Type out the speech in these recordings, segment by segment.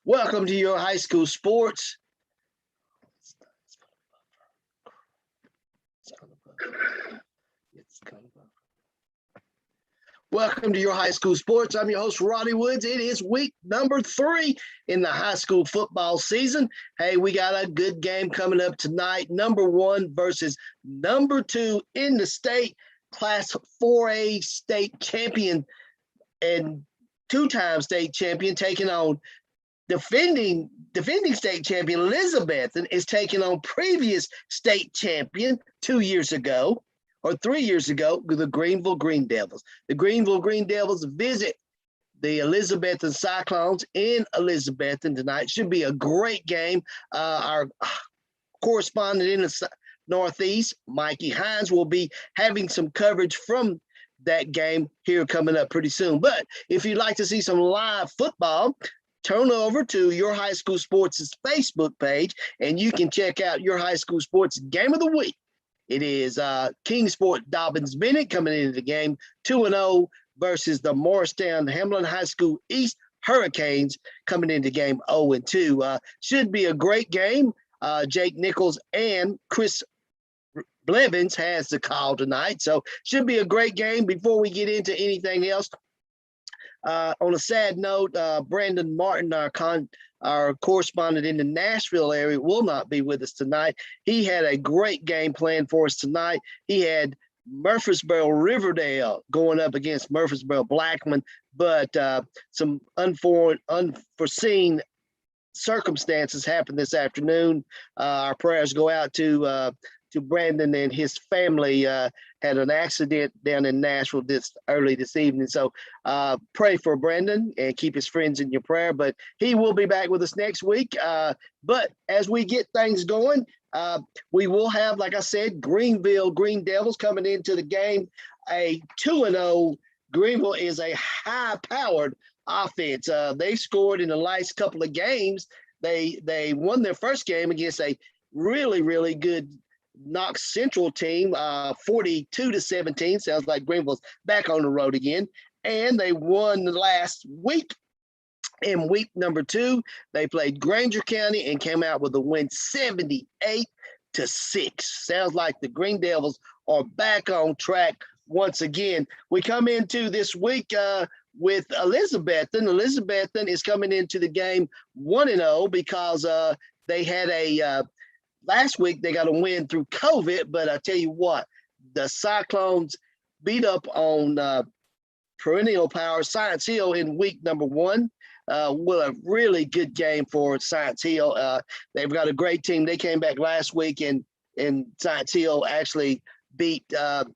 Welcome to your high school sports. Welcome to your high school sports. I'm your host, Roddy Woods. It is week number 3 in the high school football season. Hey, we got a good game coming up tonight. Number 1 versus number 2 in the state, Class 4A state champion and 2-time state champion, taking on defending state champion Elizabeth, and is taking on previous state champion 2 years ago or 3 years ago, the Greenville Green Devils. The Greenville Green Devils visit the Elizabethton Cyclones in Elizabethton tonight. Should be a great game. Our correspondent in the Northeast, Mikey Hines, will be having some coverage from that game here coming up pretty soon. But if you'd like to see some live football, turn over to Your High School Sports' Facebook page, and you can check out Your High School Sports Game of the Week. It is Kingsport Dobbins Bennett coming into the game 2-0 versus the Morristown Hamlin High School East Hurricanes coming into game 0-2. Should be a great game. Jake Nichols and Chris Blevins has the call tonight, so should be a great game. Before we get into anything else, on a sad note, Brandon Martin, our correspondent in the Nashville area, will not be with us tonight. He had a great game planned for us tonight. He had Murfreesboro Riverdale going up against Murfreesboro Blackman, but some unforeseen circumstances happened this afternoon. Our prayers go out to Brandon and his family. Had an accident down in Nashville early this evening. So pray for Brandon and keep his friends in your prayer. But he will be back with us next week. But as we get things going, we will have, like I said, Greenville Green Devils coming into the game. A 2-0. Greenville is a high-powered offense. They scored in the last couple of games. They won their first game against a really, really good Knox Central team, 42-17. Sounds like Greenville's back on the road again. And they won last week. In week number 2, they played Granger County and came out with a win 78-6. Sounds like the Green Devils are back on track once again. We come into this week with Elizabethton. Elizabethton is coming into the game 1-0 because they had a last week they got a win through COVID, but I tell you what, the Cyclones beat up on perennial power Science Hill in week number 1. What a really good game for Science Hill. They've got a great team. They came back last week, and Science Hill actually beat a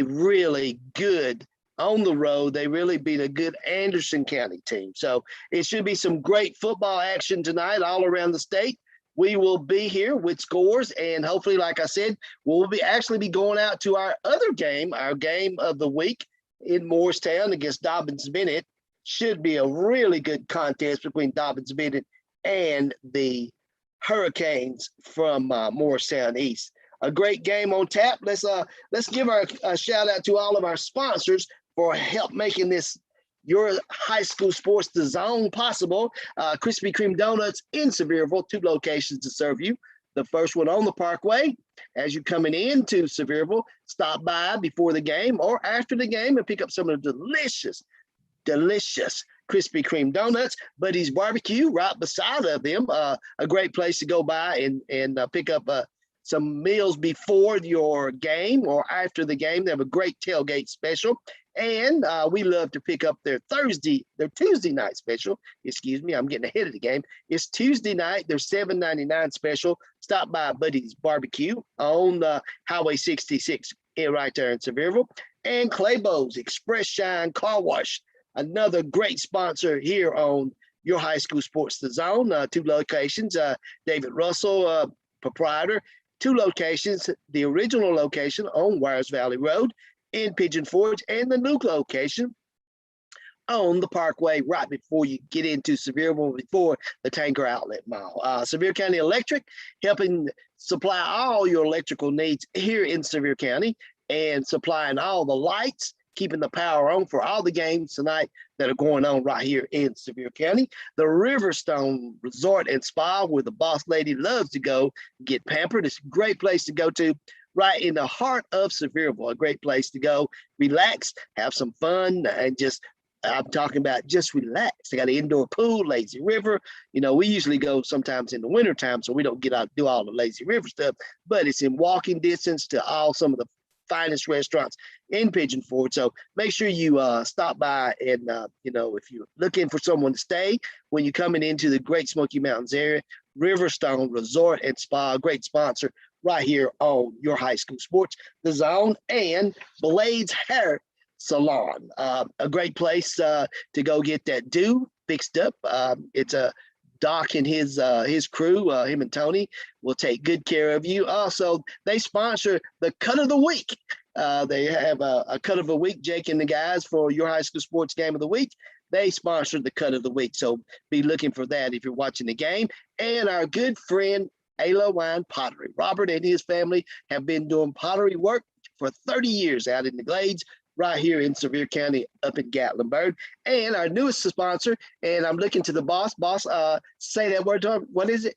really good on the road. They really beat a good Anderson County team. So it should be some great football action tonight all around the state. We will be here with scores, and hopefully, like I said, we'll actually be going out to our other game, our game of the week in Morristown against Dobbins Bennett. Should be a really good contest between Dobbins Bennett and the Hurricanes from Morristown East. A great game on tap. Let's give a shout out to all of our sponsors for help making this Your High School Sports the Zone possible. Krispy Kreme Donuts in Sevierville, 2 locations to serve you. The first one on the Parkway. As you're coming into Sevierville, stop by before the game or after the game and pick up some of the delicious Krispy Kreme donuts. Buddy's Barbecue right beside of them. A great place to go by and pick up some meals before your game or after the game. They have a great tailgate special. And we love to pick up their Tuesday night special. Excuse me, I'm getting ahead of the game. It's Tuesday night, their $7.99 special. Stop by Buddy's Barbecue on Highway 66 right there in Sevierville. And Claybo's Express Shine Car Wash, another great sponsor here on Your High School Sports the Zone. 2 locations, David Russell, proprietor. 2 locations, the original location on Wires Valley Road in Pigeon Forge, and the new location on the Parkway right before you get into Sevierville, before the Tanker Outlet Mall. Sevier County Electric, helping supply all your electrical needs here in Sevier County and supplying all the lights, keeping the power on for all the games tonight that are going on right here in Sevier County. The Riverstone Resort and Spa, where the boss lady loves to go get pampered. It's a great place to go to, right in the heart of Sevierville. A great place to go, relax, have some fun, and just, I'm talking about just relax. They got an indoor pool, lazy river. You know, we usually go sometimes in the wintertime, so we don't get out do all the lazy river stuff, but it's in walking distance to some of the finest restaurants in Pigeon Forge. So make sure you stop by and, you know, if you're looking for someone to stay when you're coming into the Great Smoky Mountains area, Riverstone Resort and Spa, great sponsor right here on your high school sports, the Zone, and Blades Hair Salon, a great place to go get that do fixed up. It's a Doc and his crew, him and Tony, will take good care of you. Also, they sponsor the Cut of the Week. They have a Cut of the Week, Jake and the guys, for your high school sports game of the week. They sponsor the Cut of the Week, so be looking for that if you're watching the game. And our good friend, Ayla Wine Pottery. Robert and his family have been doing pottery work for 30 years out in the Glades, right here in Sevier County, up in Gatlinburg. And our newest sponsor, and I'm looking to the boss, say that word to him. What is it?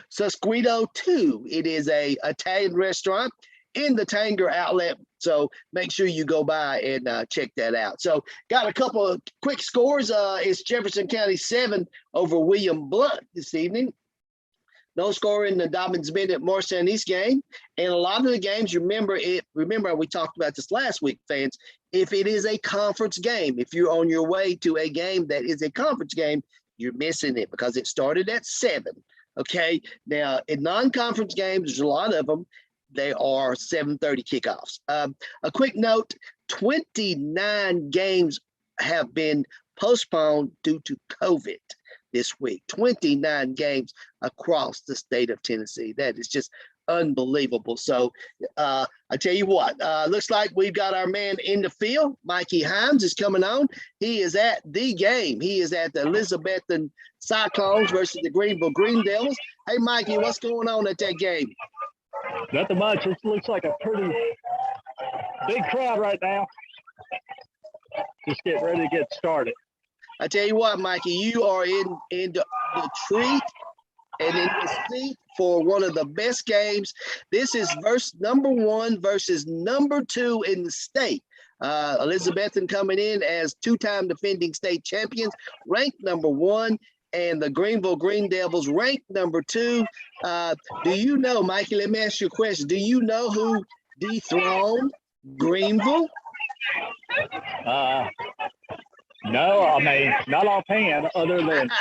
Susquito 2. It is a Italian restaurant in the Tanger Outlet. So make sure you go by and check that out. So got a couple of quick scores. It's Jefferson County 7 over William Blount this evening. No score in the Dobbins-Bennett Morristown East game. And a lot of the games, remember, we talked about this last week, fans, if it is a conference game, if you're on your way to a game that is a conference game, you're missing it because it started at 7. Okay. Now, in non-conference games, there's a lot of them. They are 7:30 kickoffs. A quick note, 29 games have been postponed due to COVID this week. 29 games across the state of Tennessee. That is just unbelievable. So I tell you what, looks like we've got our man in the field. Mikey Himes is coming on. He is at the game. He is at the Elizabethan Cyclones versus the Greenville Green Devils. Hey, Mikey, what's going on at that game? Nothing much. It looks like a pretty big crowd right now. Just getting ready to get started. I tell you what, Mikey, you are in the treat and in the seat for one of the best games. This is number 1 versus number 2 in the state. Elizabethan coming in as 2-time defending state champions, ranked number 1, and the Greenville Green Devils ranked number 2. Do you know, Mikey, let me ask you a question. Do you know who dethroned Greenville? No, I mean, not offhand, other than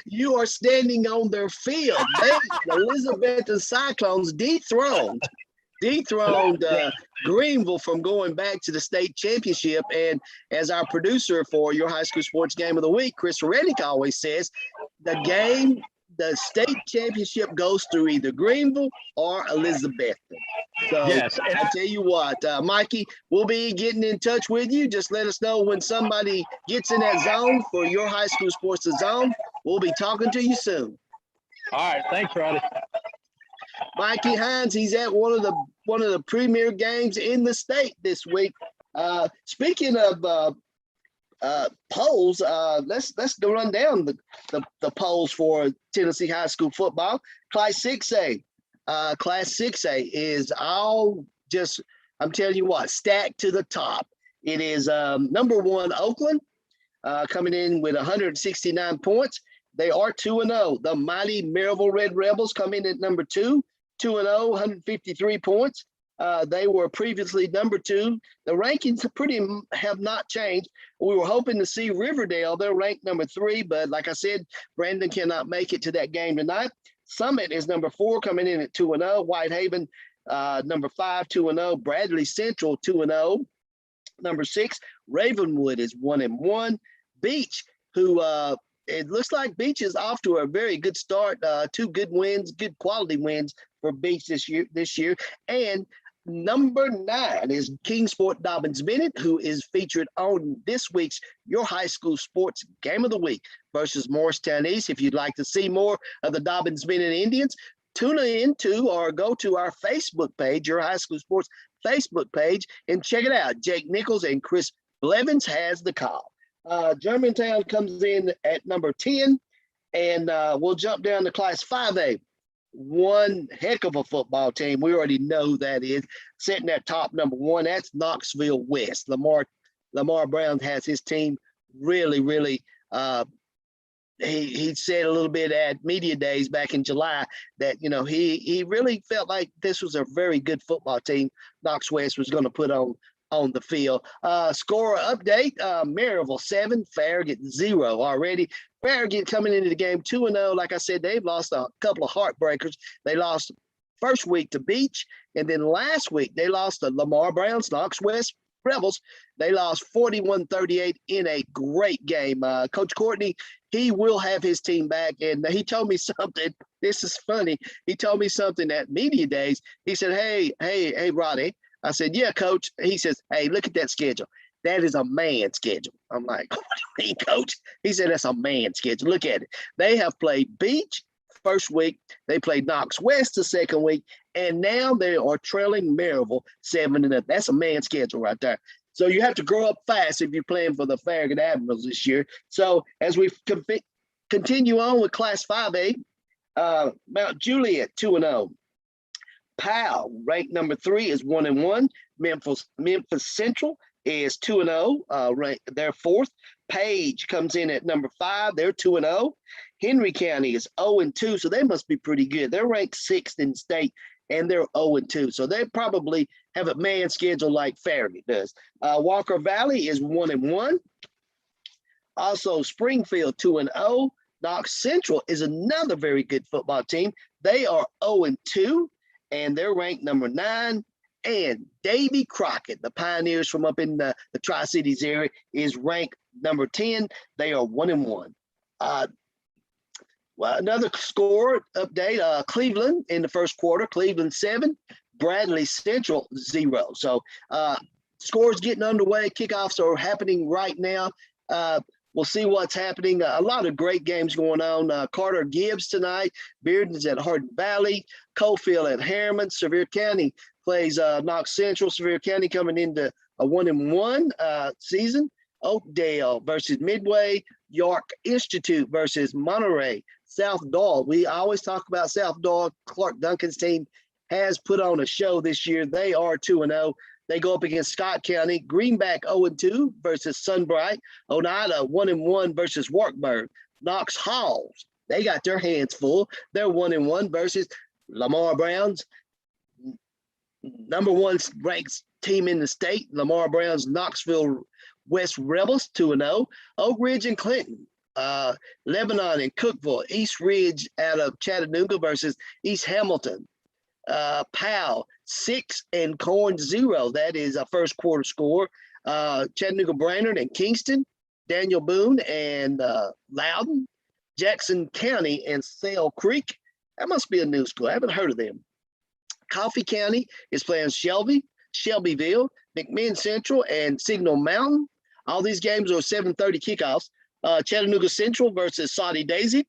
you are standing on their field. The Elizabethan Cyclones dethroned Greenville from going back to the state championship. And as our producer for your high school sports game of the week, Chris Reddick, always says, the state championship goes through either Greenville or Elizabethton. So yes. I tell you what, Mikey, we'll be getting in touch with you. Just let us know when somebody gets in that zone for your high school sports zone. We'll be talking to you soon. All right, thanks, Roddy. Mikey Hines, he's at one of the premier games in the state this week. Speaking of polls, let's go run down the polls for Tennessee high school football. Class 6A. Class 6A is all just, I'm telling you what, stacked to the top. It is number 1, Oakland, coming in with 169 points. They are 2-0. The mighty Maryville Red Rebels come in at number 2, 2-0, 153 points. They were previously number 2. The rankings have not changed. We were hoping to see Riverdale. They're ranked number 3, but like I said, Brandon cannot make it to that game tonight. Summit is number 4, coming in at 2-0. Whitehaven, number 5, 2-0. Bradley Central, 2-0. Number 6, Ravenwood is 1-1. Beach, who it looks like Beach is off to a very good start. 2 good wins, good quality wins for Beach this year. And number 9 is Kingsport Dobbins Bennett, who is featured on this week's Your High School Sports Game of the Week versus Morristown East. If you'd like to see more of the Dobbins Bennett Indians, tune into or go to our Facebook page, Your High School Sports Facebook page, and check it out. Jake Nichols and Chris Blevins has the call. Germantown comes in at number 10, and we'll jump down to Class 5A. One heck of a football team. We already know that is sitting at top number 1. That's Knoxville West. Lamar Brown has his team really. He said a little bit at media days back in July that he really felt like this was a very good football team Knox West was going to put on the field. Score update: Maryville 7, Farragut 0 already. Farragut coming into the game 2-0. Like I said, they've lost a couple of heartbreakers. They lost first week to Beach, and then last week they lost to Lamar Brown's Knox West Rebels. They lost 41-38 in a great game. Coach Courtney, he will have his team back, and he told me something. This is funny. He told me something at media days. He said, hey, Roddy. I said, yeah, Coach. He says, hey, look at that schedule. That is a man schedule. I'm like, what do you mean, Coach? He said, that's a man schedule. Look at it. They have played Beach first week. They played Knox West the second week. And now they are trailing Maryville 7-0. That's a man schedule right there. So you have to grow up fast if you're playing for the Farragut Admirals this year. So as we continue on with Class 5A, Mount Juliet 2-0. Powell, ranked number 3, is 1-1. Memphis Central is 2-0. They're 4th. Page comes in at number 5. They're 2-0. Henry County is 0-2, so they must be pretty good. They're ranked 6th in state, and they're 0-2. So they probably have a man schedule like Farragut does. Walker Valley is 1-1. Also, Springfield 2-0. Knox Central is another very good football team. They are 0-2. And they're ranked number 9. And Davy Crockett, the Pioneers from up in the Tri-Cities area, is ranked number 10. They are 1-1. Well, another score update, Cleveland in the first quarter, Cleveland 7, Bradley Central 0. So scores getting underway. Kickoffs are happening right now. We'll see what's happening. A lot of great games going on. Carter Gibbs tonight. Bearden's at Hardin Valley. Coalfield at Harriman. Sevier County plays Knox Central. Sevier County coming into a 1-1 season. Oakdale versus Midway. York Institute versus Monterey. South Doyle. We always talk about South Doyle. Clark Duncan's team has put on a show this year. They are 2-0. They go up against Scott County. Greenback 0-2 versus Sunbright. Oneida 1-1 versus Wartburg. Knox Halls, they got their hands full. They're 1-1 versus Lamar Brown's number 1 ranked team in the state. Lamar Brown's Knoxville West Rebels 2-0. Oak Ridge and Clinton. Lebanon and Cookville. East Ridge out of Chattanooga versus East Hamilton. Powell 6 and Corn 0. That is a first quarter score. Chattanooga Brainerd and Kingston, Daniel Boone and Loudon, Jackson County and Sale Creek. That must be a new school. I haven't heard of them. Coffee County is playing Shelbyville, McMinn Central and Signal Mountain. All these games are 7:30 kickoffs. Chattanooga Central versus Saudi Daisy.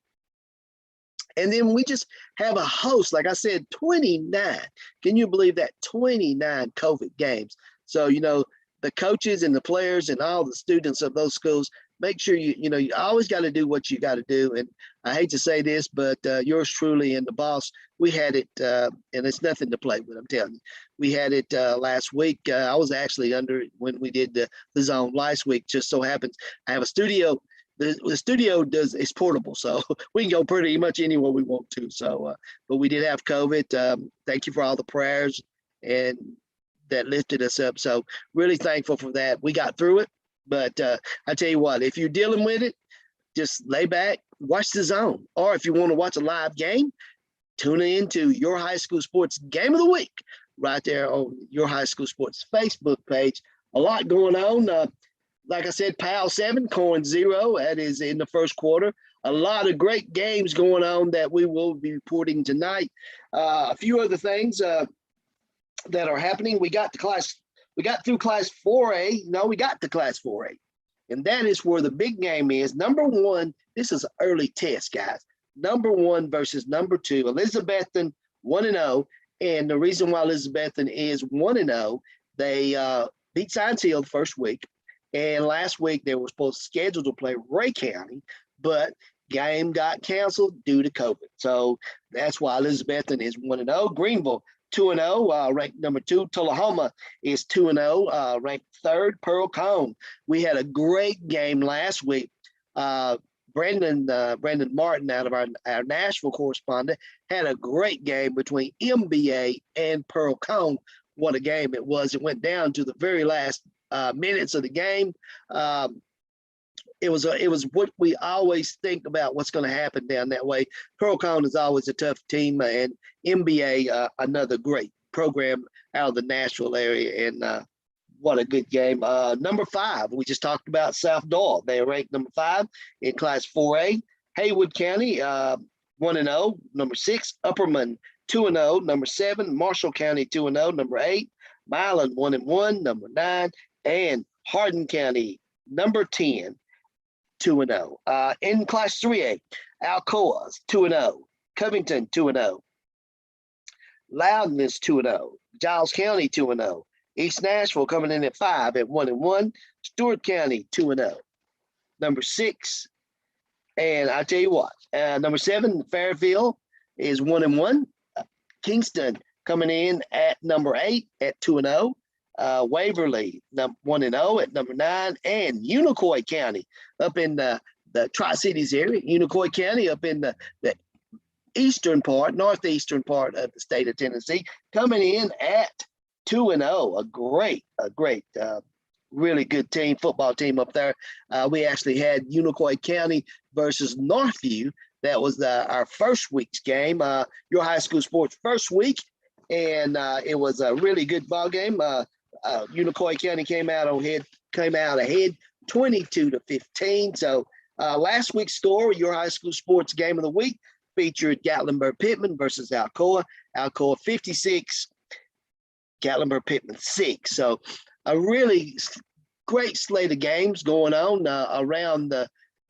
And then we just have a host, like I said, 29. Can you believe that? 29 COVID games. So, the coaches and the players and all the students of those schools, make sure you always got to do what you got to do. And I hate to say this, but yours truly and the boss, we had it, and it's nothing to play with, I'm telling you. We had it last week. I was actually under it when we did the zone last week. Just so happens I have a studio. The studio is portable, so we can go pretty much anywhere we want to. So, but we did have COVID. Thank you for all the prayers and that lifted us up. So really thankful for that. We got through it. But I tell you what, if you're dealing with it, just lay back, watch the zone. Or if you want to watch a live game, tune into Your High School Sports Game of the Week right there on Your High School Sports Facebook page. A lot going on. Like I said, Powell 7, Corn 0. That is in the first quarter. A lot of great games going on that we will be reporting tonight. A few other things. that are happening. We got through class 4A. No, we got to class 4A. And that is where the big game is. Number one, this is an early test, guys. Number one versus number two. Elizabethton 1-0. And the reason why Elizabethton is 1-0, they beat Science Hill the first week. And last week they were supposed to schedule to play Ray County, but game got canceled due to COVID. So that's why Elizabethton is 1-0. Greenville 2-0, ranked number 2. Tullahoma is 2-0, ranked 3rd. Pearl Cone. We had a great game last week. Brandon Martin, out of our Nashville correspondent, had a great game between MBA and Pearl Cone. What a game it was. It went down to the very last minutes of the game. It was what we always think about what's going to happen down that way. Pearl Cone is always a tough team, and MBA, another great program out of the Nashville area, and what a good game. Number 5, we just talked about South Doyle. They are ranked number 5 in Class 4A. Haywood County 1-0. Number 6, Upperman 2-0. Number 7, Marshall County 2-0. Number 8, Milan 1-1. Number 9, and Hardin County number 10. 2-0. In Class 3A, Alcoa's 2-0. Covington 2-0. Loudon is 2-0. Giles County 2-0. East Nashville coming in at 5 at 1-1. Stewart County 2-0. Number 6, and I tell you what, number 7, Fairfield is 1-1. Kingston coming in at number 8 at 2-0. Waverly 1-0 at number 9, and Unicoi County up in the Tri-Cities area. Unicoi County up in the northeastern part of the state of Tennessee, coming in at 2-0. A great, really good team, football team up there. We actually had Unicoi County versus Northview. That was our first week's game, your high school sports first week, and it was a really good ball game. Unicoi County came out ahead 22-15. So last week's score, your high school sports game of the week, featured Gatlinburg-Pittman versus Alcoa. Alcoa 56, Gatlinburg-Pittman 6. So a really great slate of games going on around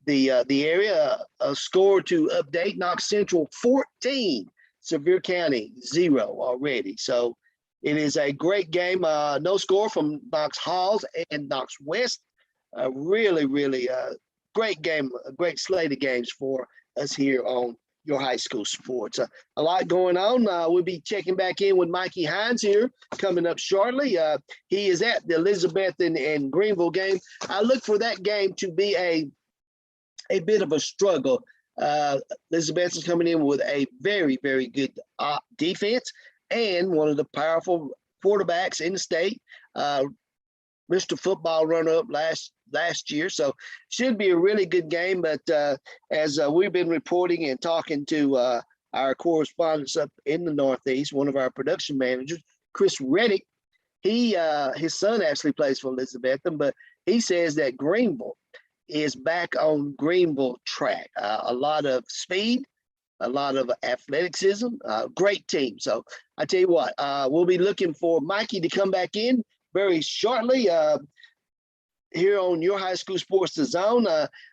the area. A score to update: Knox Central 14, Sevier County 0 already. So it is a great game. No score from Knox Halls and Knox West. Really great game, a great slate of games for us here on your high school sports. A lot going on. We'll be checking back in with Mikey Hines here coming up shortly. He is at the Elizabethton and Greenville game. I look for that game to be a bit of a struggle. Elizabethton's coming in with a very, very good defense and one of the powerful quarterbacks in the state. Mr. Football runner-up last year. So should be a really good game. But as we've been reporting and talking to our correspondents up in the Northeast, one of our production managers, Chris Reddick, his son actually plays for Elizabethton, but he says that Greenville is back on Greenville track. A lot of speed, a lot of athleticism, great team. So I tell you what, we'll be looking for Mikey to come back in very shortly here on Your High School Sports the Zone.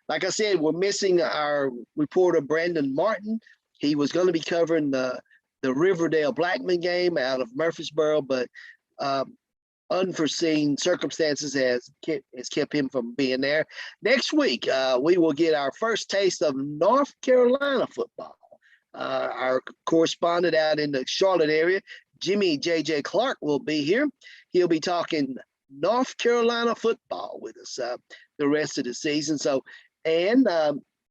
Like I said, we're missing our reporter, Brandon Martin. He was going to be covering the Riverdale Blackman game out of Murfreesboro, but unforeseen circumstances has kept him from being there. Next week, we will get our first taste of North Carolina football. Our correspondent out in the Charlotte area, Jimmy J.J. Clark, will be here. He'll be talking North Carolina football with us the rest of the season. So, and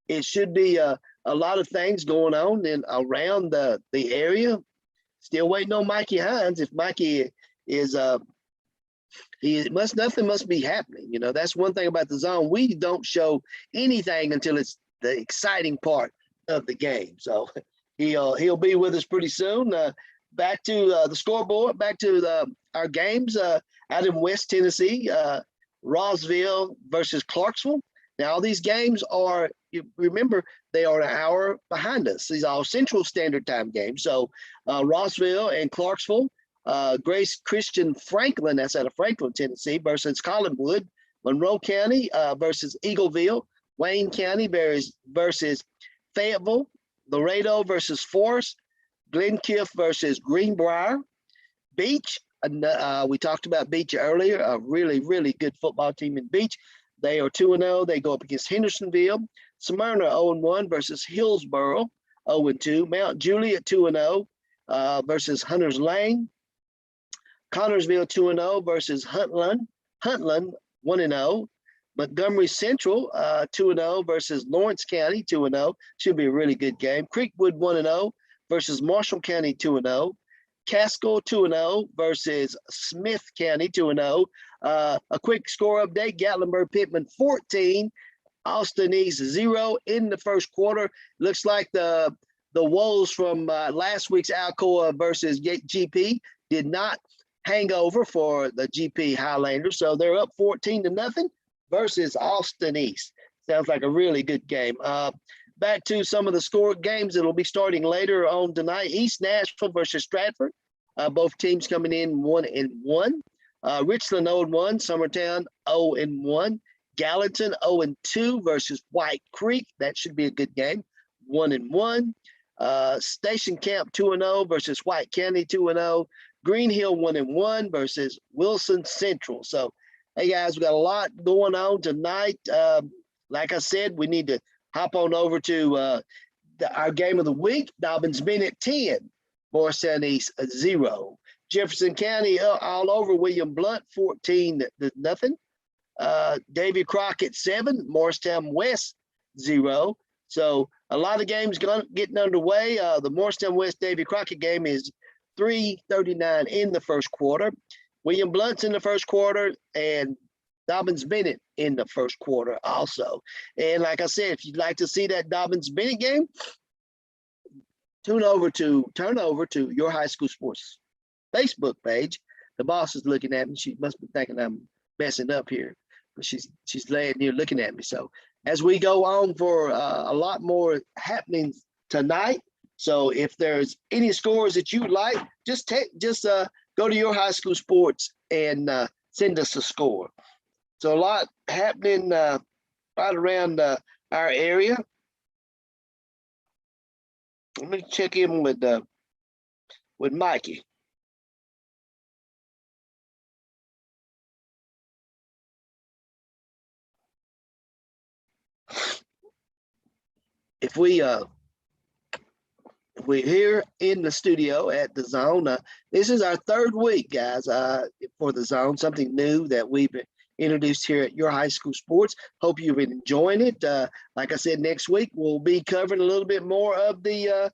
it should be a lot of things going on around the area. Still waiting on Mikey Hines. If Mikey is nothing must be happening. You know, that's one thing about the Zone. We don't show anything until it's the exciting part of the game. So he'll be with us pretty soon. Back to the scoreboard, back to our games out in West Tennessee, Rossville versus Clarksville. Now, these games are, you remember, they are an hour behind us. These are all Central Standard Time games. So Rossville and Clarksville Grace Christian Franklin, that's out of Franklin, Tennessee, versus Collinwood. Monroe County versus Eagleville. Wayne County versus Fayetteville. Laredo versus Forest. Glenkiff versus Greenbrier. Beach, we talked about Beach earlier, a really, really good football team in Beach. They are 2-0. They go up against Hendersonville. Smyrna 0-1 versus Hillsboro 0-2. Mount Juliet 2-0 versus Hunters Lane. Connorsville 2-0 versus Huntland 1-0. Montgomery Central 2-0 versus Lawrence County 2-0. Should be a really good game. Creekwood 1-0 versus Marshall County 2-0. Casco 2-0 versus Smith County 2-0. A quick score update: Gatlinburg Pittman 14, Austin East 0 in the first quarter. Looks like the woes from last week's Alcoa versus GP did not hang over for the GP Highlanders, so they're up 14-0 versus Austin East. Sounds like a really good game. Back to some of the score games that will be starting later on tonight. East Nashville versus Stratford. Both teams coming in 1-1. Richland 0-1. Summertown 0-1. Gallatin 0-2 versus White Creek. That should be a good game. 1-1. Station Camp 2-0 versus White County 2-0. Green Hill 1-1 versus Wilson Central. So, hey guys, we got a lot going on tonight. Like I said, we need to hop on over to our game of the week. Dobbins Bennett 10, Morristown East 0. Jefferson County all over William Blunt 14-0. Davy Crockett 7, Morristown West 0. So a lot of games getting underway. The Morristown West Davy Crockett game is 3:39 in the first quarter. William Blunt's in the first quarter, and Dobbins Bennett in the first quarter also. And like I said, if you'd like to see that Dobbins Bennett game, turn over to Your High School Sports Facebook page. The boss is looking at me. She must be thinking I'm messing up here, but she's laying here looking at me. So as we go on for a lot more happenings tonight. So if there's any scores that you'd like, just go to Your High School Sports and send us a score. So a lot happening right around our area. Let me check in with Mikey. If we're here in the studio at the Zone, this is our third week, guys, for the Zone, something new that we've introduced here at Your High School Sports. Hope you've been enjoying it. Like I said, next week we'll be covering a little bit more of the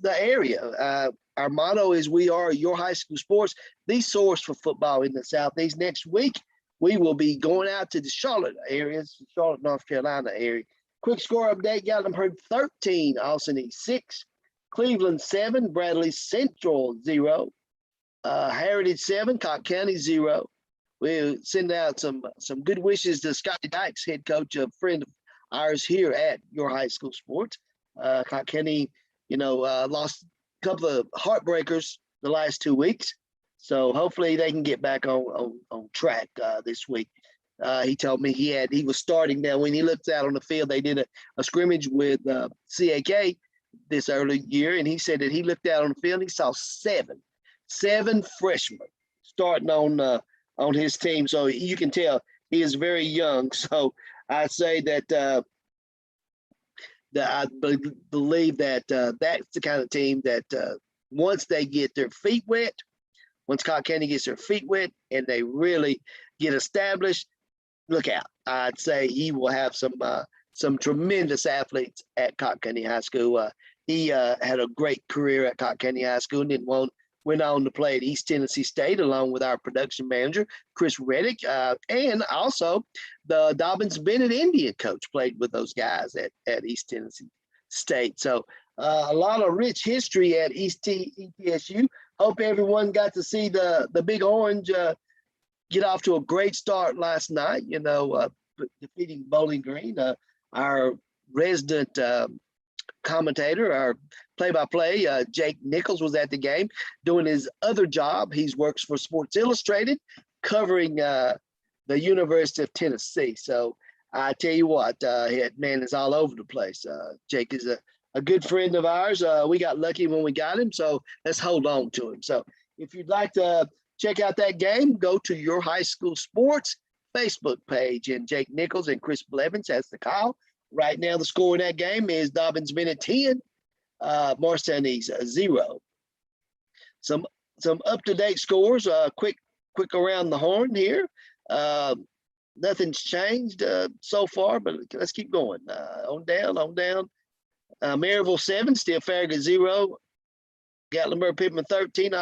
area. Our motto is we are Your High School Sports, the source for football in the Southeast. Next week, we will be going out to the Charlotte areas, Charlotte, North Carolina area. Quick score update: Gatlinburg 13, Austin East 6, Cleveland 7, Bradley Central 0, Heritage 7, Cobb County 0. We'll send out some good wishes to Scotty Dykes, head coach, a friend of ours here at Your High School Sports. Cobb County, lost a couple of heartbreakers the last 2 weeks. So hopefully they can get back on track this week. He told me he was starting now. When he looked out on the field, they did a scrimmage with CAK this early year, and he said that he looked out on the field and he saw seven freshmen starting on his team. So you can tell he is very young. So I say that I believe that that's the kind of team that once they get their feet wet, once Cobb County gets their feet wet and they really get established, look out. I'd say he will have some tremendous athletes at Cobb County High School. He had a great career at Cobb County High School and then went on to play at East Tennessee State along with our production manager, Chris Reddick, and also the Dobbins Bennett Indian coach played with those guys at East Tennessee State. So a lot of rich history at ETSU. Hope everyone got to see the Big Orange get off to a great start last night, defeating Bowling Green. Our resident commentator, our play-by-play, Jake Nichols, was at the game doing his other job. He works for Sports Illustrated, covering the University of Tennessee. So I tell you what, man is all over the place. Jake is a good friend of ours. We got lucky when we got him, so let's hold on to him. So if you'd like to check out that game, go to Your High School Sports Facebook page, and Jake Nichols and Chris Blevins has the call. Right now, the score in that game is Dobbins Bennett 10, Morristown East 0. Some up-to-date scores, quick around the horn here. Nothing's changed so far, but let's keep going. On down. Maryville 7, still Farragut 0. Gatlinburg Pittman 13.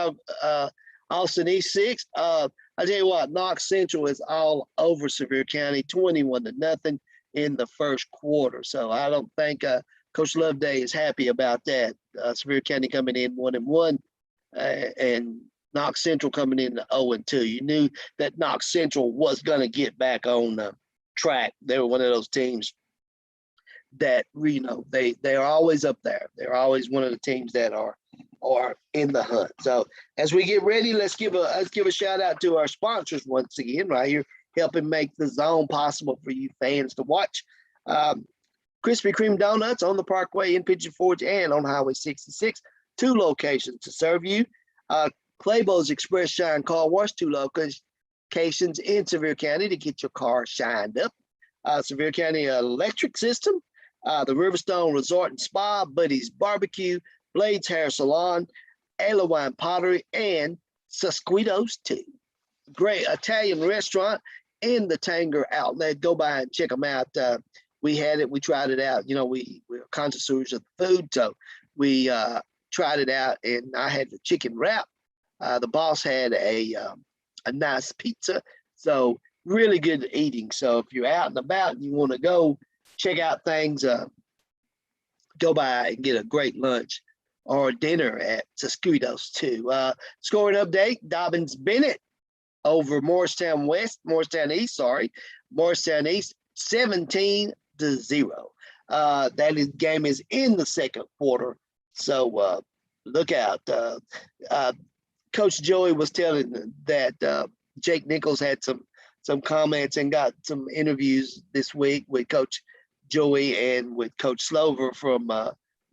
Austin East 6. I tell you what, Knox Central is all over Sevier County, 21-0 in the first quarter. So I don't think Coach Loveday is happy about that. Sevier County coming in 1-1, and Knox Central coming in 0-2. You knew that Knox Central was going to get back on the track. They were one of those teams that, you know, they are always up there. They're always one of the teams that are in the hunt. So as we get ready, let's give a shout out to our sponsors once again right here, helping make the zone possible for you fans to watch. Krispy Kreme Donuts on the Parkway in Pigeon Forge and on Highway 66, 2 locations to serve you. Claybo's Express Shine Car Wash, 2 locations in Sevier County to get your car shined up. Sevier County Electric System, the Riverstone Resort and Spa, Buddy's Barbecue, Blades Hair Salon, Alawine Pottery, and Susquitos 2. Great Italian restaurant in the Tanger Outlet. Go by and check them out. We had it. We tried it out. You know, we're connoisseurs of food, so we tried it out, and I had the chicken wrap. The boss had a nice pizza. So really good eating. So if you're out and about and you want to go check out things, go by and get a great lunch or dinner at Susquitos 2. Scoring update, Dobbins Bennett over Morristown East, Morristown East 17-0. That game is in the second quarter. So look out. Coach Joey was telling that Jake Nichols had some comments and got some interviews this week with Coach Joey and with Coach Slover from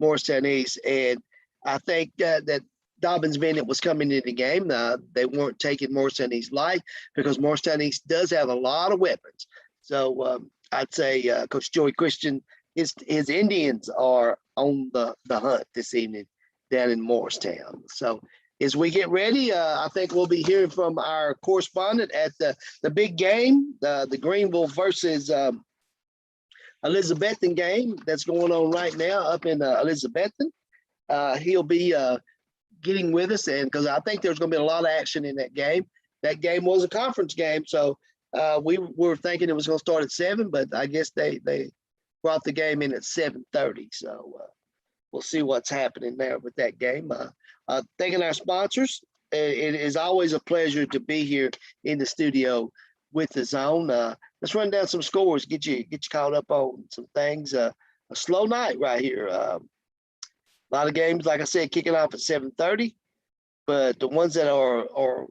Morristown East. And I think that Dobbins Bennett was coming into the game. They weren't taking Morristown East light because Morristown East does have a lot of weapons. So I'd say Coach Joey Christian, his Indians are on the hunt this evening down in Morristown. So as we get ready, I think we'll be hearing from our correspondent at the big game, the Greenville versus Elizabethton game that's going on right now up in Elizabethton. He'll be getting with us, and because I think there's going to be a lot of action in that game. That game was a conference game, so we were thinking it was going to start at 7, but I guess they brought the game in at 7:30. So we'll see what's happening there with that game. Thanking our sponsors. It is always a pleasure to be here in the studio with the Zone. Let's run down some scores, get you caught up on some things. A slow night right here. A lot of games, like I said, kicking off at 7:30, but the ones that are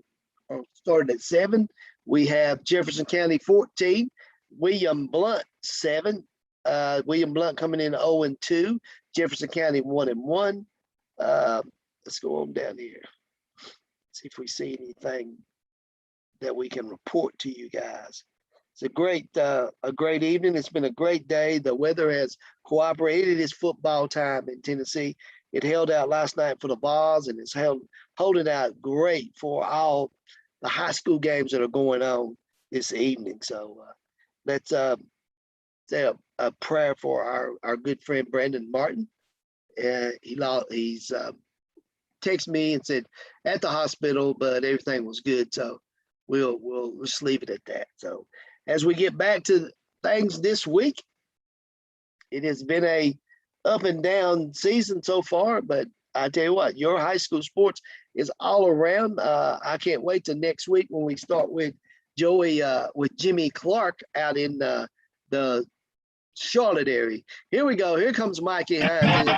started at 7, we have Jefferson County 14, William Blount 7. William Blount coming in 0-2, Jefferson County 1-1. Let's go on down here. See if we see anything that we can report to you guys. It's a great evening. It's been a great day. The weather has cooperated. It's football time in Tennessee. It held out last night for the Vols, and it's holding out great for all the high school games that are going on this evening. So let's say a prayer for our good friend Brandon Martin. He's texted me and said at the hospital, but everything was good. So we'll just leave it at that. So as we get back to things this week, it has been a up and down season so far, but I tell you what, your high school sports is all around. I can't wait till next week when we start with Joey, with Jimmy Clark out in the Charlotte area. Here we go. Here comes Mikey Hines.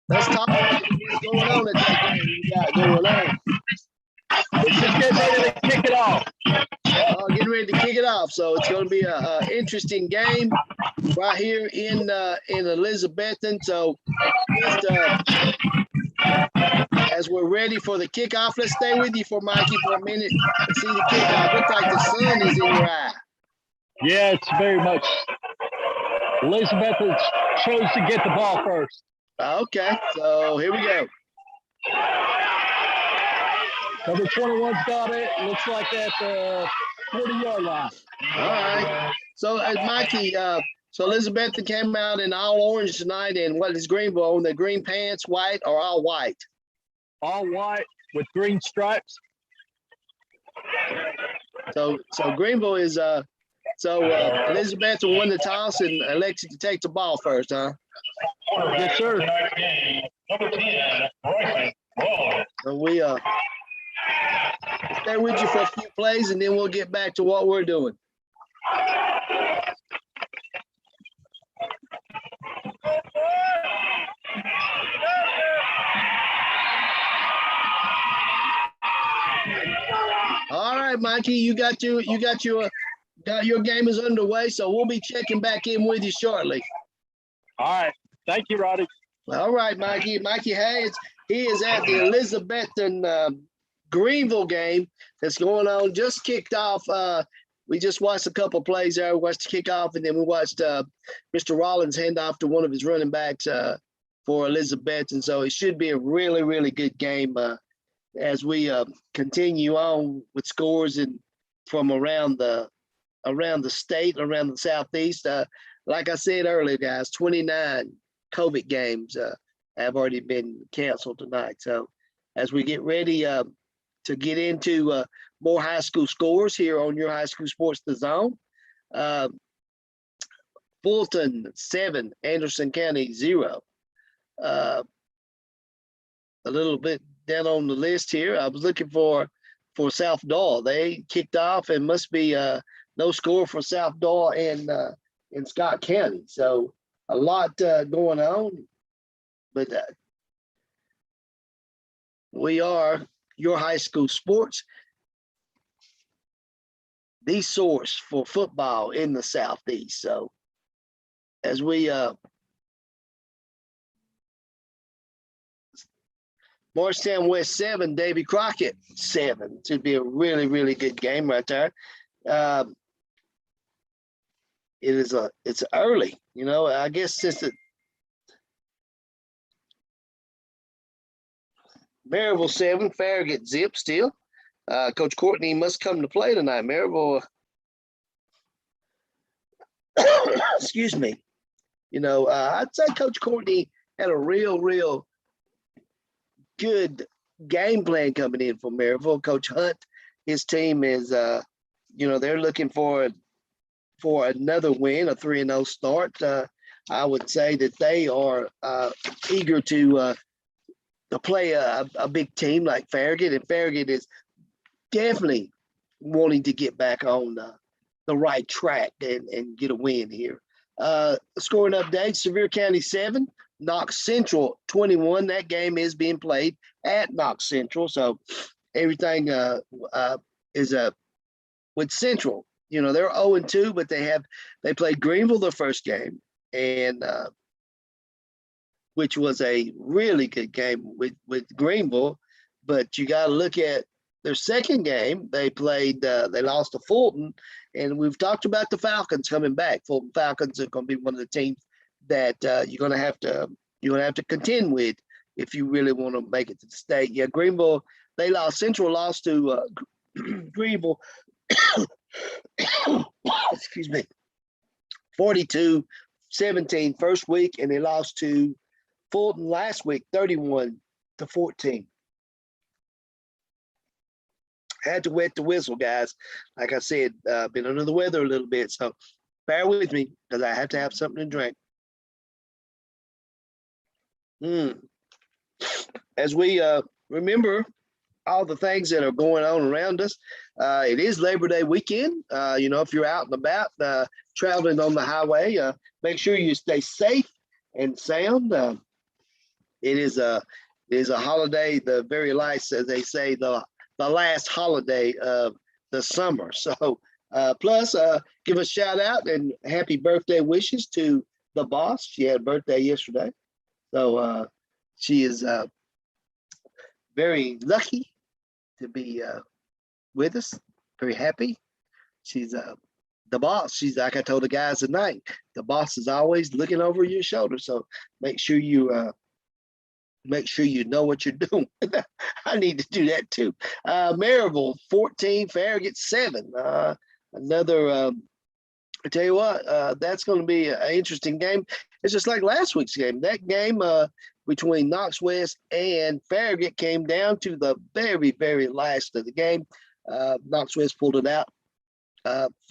Let's talk about what's going on at that game you got going on. It's just getting ready to kick it off. Getting ready to kick it off. So it's going to be an interesting game right here in Elizabethton. So just as we're ready for the kickoff, let's stay with you for Mikey for a minute and see the kickoff. Looks like the sun is in your eye. Yeah, it's very much. Elizabeth chose to get the ball first. Okay, so here we go. Number 21's got it. Looks like at the 40-yard line. All right. So, Mikey, so Elizabeth came out in all orange tonight, and what is Greenville on the green pants, white or all white? All white with green stripes. So Greenville is Elizabeth won the toss and elected to take the ball first, huh? Yes, sir. Number 10, Bryson. So we stay with you for a few plays, and then we'll get back to what we're doing. All right, Mikey, you got your game is underway, so we'll be checking back in with you shortly. All right. Thank you, Roddy. All right, Mikey. Mikey Hayes, he is at the Elizabethton Greenville game that's going on. Just kicked off. We just watched a couple plays there. We watched the kickoff, and then we watched Mr. Rollins hand off to one of his running backs for Elizabethton. So it should be a really, really good game as we continue on with scores and from around the state, around the Southeast. Like I said earlier, guys, 29 COVID games have already been canceled tonight. So as we get ready to get into more high school scores here on your high school sports, the Zone. Fulton 7, Anderson County 0. A little bit down on the list here. I was looking for South Doyle. They kicked off and must be no score for South Doyle in Scott County. So a lot going on, but we are your high school sports, the source for football in the Southeast. So as we Morristown West 7, Davy Crockett 7. Should be a really, really good game right there. It's early, you know. I guess since the Maryville 7, Farragut zip still. Coach Courtney must come to play tonight. Maryville, excuse me. You know, I'd say Coach Courtney had a real good game plan coming in for Maryville. Coach Hunt, his team is, they're looking for another win, a 3-0 start. I would say that they are eager to play a big team like Farragut, and Farragut is definitely wanting to get back on the right track and get a win here. Scoring update: Sevier County 7, Knox Central 21. That game is being played at Knox Central, so everything is with Central. You know, they're 0-2, but they played Greenville their first game, and which was a really good game with Greenville. But you got to look at their second game. They played. They lost to Fulton, and we've talked about the Falcons coming back. Fulton Falcons are going to be one of the teams that you're going to have to contend with if you really want to make it to the state. Yeah, Greenville. They lost. Central lost to Greenville. Excuse me. 42-17 first week, and they lost to Fulton last week, 31-14. Had to wet the whistle, guys. Like I said, been under the weather a little bit, so bear with me because I have to have something to drink. As we remember all the things that are going on around us, It is Labor Day weekend. If you're out and about traveling on the highway, make sure you stay safe and sound. It is a holiday, the very last, as they say, the last holiday of the summer. So plus give a shout out and happy birthday wishes to the boss. She had a birthday yesterday. So she is very lucky to be with us, very happy. She's the boss. She's like I told the guys tonight, the boss is always looking over your shoulder. So make sure you know what you're doing. I need to do that too. Maryville 14, Farragut 7. Another I tell you what, that's going to be an interesting game. It's just like last week's game. That game between Knox West and Farragut came down to the very, very last of the game. Knox West pulled it out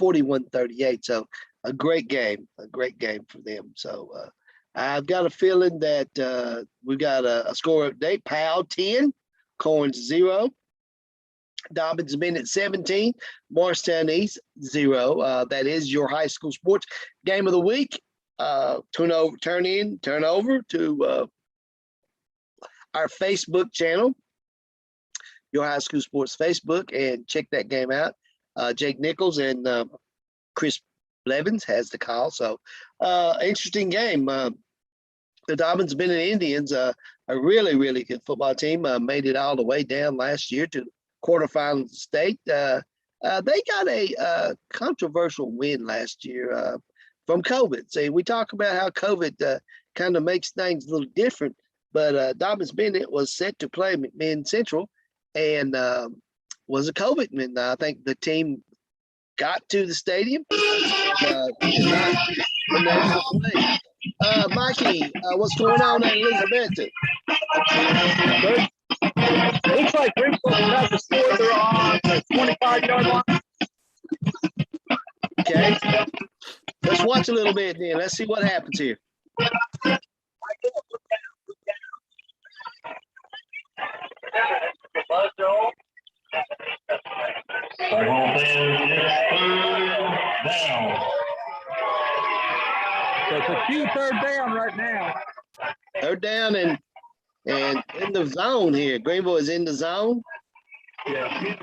41-38. So a great game for them. So I've got a feeling that we've got a score update. Powell 10, Corns 0. Dobbins Bennett 17, Morristown East 0. That is your high school sports game of the week. Turn over to our Facebook channel, Your High School Sports Facebook, and check that game out. Jake Nichols and Chris Blevins has the call. So interesting game. The Dobbins Bennett Indians, a really, really good football team, made it all the way down last year to quarterfinal state. They got a controversial win last year from COVID. See, we talk about how COVID kind of makes things a little different, but Dobbins Bennett was set to play McMinn Central and was a COVID win. I think the team got to the stadium and did not able to play. Mikey, what's going on at Elizabeth? Looks like Greenville has the score. They're on the 25-yard line. Okay. Let's watch a little bit then. Let's see what happens here. Down. So it's a huge third down right now. Third down and in the zone here. Greenville is in the zone. Yeah.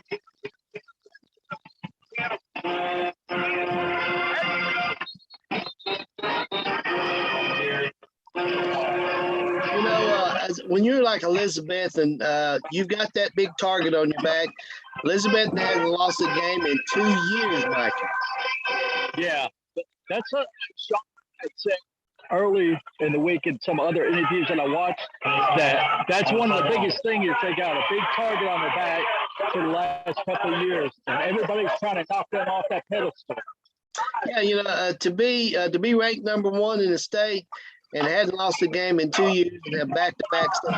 When you're like Elizabeth and you've got that big target on your back, Elizabeth hasn't lost a game in 2 years, Mikey. Yeah, that's a shock. I'd say early in the week in some other interviews that I watched, that's one of the biggest things is they got a big target on their back for the last couple of years, and everybody's trying to knock them off that pedestal. Yeah, to be ranked number 1 in the state and hadn't lost a game in 2 years and have back-to-back state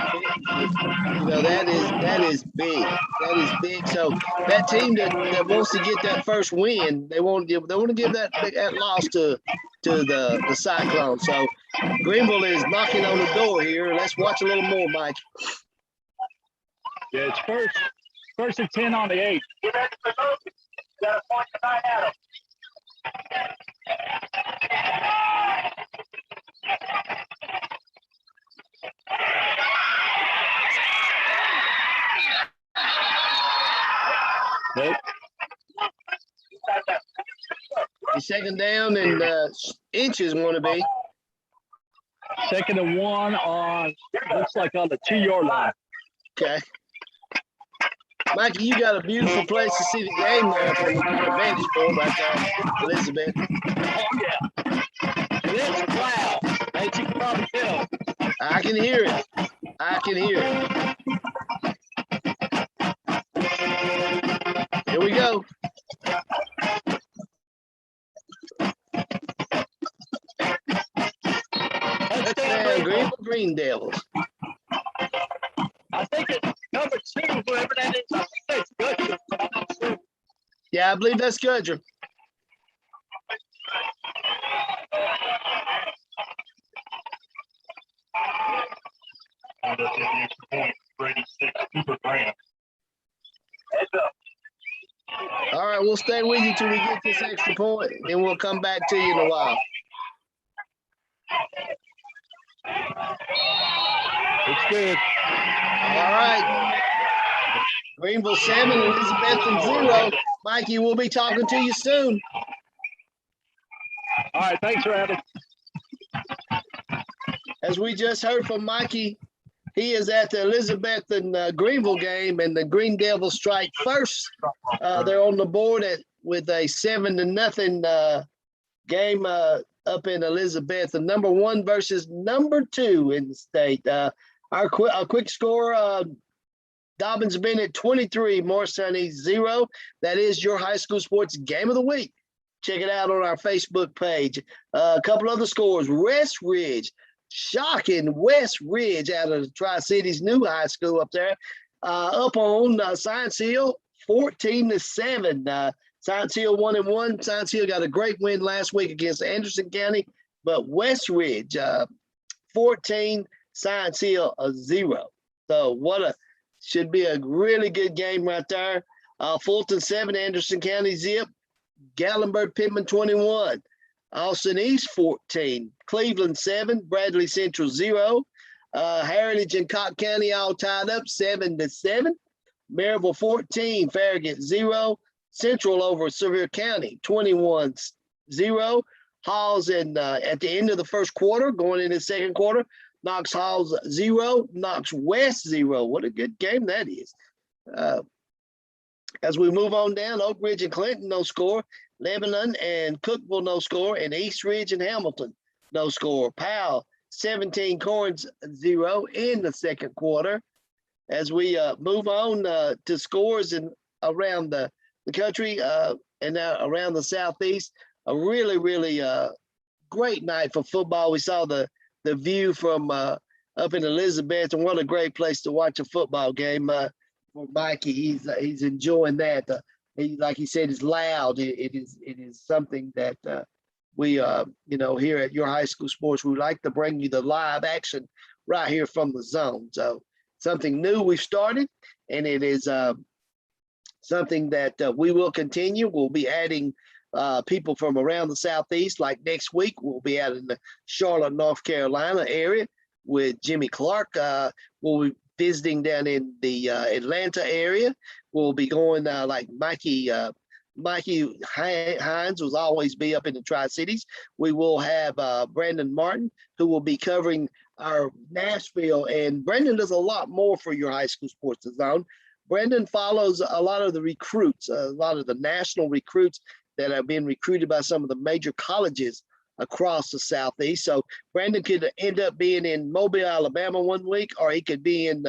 championships, that is big. That is big. So that team that wants to get that first win, they want to give that loss to the Cyclones. So Greenville is knocking on the door here. Let's watch a little more, Mike. Yeah, it's first and 10 on the 8. Got a point tonight, Adam. Nope. The second down and inches want to be. Second and 1 on, looks like on the 2-yard line. Okay. Mikey, you got a beautiful place to see the game there from the vantage point right there, Elizabeth. Oh, yeah. It's loud, as you can probably tell. I can hear it. Here we go. Touchdown, Green Devils. I think it's number 2, whoever that is. I think that's Gudger, but I'm not sure. Yeah, I believe that's Gudger. On the 50 extra point, Brady 6, Cooper Grant. Heads up. we'll stay with you till we get this extra point, and we'll come back to you in a while. It's good. All right. Greenville 7, Elizabethton 0. Mikey, we'll be talking to you soon. All right, thanks, Rabbit. As we just heard from Mikey, he is at the Elizabethton Greenville game, and the Green Devils strike first. They're on the board with a 7-0 game up in Elizabethton. Number 1 versus number 2 in the state. Our quick score, Dobbins Bennett 23, Morris Sunny 0. That is your high school sports game of the week. Check it out on our Facebook page. A couple other scores. West Ridge, shocking West Ridge out of the Tri-Cities new high school up there. Up on Science Hill, 14-7. Science Hill 1-1. Science Hill got a great win last week against Anderson County, but West Ridge 14, Science Hill 0. So should be a really good game right there. Fulton 7, Anderson County zip. Gallenberg Pittman 21. Austin East 14. Cleveland 7. Bradley Central 0. Heritage and Cobb County all tied up 7-7. Maryville 14. Farragut 0. Central over Sevier County 21-0. Halls at the end of the first quarter, going into the second quarter, Knox Halls 0. Knox West 0. What a good game that is. As we move on down, Oak Ridge and Clinton, no score. Lebanon and Cookville, no score. And East Ridge and Hamilton, no score. Powell, 17, Corns 0 in the second quarter. As we move on to scores around the country and now around the Southeast, a really, really great night for football. We saw the view from up in Elizabeth, and what a great place to watch a football game. For Mikey, he's enjoying that. Like he said, it's loud. It is something that we here at Your High School Sports, we like to bring you the live action right here from the zone. So something new we've started, and it is something that we will continue. We'll be adding people from around the Southeast. Like next week, we'll be out in the Charlotte, North Carolina area with Jimmy Clark. We'll be visiting down in the Atlanta area. We'll be going like Mikey Hines will always be up in the Tri-Cities. We will have Brandon Martin, who will be covering our Nashville. And Brandon does a lot more for Your High School Sports Zone. Brandon follows a lot of the recruits, a lot of the national recruits that have been recruited by some of the major colleges across the Southeast. So Brandon could end up being in Mobile, Alabama one week, or he could be in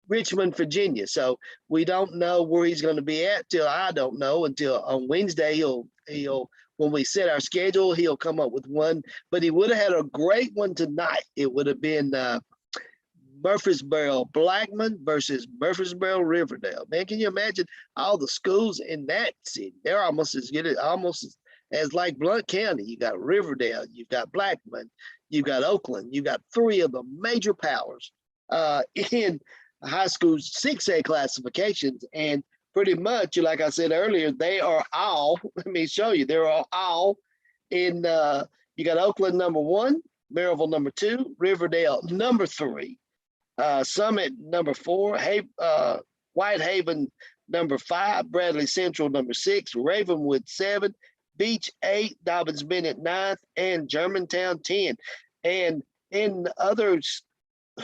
Richmond, Virginia. So we don't know where he's going to be at till I don't know until on Wednesday. He'll when we set our schedule, he'll come up with one. But he would have had a great one tonight. It would have been Murfreesboro Blackman versus Murfreesboro Riverdale. Man, can you imagine all the schools in that city? They're almost as good as like Blount County. You got Riverdale, you've got Blackman, you've got Oakland, you got 3 of the major powers in high school 6A classifications. And pretty much, like I said earlier, they are all, let me show you, they're all in, you got Oakland number 1, Maryville number 2, Riverdale number 3, Summit number 4, Whitehaven number 5, Bradley Central number 6, Ravenwood 7, Beach 8, Dobbins Bennett 9th, and Germantown 10. And in others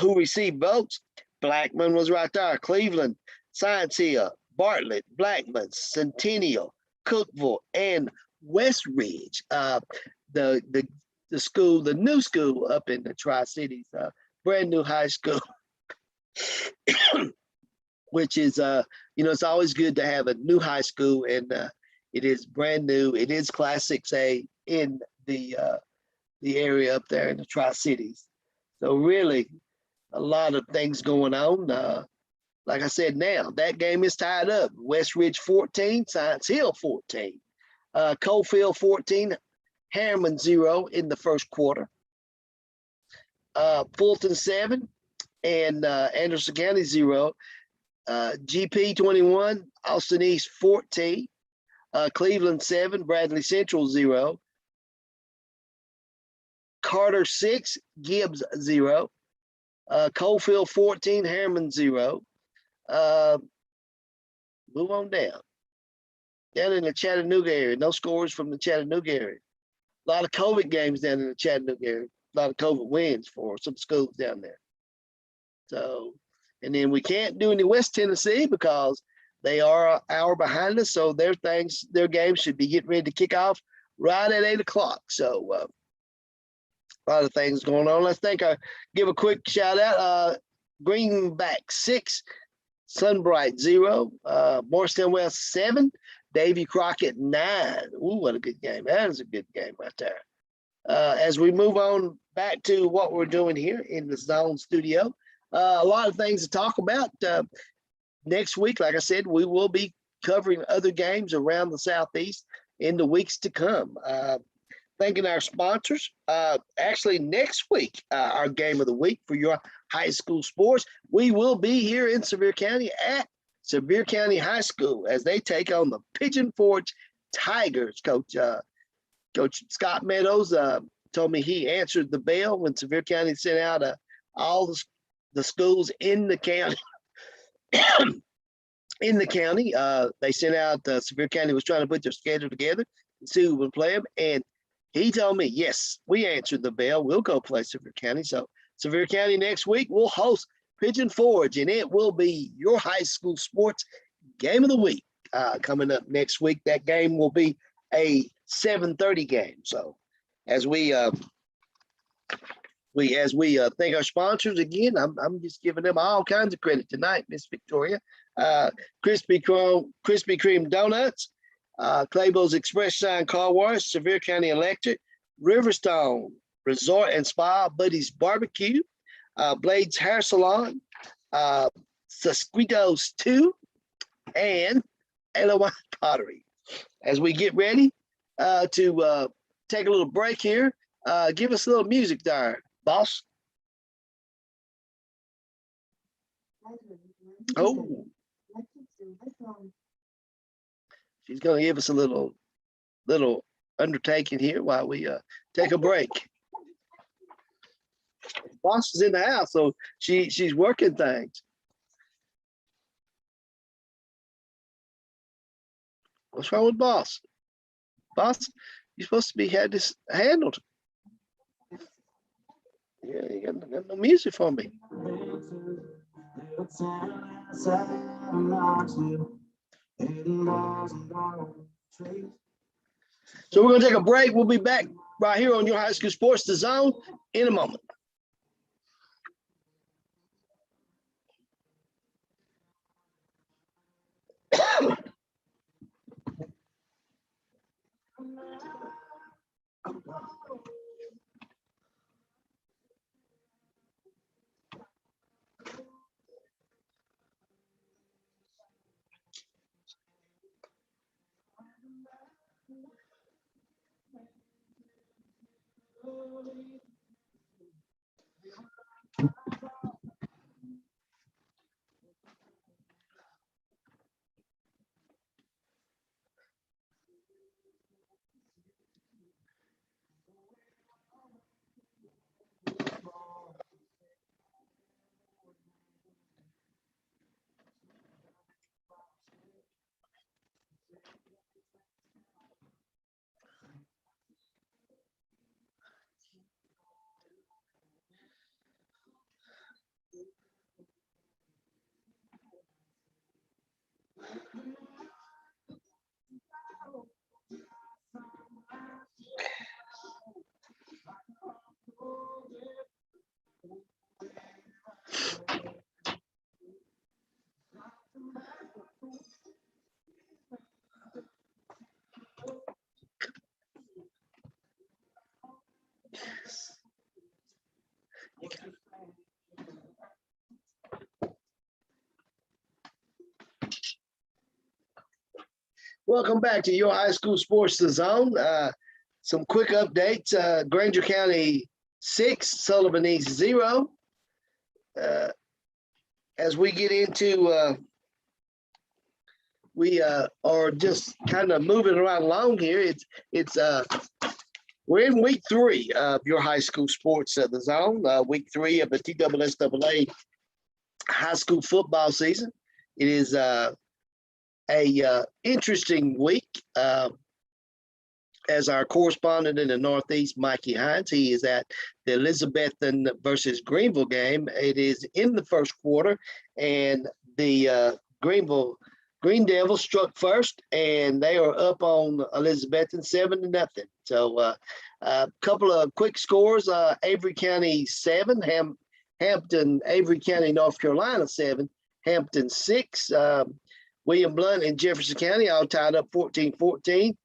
who received votes, Blackman was right there, Cleveland, Science Hill, Bartlett, Blackman, Centennial, Cookville, and West Ridge. The school, the new school up in the Tri-Cities, brand new high school, which is, it's always good to have a new high school, and it is brand new. It is Class 6A in the area up there in the Tri-Cities. So really, a lot of things going on. Like I said, now that game is tied up. West Ridge 14, Science Hill 14, Coalfield 14, Harriman 0 in the first quarter. Fulton 7 and Anderson County 0. GP 21, Austin East 14, Cleveland 7, Bradley Central 0, Carter 6, Gibbs 0, Coalfield 14, Harriman 0. Move on down. Down in the Chattanooga area, no scores from the Chattanooga area. A lot of COVID games down in the Chattanooga area. A lot of COVID wins for some schools down there. So, and then we can't do any West Tennessee because they are an hour behind us. So their games should be getting ready to kick off right at 8 o'clock. So a lot of things going on. Let's give a quick shout out. Greenback 6, Sunbright 0, Morristown West 7, Davy Crockett 9. Ooh, what a good game. That is a good game right there. As we move on back to what we're doing here in the Zone studio, a lot of things to talk about. Next week, like I said, we will be covering other games around the Southeast in the weeks to come. Thanking our sponsors. Actually, next week, our game of the week for your high school sports, we will be here in Sevier County at Sevier County High School as they take on the Pigeon Forge Tigers. Coach Scott Meadows told me he answered the bell when Sevier County sent out all the schools in the county. They sent out Sevier County was trying to put their schedule together and see who would play them. And he told me, yes, we answered the bell. We'll go play Sevier County. So Sevier County next week will host Pigeon Forge, and it will be your high school sports game of the week coming up next week. That game will be a 7:30 game. So as we thank our sponsors again, I'm just giving them all kinds of credit tonight, Miss Victoria. Krispy Kreme Donuts, Claybo's Express Shine Car Wash, Sevier County Electric, Riverstone Resort and Spa, Buddy's Barbecue, Blades Hair Salon, Sasquitos 2, and Eloy Pottery. As we get ready to take a little break here, give us a little music there, boss. Oh, she's going to give us a little undertaking here while we take a break. Boss is in the house, so she's working things. What's wrong with boss? Boss, you're supposed to had this handled. Yeah, you got no music for me. So we're going to take a break. We'll be back right here on your high school sports, the Zone, in a moment. Welcome back to your high school sports, the Zone. Some quick updates. Granger County 6, Sullivan East 0. As we get into we are just kind of moving around along here. We're in week 3 of your high school sports the zone. Week 3 of the TSSAA high school football season. It is a interesting week. As our correspondent in the Northeast, Mikey Hines, he is at the Elizabethton versus Greenville game. It is in the first quarter, and the Green Devils struck first, and they are up on Elizabethton 7-0. So a couple of quick scores: Avery County 7, Hampton, Avery County, North Carolina 7, Hampton 6. William Blount and Jefferson County all tied up 14-14.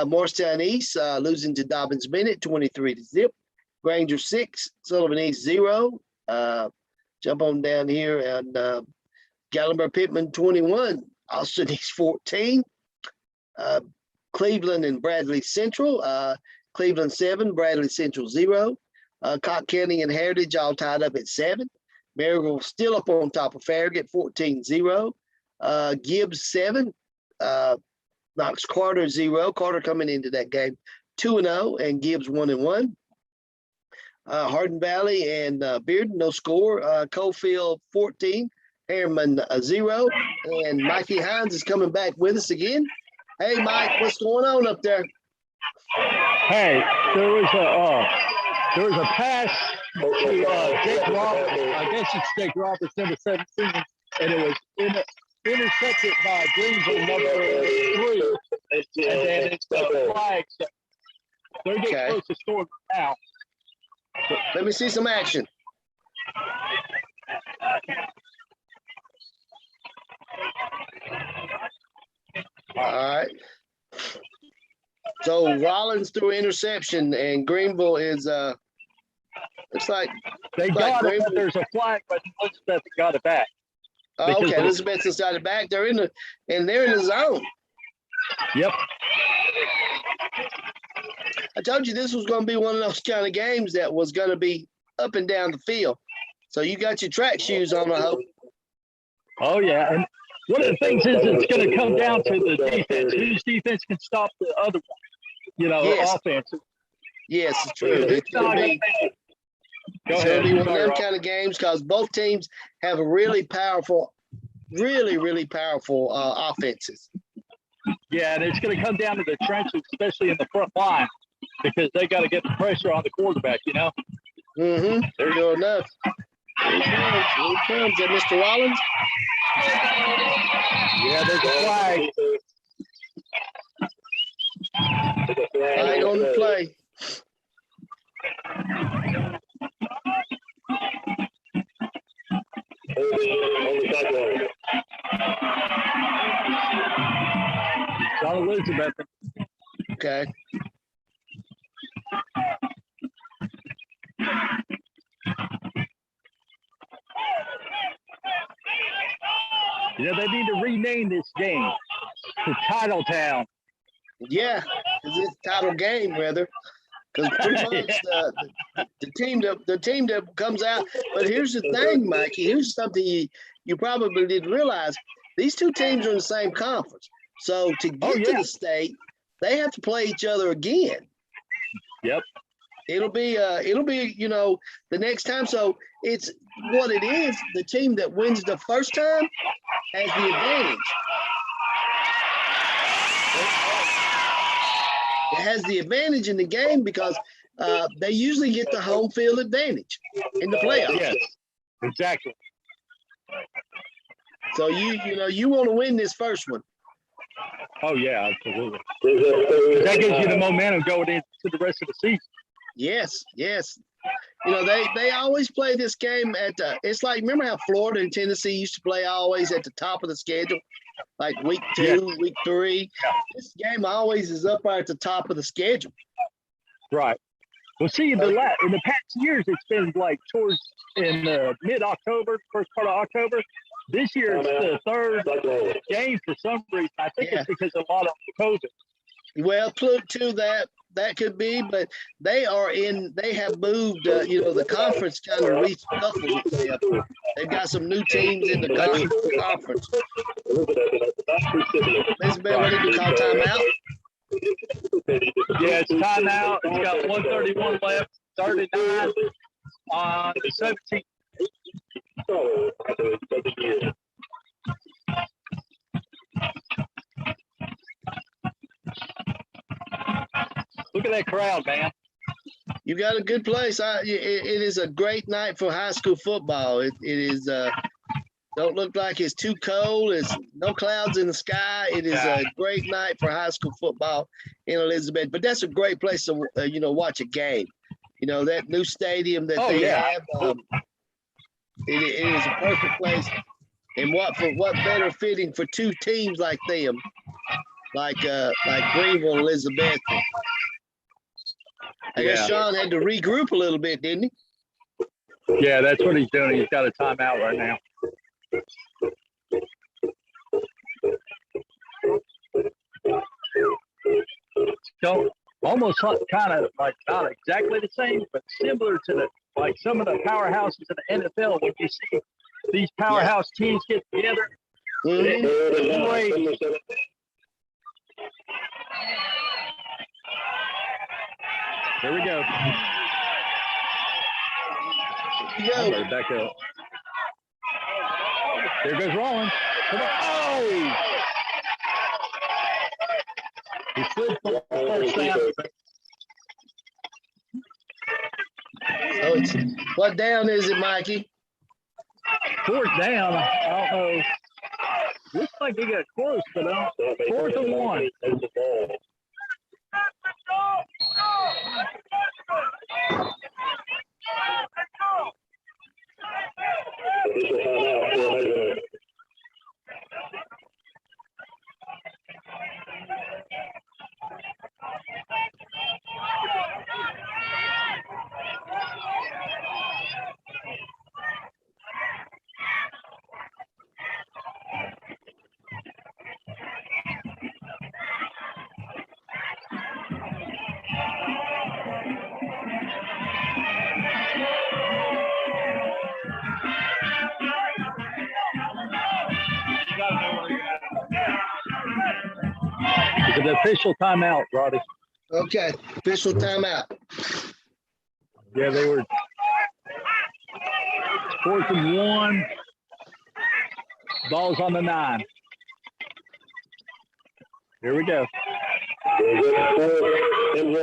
Morristown East losing to Dobbins Bennett 23-0. Granger 6, Sullivan East 0. Jump on down here, and Gallenberg Pittman 21, Austin East 14. Cleveland and Bradley Central, Cleveland 7, Bradley Central 0. Cock County and Heritage all tied up at 7. Maryville still up on top of Farragut 14-0. Gibbs 7. Knox Carter 0. Carter coming into that game 2-0, and Gibbs 1-1. Hardin Valley and Bearden, no score. Coalfield 14, Harriman 0, and Mikey Hines is coming back with us again. Hey, Mike, what's going on up there? Hey, there was a pass to Jake Roberts. I guess it's Jake Roberts, number 17, and it was intercepted by Greenville, number 3. And then it's the flag. So they're getting close to scoring now. Let me see some action. All right. So Rollins threw interception, and Greenville is looks like they got it, but there's a flag, but Elizabeth got it back. Oh, okay, Elizabeth's inside the back. They're in the zone. Yep. I told you this was going to be one of those kind of games that was going to be up and down the field. So you got your track shoes on, I hope. Oh, yeah. And one of the things is it's going to come down to the defense. Whose defense can stop the other one, offense. Yes, it's true. It's going to be one of them kind of games because both teams have a really powerful offenses. Yeah, and it's going to come down to the trenches, especially in the front line, because they got to get the pressure on the quarterback, Mm-hmm. Sure enough. Here he comes. Is that Mr. Rollins? Yeah, there's a flag. Flag on the play. John Elizabeth. Okay. They need to rename this game to Titletown. Yeah, it's title game, rather. Because pretty much the team that comes out. But here's the thing, Mikey. Here's something you probably didn't realize. These two teams are in the same conference. So to get to the state, they have to play each other again. Yep. It'll be the next time. So it's what it is. The team that wins the first time has the advantage. It has the advantage in the game because they usually get the home field advantage in the playoffs. Yes, exactly. So you want to win this first one. Oh yeah, absolutely. That gives you the momentum going into the rest of the season. Yes. They always play this game it's like, remember how Florida and Tennessee used to play always at the top of the schedule? Like week 2, week 3. This game always is up there at the top of the schedule. Right. Well, see, in the past years, it's been like towards in mid-October, first part of October. This year, it's the third game for some reason. I think it's because of a lot of COVID. Well, to that, that could be, but they have moved, the conference kind of reshuffled itself. They've got some new teams in the conference. Elizabeth, what did you call timeout? Yeah, it's timeout. It's got 131 left, 39 on 17. Look at that crowd, man. You got a good place. It is a great night for high school football. It is don't look like it's too cold. It's no clouds in the sky. It is a great night for high school football in Elizabeth. But that's a great place to watch a game. That new stadium that they have. It is a perfect place. And what better fitting for two teams like them, like Greenville and Elizabeth. I guess Sean had to regroup a little bit, didn't he? Yeah, that's what he's doing. He's got a timeout right now. So almost kind of like not exactly the same, but similar to some of the powerhouses in the NFL. When you see these powerhouse teams get together, it's great. Here we go. Back up. There goes Rollins. Come on. Oh! He slid for the first down. So what down is it, Mikey? Fourth down. I don't know. Looks like he got close, but 4th and 1. It's an official timeout, Roddy. Okay, official timeout. Yeah, they were 4th and 1. Ball's on the 9. Here we go. 4th and 1.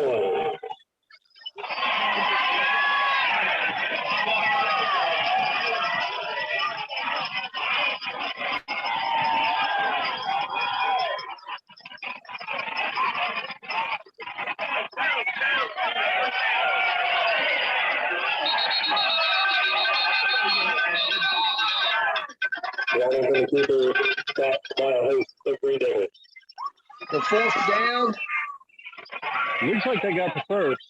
The 4th down. Looks like they got the first.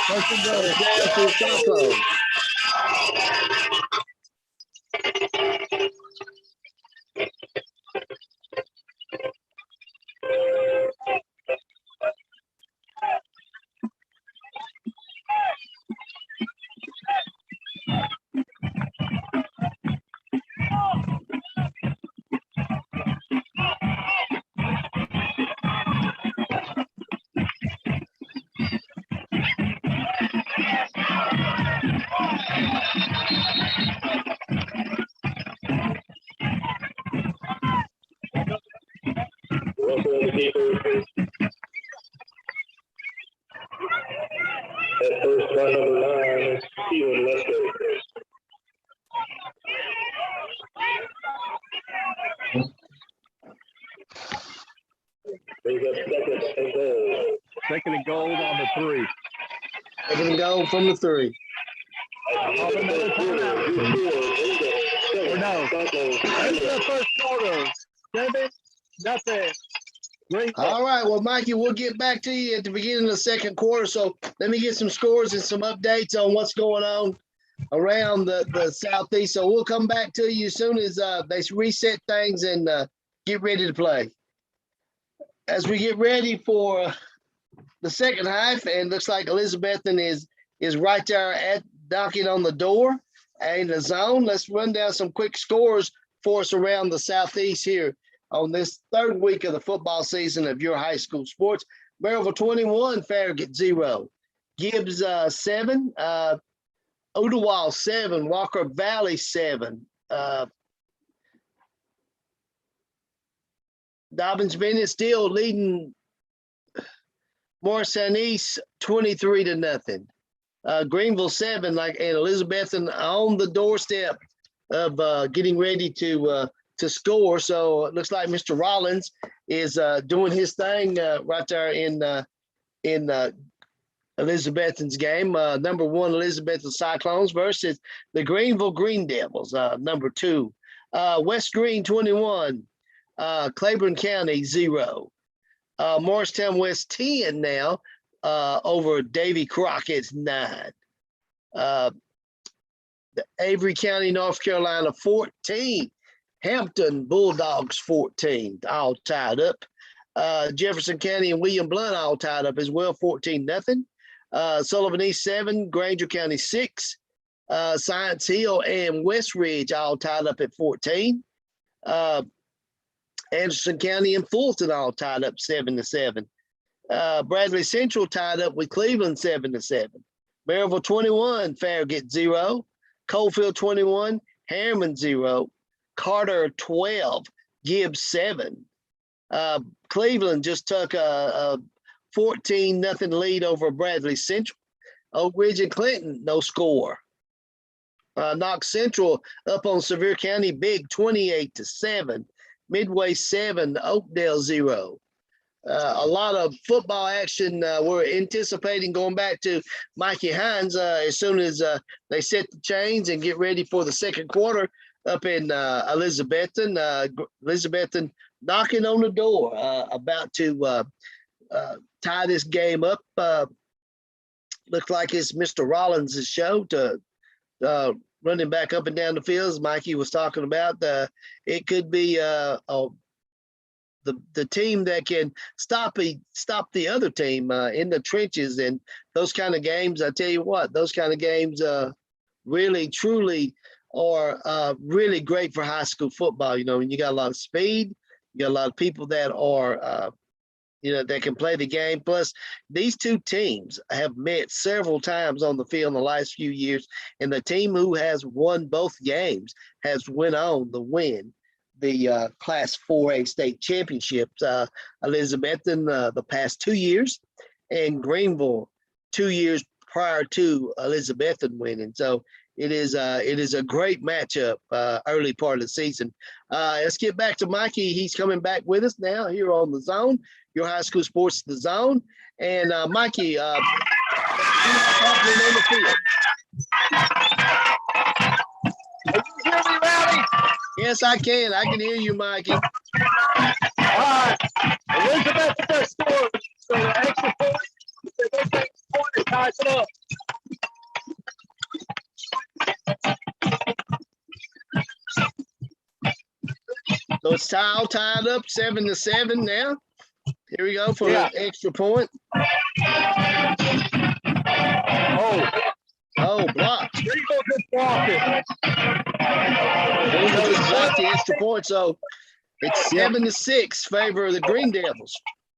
First down for Cyclone. Second and goal on the 3. Second and goal from the 3. Or no. That's the first quarter. 7-0. Great. All right. Well, Mikey, we'll get back to you at the beginning of the second quarter. So let me get some scores and some updates on what's going on around the Southeast. So we'll come back to you as soon as they reset things and get ready to play. As we get ready for the second half, and looks like Elizabethton is right there at knocking on the door in the zone. Let's run down some quick scores for us around the Southeast here on this third week of the football season of your high school sports. Maryville 21, Farragut 0. Gibbs 7. Ottawa 7. Walker Valley 7. Dobbins Bennett still leading Morristown East 23-0. Greenville 7, and Elizabethton on the doorstep of getting ready to score. So it looks like Mr. Rollins is doing his thing right there in Elizabethton's game. Number 1 Elizabethton Cyclones versus the Greenville Green Devils. Number 2 West Green 21, Claiborne County 0. Morristown West 10 now over Davy Crockett's 9. The Avery County, North Carolina 14. Hampton Bulldogs 14, all tied up. Jefferson County and William Blount all tied up as well, 14-0. Sullivan East 7, Granger County 6. Science Hill and West Ridge all tied up at 14. Anderson County and Fulton all tied up 7-7. Bradley Central tied up with Cleveland 7-7. Maryville 21, Farragut 0. Coalfield 21, Harriman 0. Carter 12, Gibbs 7. Cleveland just took a 14-0 lead over Bradley Central. Oak Ridge and Clinton, no score. Knox Central up on Sevier County big, 28-7. Midway 7, Oakdale 0. A lot of football action. We're anticipating going back to Mikey Hines as soon as they set the chains and get ready for the second quarter up in Elizabethton. Elizabethton knocking on the door, about to tie this game up. Looks like it's Mr. Rollins' show to running back up and down the fields. Mikey was talking about it could be the team that can stop the other team in the trenches, and those kind of games. I tell you what, those kind of games really truly are really great for high school football. You know, and you got a lot of speed, you got a lot of people that are that can play the game. Plus, these two teams have met several times on the field in the last few years, and the team who has won both games has went on to win the Class 4A state championships. Elizabethton the past 2 years, and Greenville 2 years prior to Elizabethton winning. So it is a great matchup early part of the season. Let's get back to Mikey. He's coming back with us now here on the Zone, your high school sports, the Zone. And Mikey, happening on the field. Can you hear me, Rowdy? Yes, I can. I can hear you, Mikey. All right. Elizabeth just scored. So the extra point. They make that point and ties it up. So it's all tied up 7-7 now. Here we go for the extra point. Oh, blocked. Greenville just blocked it. Greenville just blocked the extra point, so it's 7-6 favor of the Green Devils.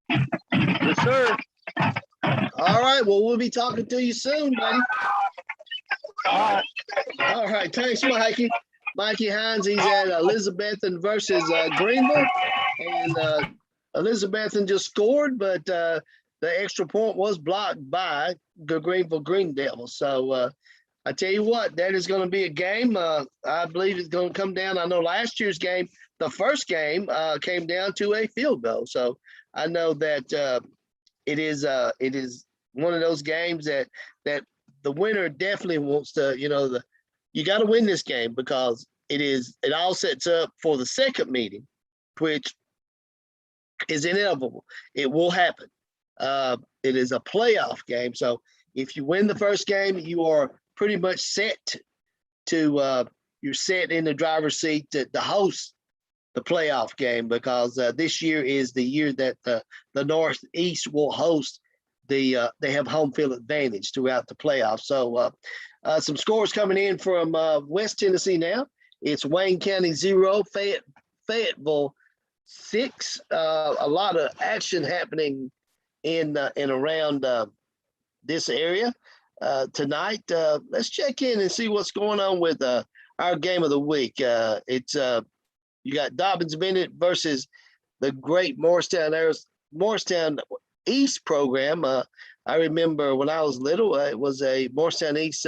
Yes, sir. All right, well, we'll be talking to you soon, buddy. All right, thanks, Mikey. Mikey Hines, he's at Elizabethton versus Greenville, and Elizabethton just scored, but the extra point was blocked by the Greenville Green Devils. So I tell you what, that is going to be a game. I believe it's going to come down. I know last year's game, the first game, came down to a field goal. So I know that it is one of those games that the winner definitely wants to. You got to win this game because it all sets up for the second meeting, which is inevitable. It will happen. It is a playoff game. So if you win the first game, you are pretty much set to you're set in the driver's seat to host the playoff game, because this year is the year that the Northeast will host they have home field advantage throughout the playoffs. So some scores coming in from West Tennessee now. It's Wayne County 0, Fayetteville 6. A lot of action happening in around this area tonight. Let's check in and see what's going on with our game of the week. It's you got Dobbins Bennett versus the great Morristown East program. I remember when I was little, it was a Morristown East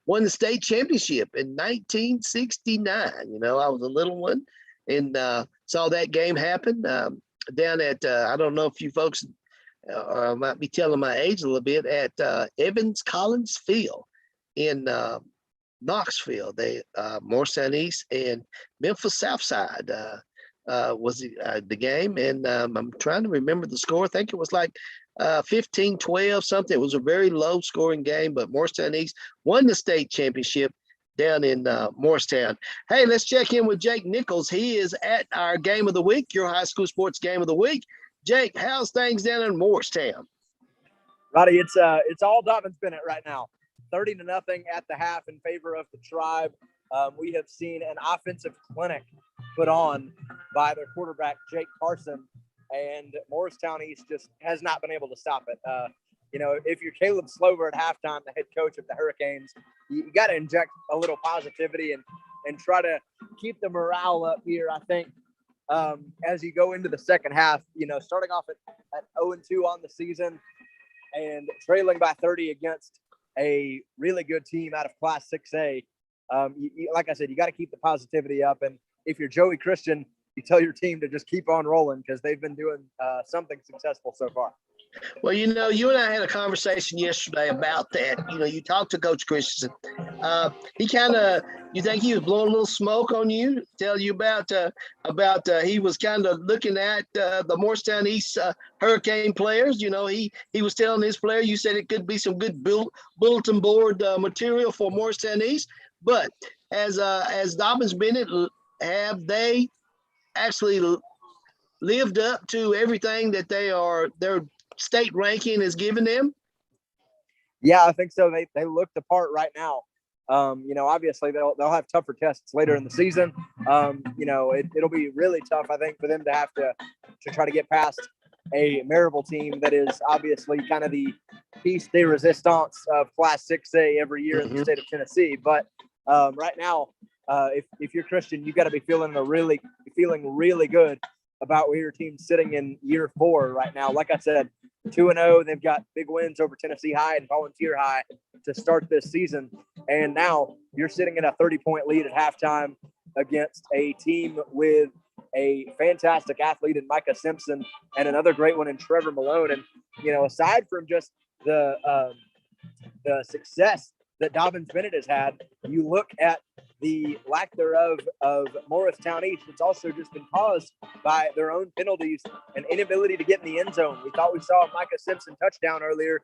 won the state championship in 1969. You know, I was a little one and saw that game happen down at, I don't know if you folks might be telling my age a little bit, at Evans Collins Field in Knoxville. They Morristown East and Memphis Southside was the game, and I'm trying to remember the score. I think it was like 15-12 something. It was a very low scoring game, but Morristown East won the state championship down in Morristown. Hey, let's check in with Jake Nichols. He is at our game of the week, your high school sports game of the week. Jake, how's things down in Morristown? Roddy, it's all Dobbins Bennett right now. 30-0 at the half in favor of the Tribe. We have seen an offensive clinic put on by their quarterback, Jake Carson, and Morristown East just has not been able to stop it. You know, if you're Caleb Slover at halftime, the head coach of the Hurricanes, you got to inject a little positivity and try to keep the morale up here, I think, as you go into the second half. You know, starting off at 0-2 on the season and trailing by 30 against a really good team out of Class 6A. Like I said, you got to keep the positivity up. And if you're Joey Christian, you tell your team to just keep on rolling, because they've been doing something successful so far. Well, you know, you and I had a conversation yesterday about that. You know, you talked to Coach Christensen. He kind of, you think he was blowing a little smoke on you, tell you about he was kind of looking at the Morristown East Hurricane players. You know, he was telling his player, you said it could be some good bulletin board material for Morristown East. But as Dobbins Bennett, have they actually lived up to everything that their state ranking is giving them? Yeah, I think so. They look the part right now. You know, obviously they'll have tougher tests later in the season. You know, it'll be really tough, I think, for them to have to try to get past a Maryville team that is obviously kind of the piece de resistance of Class 6A every year in the state of Tennessee. But right now, if you're Christian, you got to be feeling really good about where your team's sitting in year 4 right now. Like I said, 2-0. They've got big wins over Tennessee High and Volunteer High to start this season. And now you're sitting in a 30-point lead at halftime against a team with a fantastic athlete in Micah Simpson and another great one in Trevor Malone. And, you know, aside from just the success that Dobbins Bennett has had, you look at the lack thereof of Morristown East. It's also just been caused by their own penalties and inability to get in the end zone. We thought we saw a Micah Simpson touchdown earlier,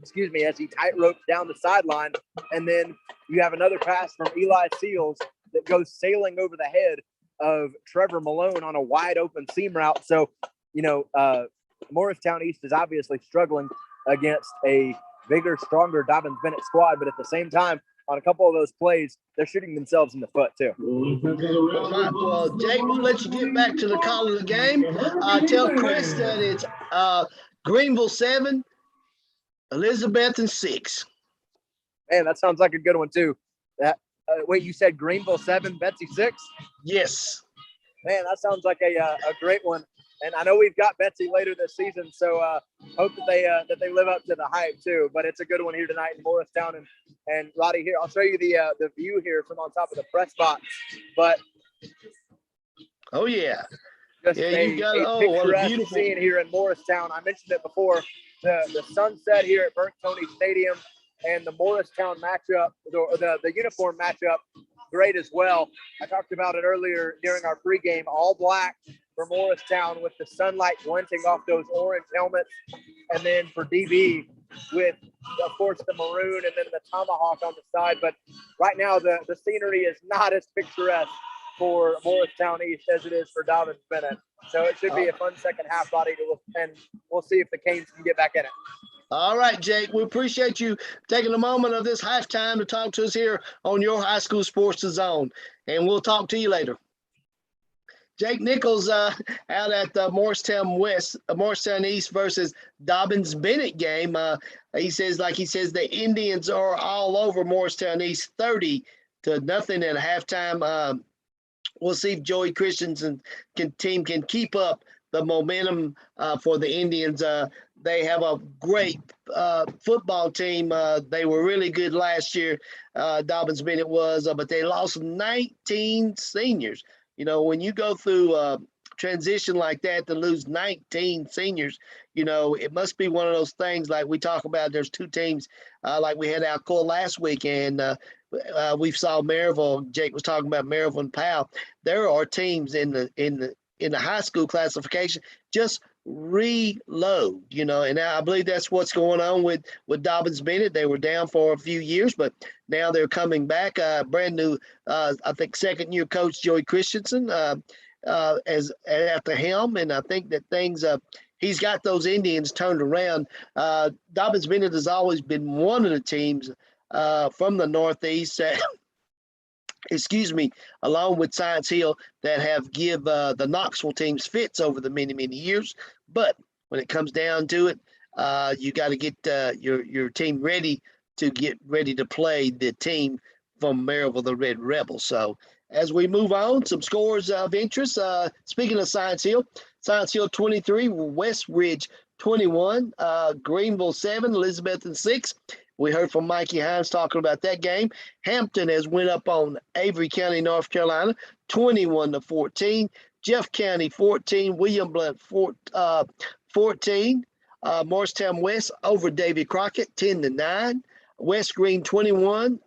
excuse me, as he tight-roped down the sideline. And then you have another pass from Eli Seals that goes sailing over the head of Trevor Malone on a wide open seam route. So, you know, Morristown East is obviously struggling against a bigger, stronger Dobbins Bennett squad, but at the same time, on a couple of those plays, they're shooting themselves in the foot too. Well, Jake, we'll let you get back to the call of the game. Tell Chris that it's Greenville 7, Elizabethton 6. Man, that sounds like a good one too. That wait, you said Greenville 7, Betsy 6? Yes. Man, that sounds like a great one. And I know we've got Betsy later this season, so hope that they live up to the hype too. But it's a good one here tonight in Morristown. And Roddy, here I'll show you the view here from on top of the press box. But oh yeah, just you got what a beautiful scene here in Morristown. I mentioned it before. The sunset here at Burnt Coney Stadium and the Morristown matchup, the uniform matchup, great as well. I talked about it earlier during our pregame. All black for Morristown with the sunlight glinting off those orange helmets. And then for DB, with, of course, the maroon and then the tomahawk on the side. But right now, the scenery is not as picturesque for Morristown East as it is for Dobbins Bennett. So it should be a fun second half, buddy, and we'll see if the Canes can get back in it. All right, Jake, we appreciate you taking a moment of this halftime to talk to us here on your high school sports zone, and we'll talk to you later. Jake Nichols out at the Morristown East versus Dobbins Bennett game. He says the Indians are all over Morristown East, 30-0 at halftime. We'll see if Joey Christensen team can keep up the momentum for the Indians. They have a great football team. They were really good last year. Dobbins Bennett was, but they lost 19 seniors. You know, when you go through a transition like that to lose 19 seniors, you know, it must be one of those things like we talk about. There's two teams like we had Alcoa last week, and we saw Maryville. Jake was talking about Maryville and Powell. There are teams in the high school classification just reload, you know, and I believe that's what's going on with Dobbins Bennett. They were down for a few years, but now they're coming back. Brand new, I think, second-year coach Joey Christensen as at the helm, and I think that things he's got those Indians turned around. Dobbins Bennett has always been one of the teams from the Northeast along with Science Hill that have give the Knoxville teams fits over the many, many years. But when it comes down to it, you got to get your team ready to play the team from Maryville, the Red Rebels. So as we move on, some scores of interest. Speaking of Science Hill 23, West Ridge 21, Greenville 7, Elizabethton 6. We heard from Mikey Hines talking about that game. Hampton has went up on Avery County, North Carolina, 21-14. Jeff County 14, William Blount 14. Morristown West over Davy Crockett 10-9. West Green 21,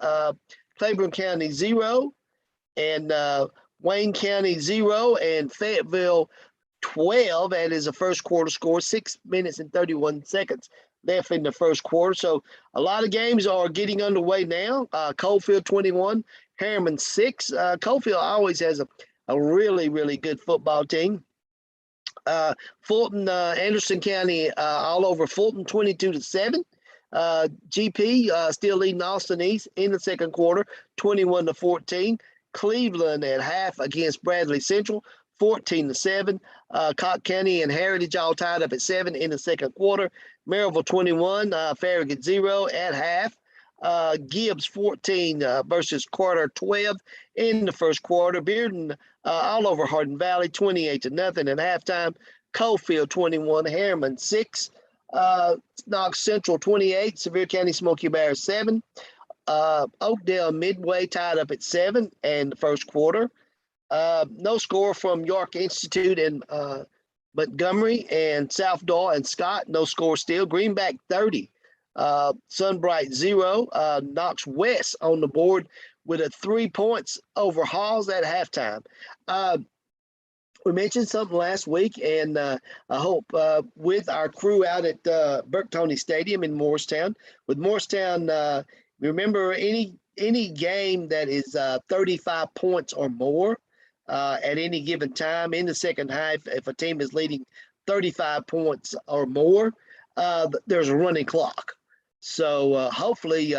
Claiborne County 0, and Wayne County 0, and Fayetteville 12. That is a first quarter score, 6 minutes and 31 seconds left in the first quarter. So a lot of games are getting underway now. Coalfield 21, Harriman 6. Coalfield always has a really, really good football team. Fulton, Anderson County, all over Fulton, 22-7. GP still leading Austin East in the second quarter, 21-14. Cleveland at half against Bradley Central, 14-7. Cobb County and Heritage all tied up at 7 in the second quarter. Maryville 21, Farragut 0 at half. Gibbs 14 versus Carter 12 in the first quarter. Bearden all over Hardin Valley, 28-0 at halftime. Coalfield 21, Harriman 6. Knox Central 28, Sevier County Smoky Bears 7. Oakdale Midway tied up at 7 in the first quarter. No score from York Institute and Montgomery and South Doyle and Scott. No score still. Greenback 30. Sunbright 0. Knox West on the board with a 3 points over Halls at halftime. We mentioned something last week, and I hope with our crew out at Burke Toney Stadium in Morristown. With Morristown, remember any game that is 35 points or more at any given time in the second half, if a team is leading 35 points or more, there's a running clock. So hopefully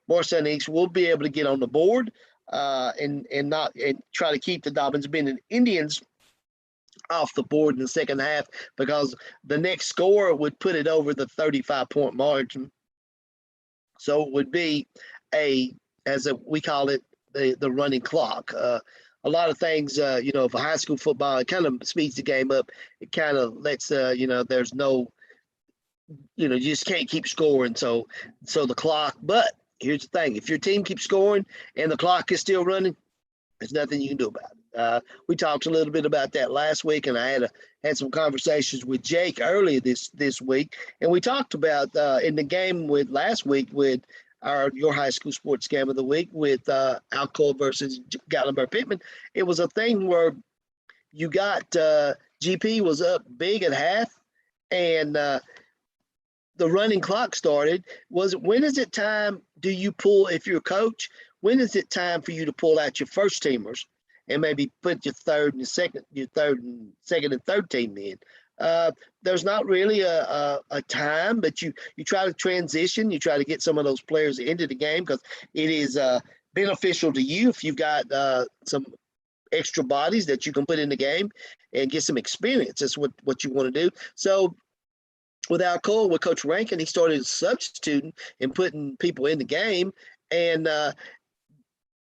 Morristown East will be able to get on the board and try to keep the Dobbins Bennett Indians off the board in the second half, because the next score would put it over the 35-point margin. So it would be we call it, the running clock. A lot of things, for high school football, it kind of speeds the game up. It kind of lets, there's no, you just can't keep scoring. So the clock, but here's the thing. If your team keeps scoring and the clock is still running, there's nothing you can do about it. We talked a little bit about that last week, and I had some conversations with Jake earlier this week, and we talked about in the game with last week with your high school sports game of the week with Alcoa versus Gatlinburg Pittman. It was a thing where you got GP was up big at half, and the running clock started, when is it time do you pull, if you're a coach, when is it time for you to pull out your first teamers and maybe put your third and second and third team in? There's not really a time, but you try to transition. You try to get some of those players into the game because it is beneficial to you if you've got some extra bodies that you can put in the game and get some experience. That's what you want to do. So with Coach Rankin, he started substituting and putting people in the game, and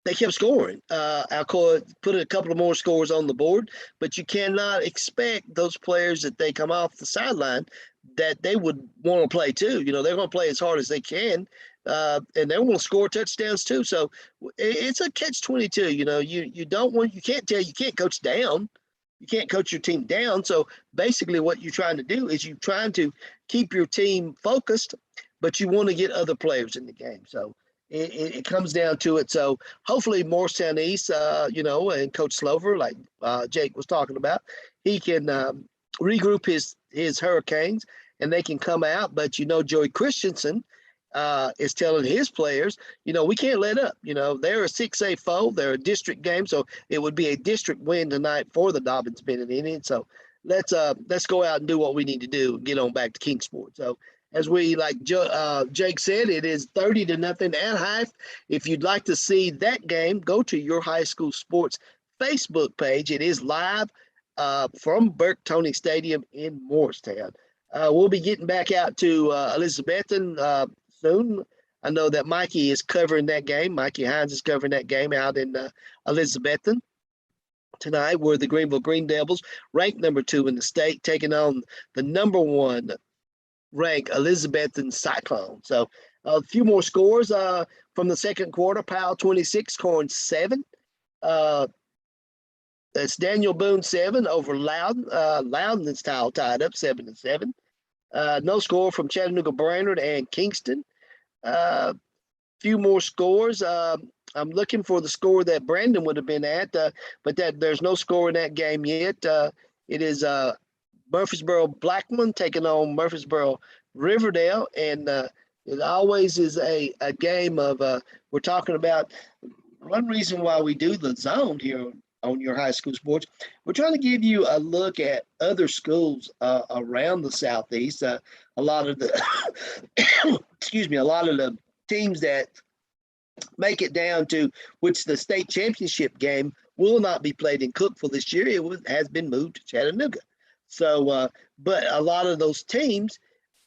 they kept scoring. Alcoa put a couple of more scores on the board, but you cannot expect those players that they come off the sideline that they would want to play too. You know, they're going to play as hard as they can, and they want to score touchdowns too. So it's a catch-22. You know, you can't coach down. You can't coach your team down. So basically what you're trying to do is you're trying to keep your team focused, but you want to get other players in the game. So it comes down to it. So hopefully Morristown East, and Coach Slover, like Jake was talking about, he can regroup his Hurricanes and they can come out. But, Joey Christensen is telling his players, we can't let up. They're a 6A foe. They're a district game. So it would be a district win tonight for the Dobbins Bennett Indians. So let's go out and do what we need to do and get on back to Kingsport. So as Jake said, it is 30-0 at half. If you'd like to see that game, go to your high school sports Facebook page. It is live from Burke Tony Stadium in Morristown. We'll be getting back out to Elizabethton soon. I know that Mikey is covering that game. Mikey Hines is covering that game out in Elizabethton tonight, where the Greenville Green Devils, ranked number 2 in the state, taking on the number 1 ranked Elizabethton Cyclone. So a few more scores from the second quarter. Powell 26, scoring 7. That's Daniel Boone 7 over Loudon. Loudon is tied up 7-7. No score from Chattanooga Brainerd and Kingston. Few more scores. I'm looking for the score that Brandon would have been at, but there's no score in that game yet. It is Murfreesboro Blackman taking on Murfreesboro Riverdale, and it always is a game of we're talking about one reason why we do the zone here on your high school sports. We're trying to give you a look at other schools around the Southeast. A lot of the a lot of the teams that make it down to which the state championship game will not be played in Cookeville this year. It has been moved to Chattanooga. So, but a lot of those teams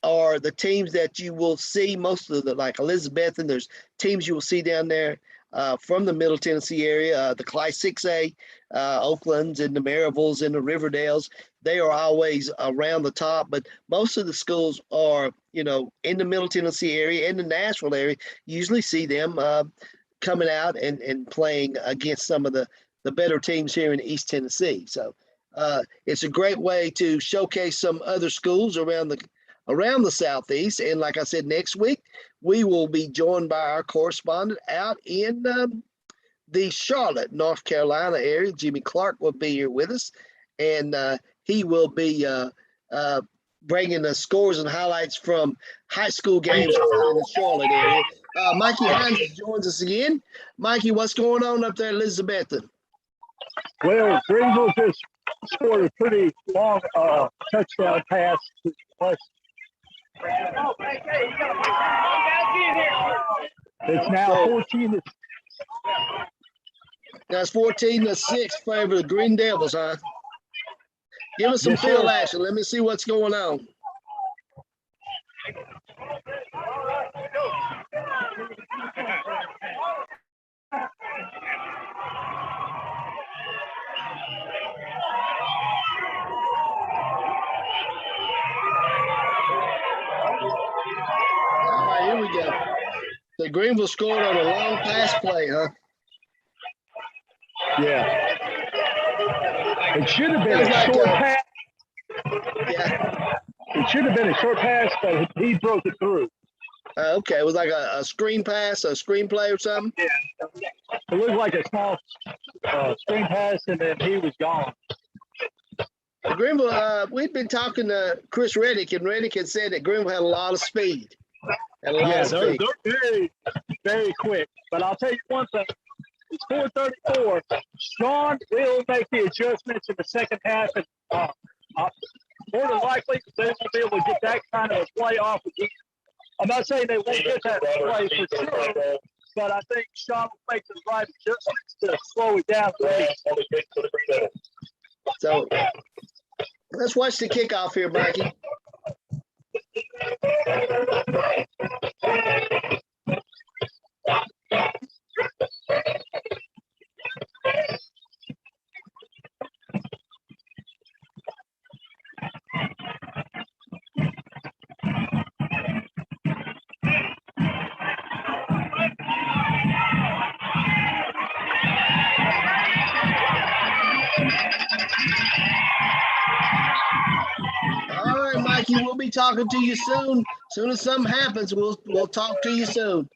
are the teams that you will see most of like Elizabeth, and there's teams you will see down there from the Middle Tennessee area, the Class 6A, Oaklands and the Maryvilles and the Riverdales. They are always around the top, but most of the schools are, in the Middle Tennessee area and the Nashville area. You usually see them coming out and playing against some of the better teams here in East Tennessee. So it's a great way to showcase some other schools around the Southeast. And like I said, next week, we will be joined by our correspondent out in the Charlotte, North Carolina area. Jimmy Clark will be here with us, and he will be bringing the scores and highlights from high school games in the Charlotte area. Mikey Hines joins us again. Mikey, what's going on up there at Elizabethton? Well, Greenville just scored a pretty long touchdown pass to us. It's now 14. That's 14-6 favor the Green Devils, huh? Give us some field action. Let me see what's going on. All right, here we go. The Greenville scored on a long pass play, huh? Yeah. It should have been a short pass. Yeah. It should have been a short pass, but he broke it through. Okay, it was like a screen pass, a screen play or something? Yeah. It looked like a small screen pass, and then he was gone. Greenville, we've been talking to Chris Reddick, and Reddick had said that Greenville had a lot of speed. Yeah, they're very, very quick. But I'll tell you one thing. It's 4:34. Sean will make the adjustments in the second half, and more than likely they won't be able to get that kind of a play off again. I'm not saying they won't get that play for sure, but I think Sean will make the right adjustments to slow it down. So let's watch the kickoff here, Mikey. All right, Mikey, we'll be talking to you soon. As soon as something happens, we'll talk to you soon.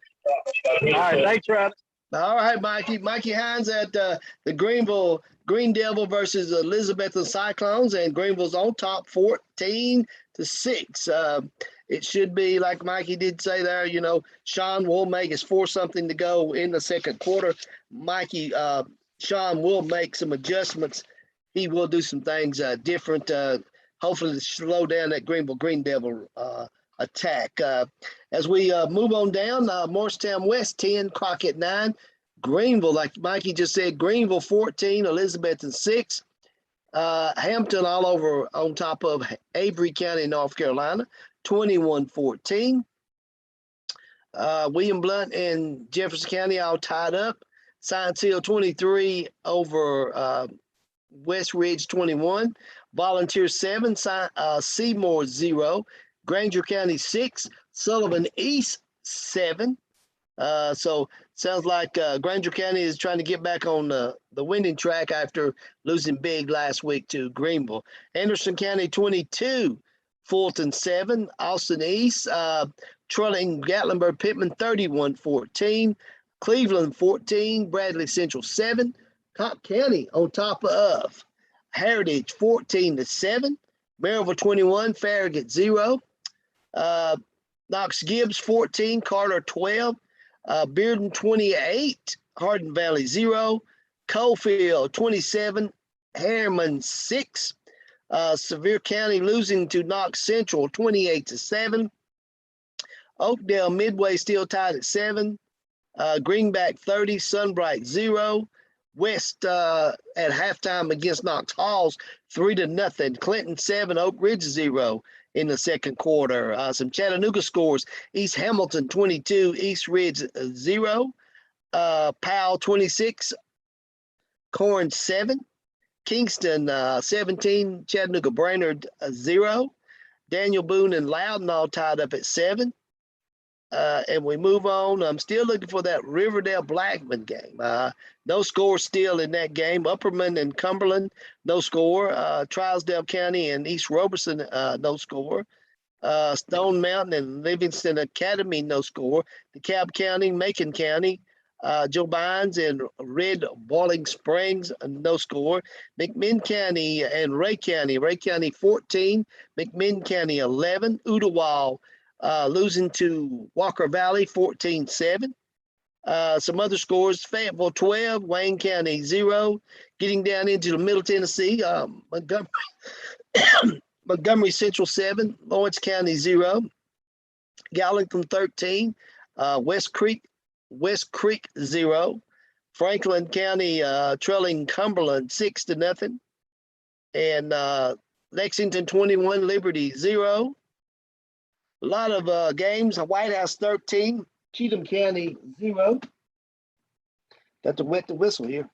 All right, thanks, Travis. All right, Mikey. Mikey Hines at the Greenville Green Devil versus Elizabethton Cyclones, and Greenville's on top 14-6. It should be, like Mikey did say there, you know, Sean Woolmake is for something to go in the second quarter. Sean will make some adjustments. He will do some things different, hopefully to slow down that Greenville Green Devil attack. As we move on down, Morristown West 10, Crockett 9. Greenville, like Mikey just said, Greenville 14, Elizabethton 6. Hampton all over on top of Avery County, North Carolina, 21-14. William Blount and Jefferson County all tied up. Science Hill 23 over West Ridge 21. Volunteer 7, Seymour 0. Granger County 6, Sullivan East 7. So sounds like Granger County is trying to get back on the winning track after losing big last week to Greenville. Anderson County 22, Fulton 7, Austin East, trailing Gatlinburg Pittman 31-14, Cleveland 14, Bradley Central 7, Cobb County on top of Heritage 14-7, Maryville 21, Farragut 0, Knox Gibbs 14, Carter 12, Bearden 28, Hardin Valley 0, Coalfield 27, Harriman 6, Sevier County losing to Knox Central 28-7, Oakdale Midway still tied at 7, Greenback 30, Sunbright 0, West at halftime against Knox Halls 3-0, Clinton 7, Oak Ridge 0 in the second quarter. Some Chattanooga scores: East Hamilton 22, East Ridge 0, Powell 26, Corn 7, Kingston 17, Chattanooga Brainerd 0, Daniel Boone and Loudon all tied up at 7. And we move on. I'm still looking for that Riverdale Blackman game. No score still in that game. Upperman and Cumberland, no score. Trousdale County and East Robertson, no score. Stone Mountain and Livingston Academy, no score. DeKalb County, Macon County, Joe Bynes and Red Boiling Springs, no score. McMinn County and Ray County 14, McMinn County 11, Ooltewah losing to Walker Valley 14-7. Some other scores: Fayetteville 12, Wayne County 0. Getting down into the Middle Tennessee, Montgomery Central 7, Lawrence County 0, Gallatin 13, West Creek 0, Franklin County trailing Cumberland 6-0, and Lexington 21, Liberty 0. A lot of games. White House 13, Cheatham County 0. Got to wet the whistle here.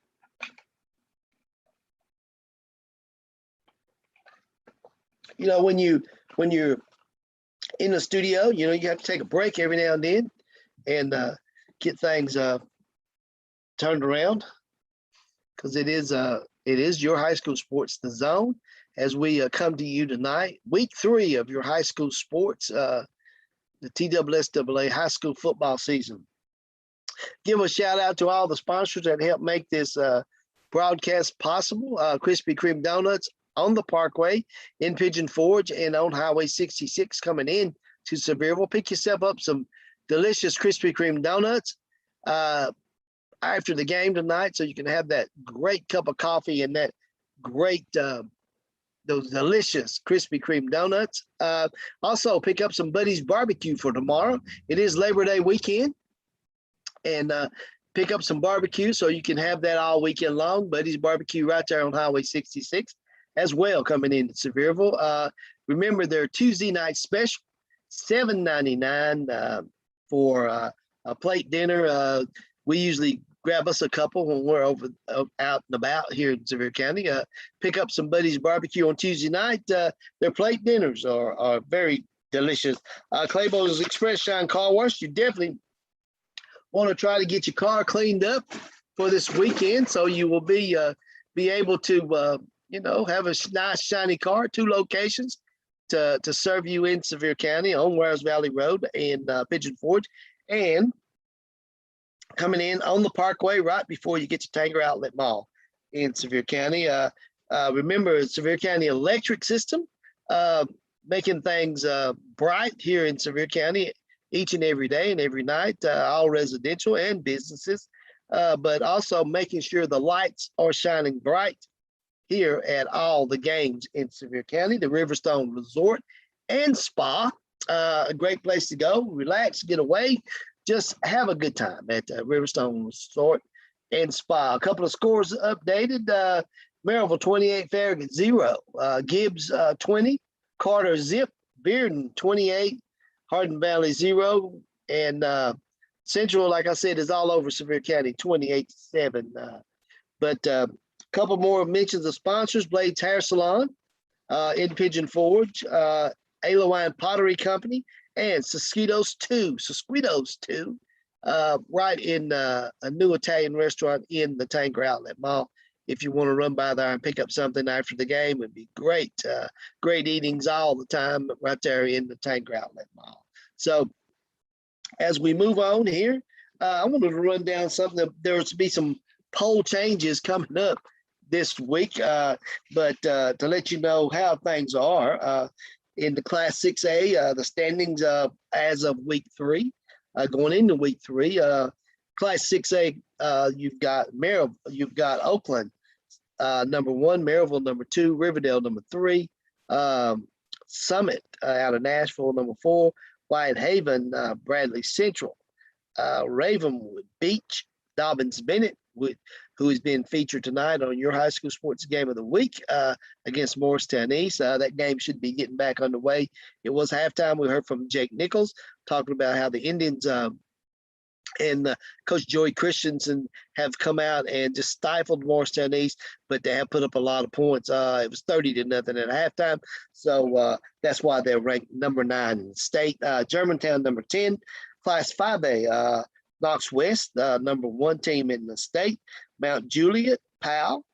You know, when you're in the studio, you know, you have to take a break every now and then and get things turned around, because it is your high school sports, the zone, as we come to you tonight, week 3 of your high school sports, the TSSAA high school football season. Give a shout out to all the sponsors that help make this broadcast possible. Krispy Kreme Donuts, on the Parkway in Pigeon Forge and on Highway 66 coming in to Sevierville. Pick yourself up some delicious Krispy Kreme donuts after the game tonight, so you can have that great cup of coffee and that great those delicious Krispy Kreme donuts. Also, pick up some Buddy's Barbecue for tomorrow. It is Labor Day weekend, and pick up some barbecue so you can have that all weekend long. Buddy's Barbecue right there on Highway 66 as well coming into Sevierville. Remember, their Tuesday night special, $7.99 for a plate dinner. We usually grab us a couple when we're out and about here in Sevier County. Pick up some Buddy's Barbecue on Tuesday night. Their plate dinners are very delicious. Claybo's Express Shine Car Wash. You definitely want to try to get your car cleaned up for this weekend, so you will be able to have a nice shiny car. 2 locations to serve you in Sevier County on Warres Valley Road and Pigeon Forge, and coming in on the Parkway right before you get to Tanger Outlet Mall in Sevier County. Remember, Sevier County Electric System making things bright here in Sevier County each and every day and every night, all residential and businesses, but also making sure the lights are shining bright here at all the games in Sevier County. The Riverstone Resort and Spa, a great place to go, relax, get away, just have a good time at Riverstone Resort and Spa. A couple of scores updated. Maryville 28, Farragut 0, Gibbs 20, Carter zip, Bearden 28, Hardin Valley 0, and Central, like I said, is all over Sevier County 28-7. But a couple more mentions of sponsors: Blades Hair Salon in Pigeon Forge, Alawine Pottery Company, and Sosquito's 2, right in a new Italian restaurant in the Tanger Outlet Mall. If you want to run by there and pick up something after the game, it'd be great. Great eatings all the time right there in the Tanger Outlet Mall. So as we move on here, I wanted to run down something. That there's to be some poll changes coming up this week, but to let you know how things are, in the Class 6A, the standings as of week 3, going into week 3, Class 6A, you've got Maryville, you've got Oakland, number 1, Maryville, number 2, Riverdale, number 3, Summit out of Nashville, number 4, Whitehaven, Bradley Central, Ravenwood Beach, Dobbins Bennett, who is being featured tonight on your high school sports game of the week against Morristown East. That game should be getting back underway. It was halftime. We heard from Jake Nichols talking about how the Indians and Coach Joey Christensen have come out and just stifled Morristown East, but they have put up a lot of points. It was 30-0 at halftime. So that's why they're ranked number 9 in the state. Germantown, number 10, Class 5A, Knox West, number 1 team in the state. Mount Juliet, Powell,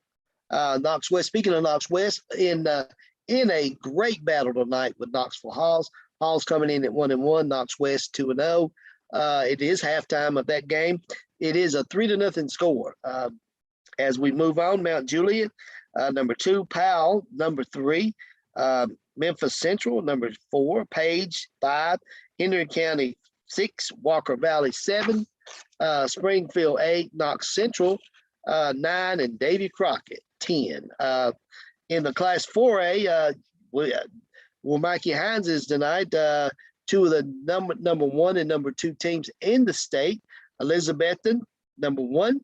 Knox West. Speaking of Knox West, in a great battle tonight with Knoxville Halls. Halls coming in at 1-1, Knox West 2-0. It is halftime of that game. It is a 3-0 score. As we move on, Mount Juliet, number 2, Powell, number 3, Memphis Central, number 4, Page 5, Henry County 6, Walker Valley 7, Springfield 8, Knox Central 9, and Davy Crockett 10. In the Class 4A, where Mikey Hines is tonight, 2 of the number 1 and number 2 teams in the state. Elizabethton, number 1,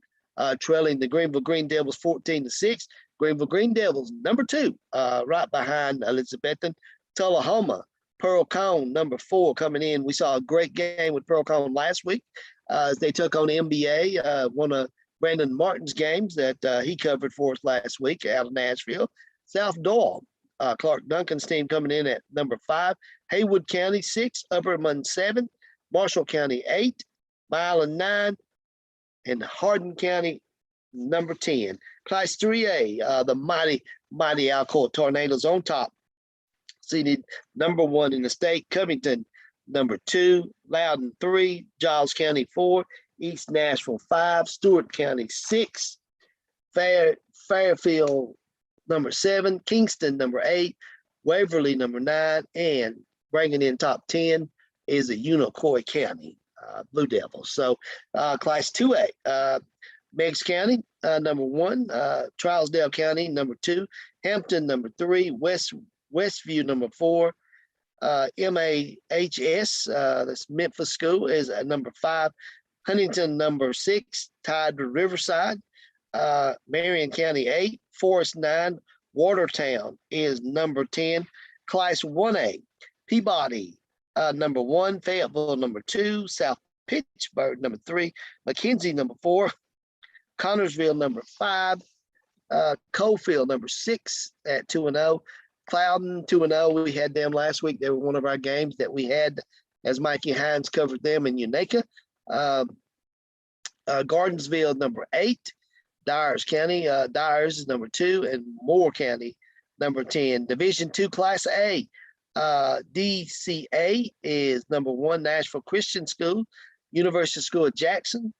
trailing the Greenville Green Devils 14-6. Greenville Green Devils, number 2, right behind Elizabethton. Tullahoma, Pearl Cone, number 4, coming in. We saw a great game with Pearl Cone last week as they took on MBA, one of Brandon Martin's games that he covered for us last week out of Nashville. South Doyle, Clark Duncan's team coming in at number 5. Haywood County 6, Upper Mun 7, Marshall County 8, Milan 9, and Hardin County number 10. Class 3A, the mighty Alcoa Tornadoes on top, seeded number 1 in the state. Covington number 2, Loudon 3, Giles County 4, East Nashville 5, Stewart County 6, Fairfield number 7, Kingston, number 8, Waverly, number 9, and bringing in top 10 is the Unicoi County Blue Devils. So Class 2A, Meigs County, number 1, Trousdale County, number 2, Hampton, number 3, Westview, number 4, MAHS, that's Memphis School, is number 5, Huntington, number 6, tied with Riverside, Marion County 8, Forest 9, Watertown is number 10, Class 1A, Peabody, number 1, Fayetteville, number 2, South Pittsburgh, number 3, McKenzie, number 4, Connorsville, number 5, Coalfield, number 6 at 2-0, Cloudon, 2-0. We had them last week. They were one of our games that we had as Mikey Hines covered them in Unaka. Gardensville, number 8, Dyers County, Dyers is number 2, and Moore County, number 10. Division 2 Class A, DCA is number 1, Nashville Christian School, University School of Jackson,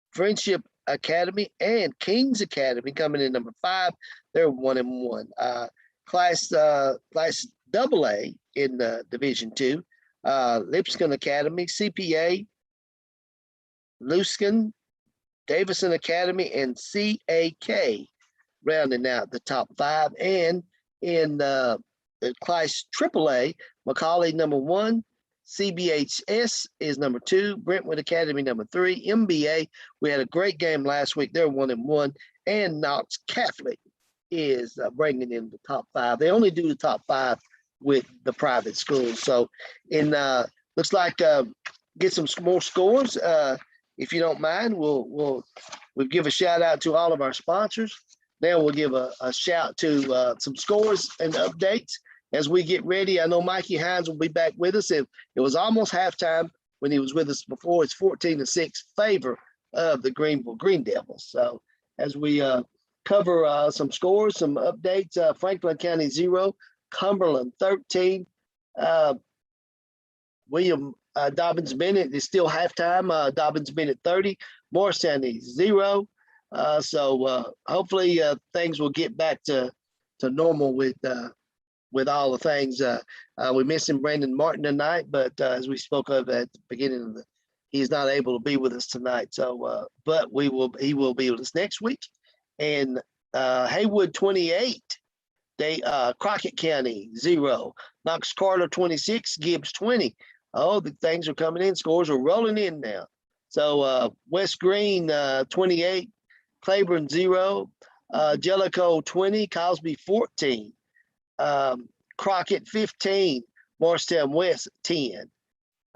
Friendship Academy, and Kings Academy coming in number 5. They're 1-1. Class AA in Division 2, Lipscomb Academy, CPA, Luskin, Davison Academy, and CAK rounding out the top 5. And in the Class AAA, Macaulay number 1, CBHS is number 2, Brentwood Academy number 3, MBA. We had a great game last week. They're 1-1, and Knox Catholic is bringing in the top 5. They only do the top 5 with the private schools. So, in looks like get some more scores. If you don't mind, we'll give a shout out to all of our sponsors. Then we'll give a shout to some scores and updates as we get ready. I know Mikey Hines will be back with us. It was almost halftime when he was with us before. It's 14-6 favor of the Greenville Green Devils. So as we cover some scores, some updates, Franklin County 0, Cumberland 13, William Dobbins Bennett is still halftime. Dobbins Bennett 30, Morristown 0. So hopefully things will get back to normal with all the things. We're missing Brandon Martin tonight, but as we spoke of at the beginning of he's not able to be with us tonight. So, but he will be with us next week. And Haywood 28, Crockett County 0, Knox Carter 26, Gibbs 20. Oh, the things are coming in. Scores are rolling in now. So West Green 28, Claiborne 0, Jellicoe 20, Cosby 14, Crockett 15, Morristown West 10.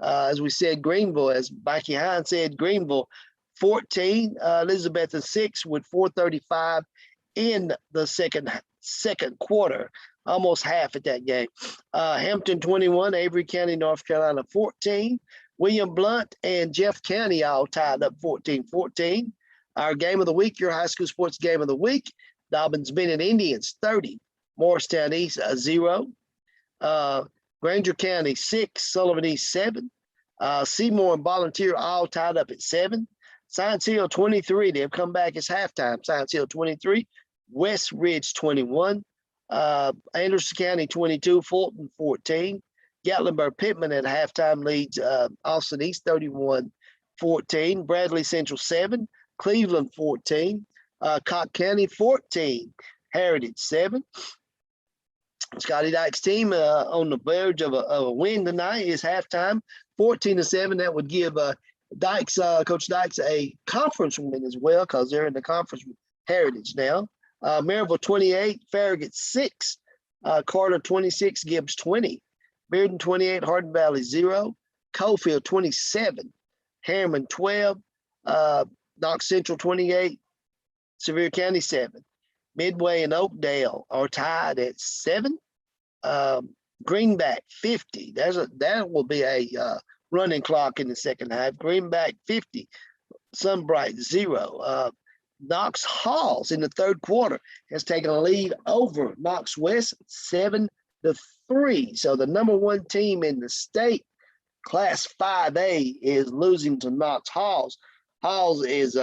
As we said, Greenville, as Mikey Hines said, Greenville 14, Elizabethton 6 with 4:35 in the second quarter, almost half at that game. Hampton 21, Avery County, North Carolina 14. William Blount and Jeff County all tied up 14-14. Our game of the week, your high school sports game of the week, Dobbins Bennett Indians 30, Morristown East 0. Granger County 6, Sullivan East 7. Seymour and Volunteer all tied up at 7. Science Hill 23, they've come back. It's halftime. Science Hill 23, West Ridge 21. Anderson County 22, Fulton 14. Gatlinburg Pittman at halftime leads Austin East 31-14. Bradley Central 7, Cleveland 14. Cobb County 14, Heritage 7. Scotty Dykes' team on the verge of a win tonight is halftime, 14-7. That would give Coach Dykes a conference win as well because they're in the conference with Heritage now. Maryville 28, Farragut 6, Carter 26, Gibbs 20, Bearden 28, Hardin Valley 0, Coalfield 27, Harriman 12, Knox Central 28, Sevier County 7. Midway and Oakdale are tied at 7. Greenback 50. That will be a running clock in the second half. Greenback 50. Sunbright 0. Knox Halls in the third quarter has taken a lead over Knox West 7-3. So the number 1 team in the state, Class 5A, is losing to Knox Halls. Halls is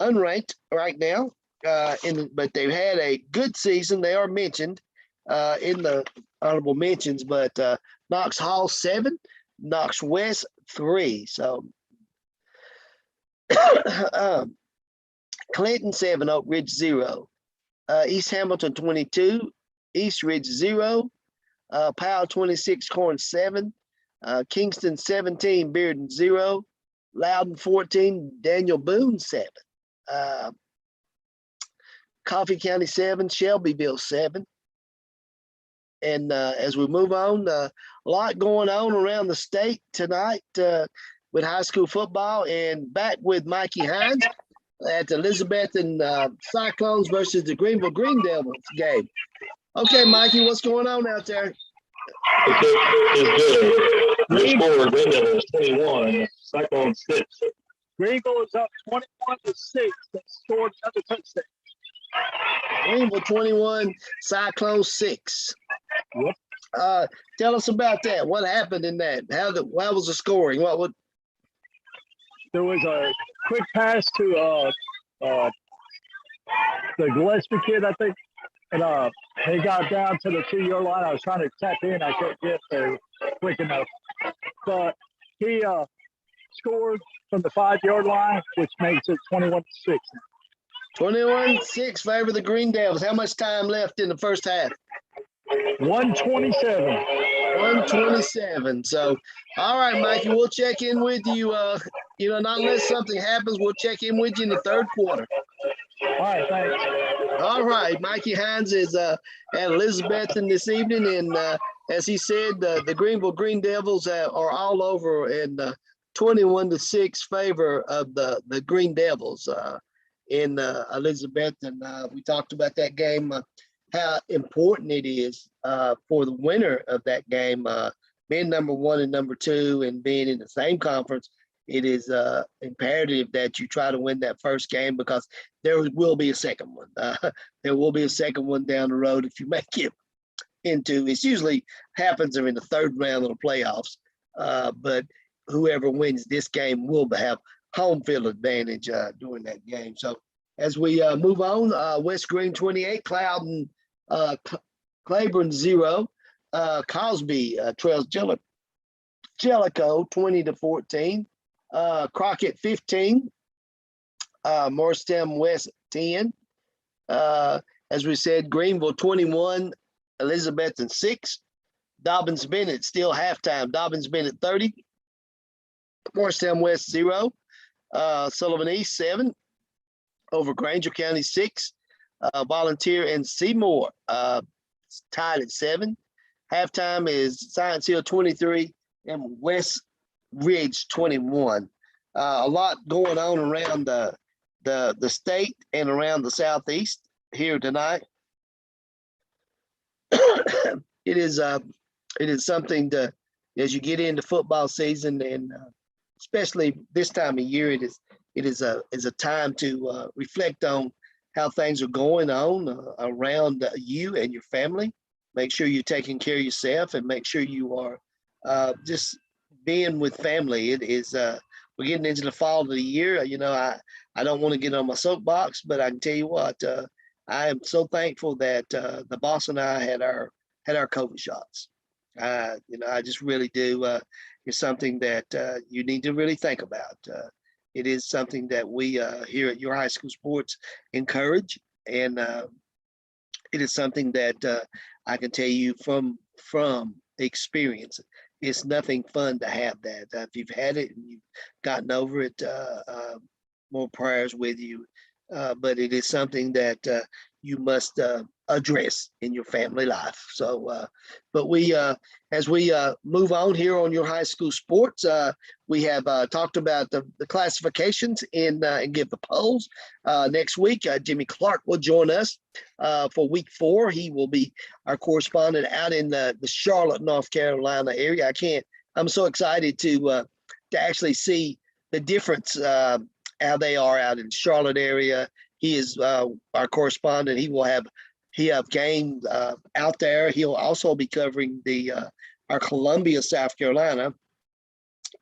unranked right now. but they've had a good season. They are mentioned in the honorable mentions, but Knox Hall 7, Knox West 3. So Clinton 7, Oak Ridge 0, East Hamilton 22, East Ridge 0, Powell 26, Corn 7, Kingston 17, Bearden 0, Loudon 14, Daniel Boone 7, Coffee County 7, Shelbyville 7. And as we move on, a lot going on around the state tonight with high school football, and back with Mikey Hines at Elizabeth and Cyclones versus the Greenville Green Devils game. Okay, Mikey, what's going on out there? It's good. Your score, Green Devils 21, Cyclone 6. Greenville is up 21-6. They scored another touchdown. Greenville 21, Cyclone 6. Yep. Tell us about that. What happened in that? How was the scoring? There was a quick pass to the Gillespie kid, I think, and he got down to the 2-yard line. I was trying to tap in. I couldn't get there quick enough, but he scored from the 5-yard line, which makes it 21-6. 21-6 favor the Green Devils. How much time left in the first half? 127. 127. So, all right, Mikey, we'll check in with you. Not unless something happens, we'll check in with you in the third quarter. All right, thanks. All right, Mikey Hines is at Elizabethton this evening, and as he said, the Greenville Green Devils are all over, and 21-6 favor of the Green Devils in Elizabeth. And we talked about that game, how important it is for the winner of that game, being number 1 and number 2 and being in the same conference. It is imperative that you try to win that first game, because there will be a second one. There will be a second one down the road if you make it into. It usually happens in the third round of the playoffs, but whoever wins this game will have home field advantage during that game. So as we move on, West Green 28, Cloudon, Claiborne 0, Cosby trails Jellicoe 20-14. Crockett 15, Morristown West 10. As we said, Greenville 21, Elizabethton 6. Dobbins Bennett still halftime. Dobbins Bennett 30, Morristown West 0. Sullivan East 7 over Granger County 6. Volunteer and Seymour tied at 7. Halftime is Science Hill 23 and West Ridge 21. A lot going on around the state and around the southeast here tonight. It is something to, as you get into football season, and especially this time of year, it is a time to reflect on how things are going on around you and your family. Make sure you're taking care of yourself, and make sure you are just being with family. It is we're getting into the fall of the year. I don't want to get on my soapbox, but I can tell you what, I am so thankful that the boss and I had our COVID shots. I just really do. It's something that you need to really think about. It is something that we here at Your High School Sports encourage, and it is something that I can tell you from experience. It's nothing fun to have that. If you've had it and you've gotten over it, more prayers with you. But it is something that you must address in your family life. So, but we, as we move on here on Your High School Sports, we have talked about the classifications and give the polls. Next week, Jimmy Clark will join us for week 4. He will be our correspondent out in the Charlotte, North Carolina area. I'm so excited to actually see the difference, how they are out in the Charlotte area. He is our correspondent. He have games out there. He'll also be covering our Columbia, South Carolina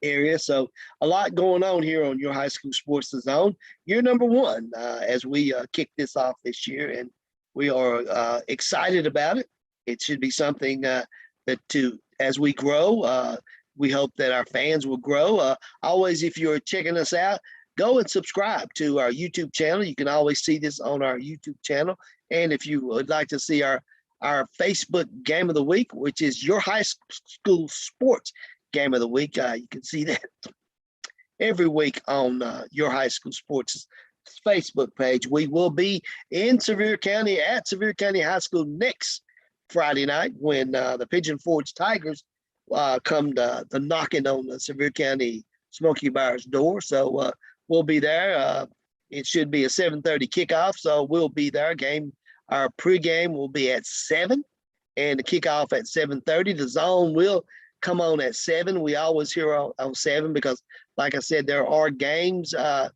area. So a lot going on here on Your High School Sports the Zone. Year number one as we kick this off this year, and we are excited about it. It should be something that as we grow, we hope that our fans will grow. Always, if you're checking us out, go and subscribe to our YouTube channel. You can always see this on our YouTube channel. And if you would like to see our Facebook Game of the Week, which is Your High School Sports Game of the Week, you can see that every week on Your High School Sports Facebook page. We will be in Sevier County at Sevier County High School next Friday night when the Pigeon Forge Tigers come to knocking on the Sevier County Smoky Bears door. So we'll be there. It should be a 7:30 kickoff, so we'll be there. Our pregame will be at 7, and the kickoff at 7:30. The zone will come on at 7. We always hear on 7 because, like I said, there are games that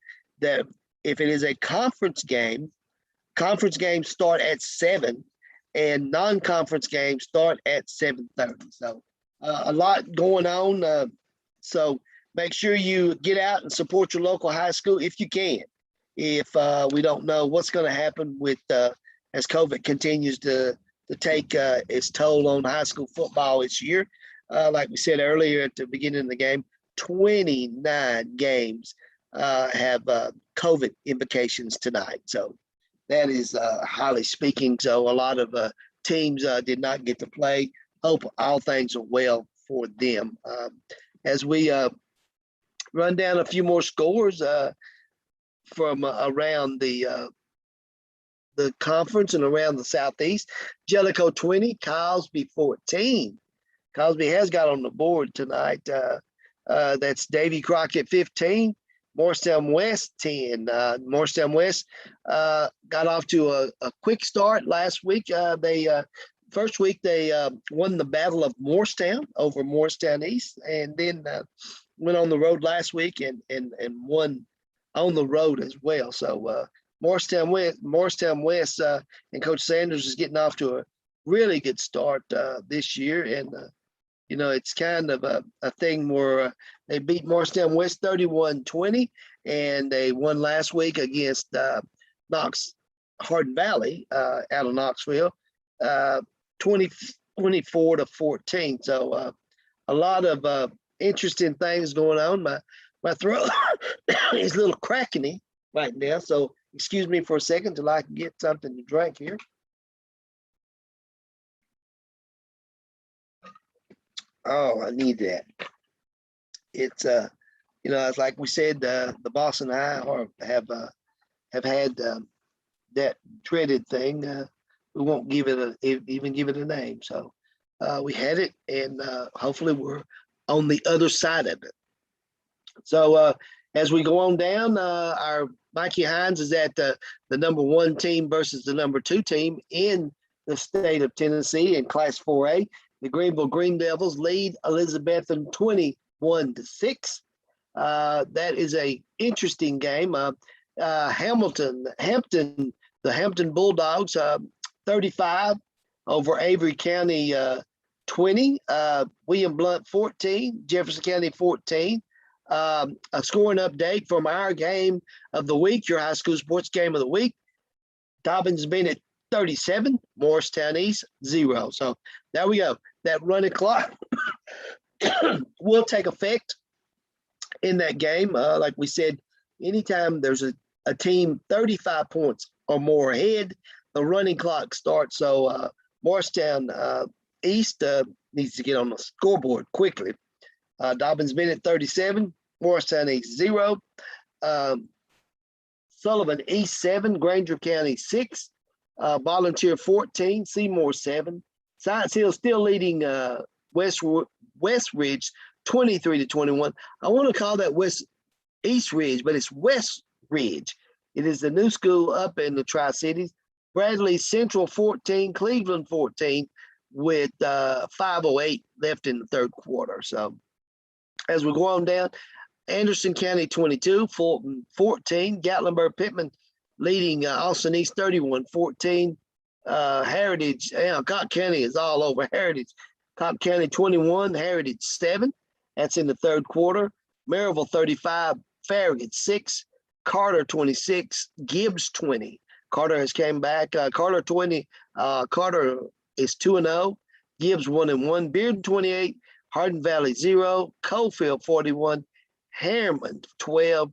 if it is a conference games start at 7, and non-conference games start at 7:30. So a lot going on. So make sure you get out and support your local high school if you can. If we don't know what's going to happen with as COVID continues to take its toll on high school football this year. Like we said earlier at the beginning of the game, 29 games have COVID implications tonight. So that is highly speaking. So a lot of teams did not get to play. Hope all things are well for them. As we run down a few more scores from around the conference and around the Southeast. Jellicoe 20, Cosby 14. Cosby has got on the board tonight. That's Davy Crockett 15, Morristown West 10. Morristown West got off to a quick start last week. First week they won the Battle of Morristown over Morristown East, and then went on the road last week and won on the road as well. So Morristown West and Coach Sanders is getting off to a really good start this year. And, it's kind of a thing where they beat Morristown West 31-20, and they won last week against Hardin Valley out of Knoxville, 24-14. So a lot of interesting things going on. My throat is a little crackly right now, so excuse me for a second till I can get something to drink here. Oh, I need that. It's it's like we said, the boss and I have had that dreaded thing. We won't give it even give it a name. So we had it, and hopefully we're on the other side of it. So as we go on down, our Mikey Hines is at the number 1 team versus the number 2 team in the state of Tennessee in Class 4A. The Greenville Green Devils lead Elizabethton 21-6. That is a interesting game. Hampton, the Hampton Bulldogs, 35 over Avery County 20. William Blount 14, Jefferson County 14. A scoring update from our game of the week, your high school sports game of the week. Dobbins Bennett 37, Morristown East 0. So there we go. That running clock will take effect in that game. Like we said, anytime there's a team 35 points or more ahead, the running clock starts. So Morristown East needs to get on the scoreboard quickly. Dobbins Bennett 37, Morristown East 0. Sullivan East 7, Granger County 6, Volunteer 14, Seymour 7. Science Hill still leading West Ridge 23-21. I want to call that East Ridge, but it's West Ridge. It is the new school up in the Tri-Cities. Bradley Central 14, Cleveland 14, with 5:08 left in the third quarter. So as we go on down, Anderson County 22, Fulton 14, Gatlinburg Pittman leading Austin East 31-14. Heritage, Cobb County is all over Heritage. Cobb County 21, Heritage 7. That's in the third quarter. Maryville 35, Farragut 6, Carter 26, Gibbs 20. Carter has came back. Carter 20. Carter is 2-0. Gibbs 1-1. Bearden 28. Hardin Valley 0. Coalfield 41. Harriman 12.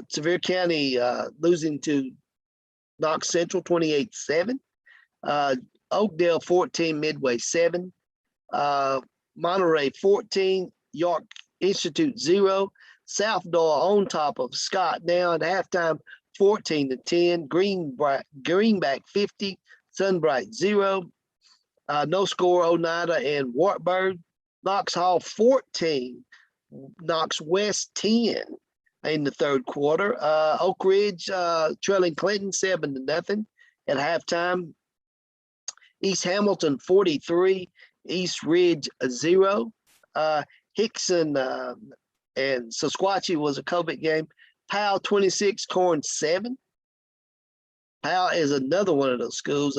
Sevier County losing to Knox Central 28-7. Oakdale 14. Midway 7. Monterey 14. York Institute 0. South Doyle on top of Scott now at halftime 14-10. Greenback 50. Sunbright 0. No score Oneida and Wartburg. Knox Hall 14. Knox West 10 in the third quarter. Oak Ridge trailing Clinton 7-0 at halftime. East Hamilton 43. East Ridge 0. Hickson and Sequatchie was a COVID game. Powell 26, Corn 7. Powell is another one of those schools.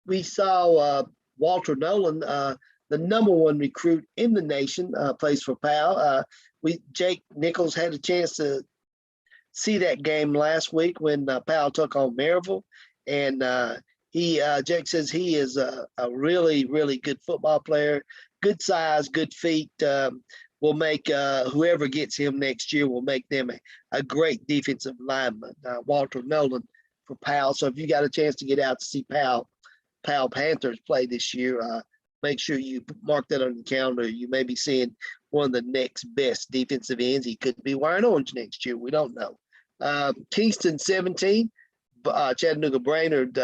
We saw Walter Nolan, the number one recruit in the nation, plays for Powell. Jake Nichols had a chance to see that game last week when Powell took on Maryville, and Jake says he is a really, really good football player. Good size, good feet. Will make whoever gets him next year will make them a great defensive lineman. Walter Nolan for Powell. So if you got a chance to get out to see Powell Panthers play this year, make sure you mark that on your calendar. You may be seeing one of the next best defensive ends. He could be wearing orange next year. We don't know. Kingston 17, Chattanooga Brainerd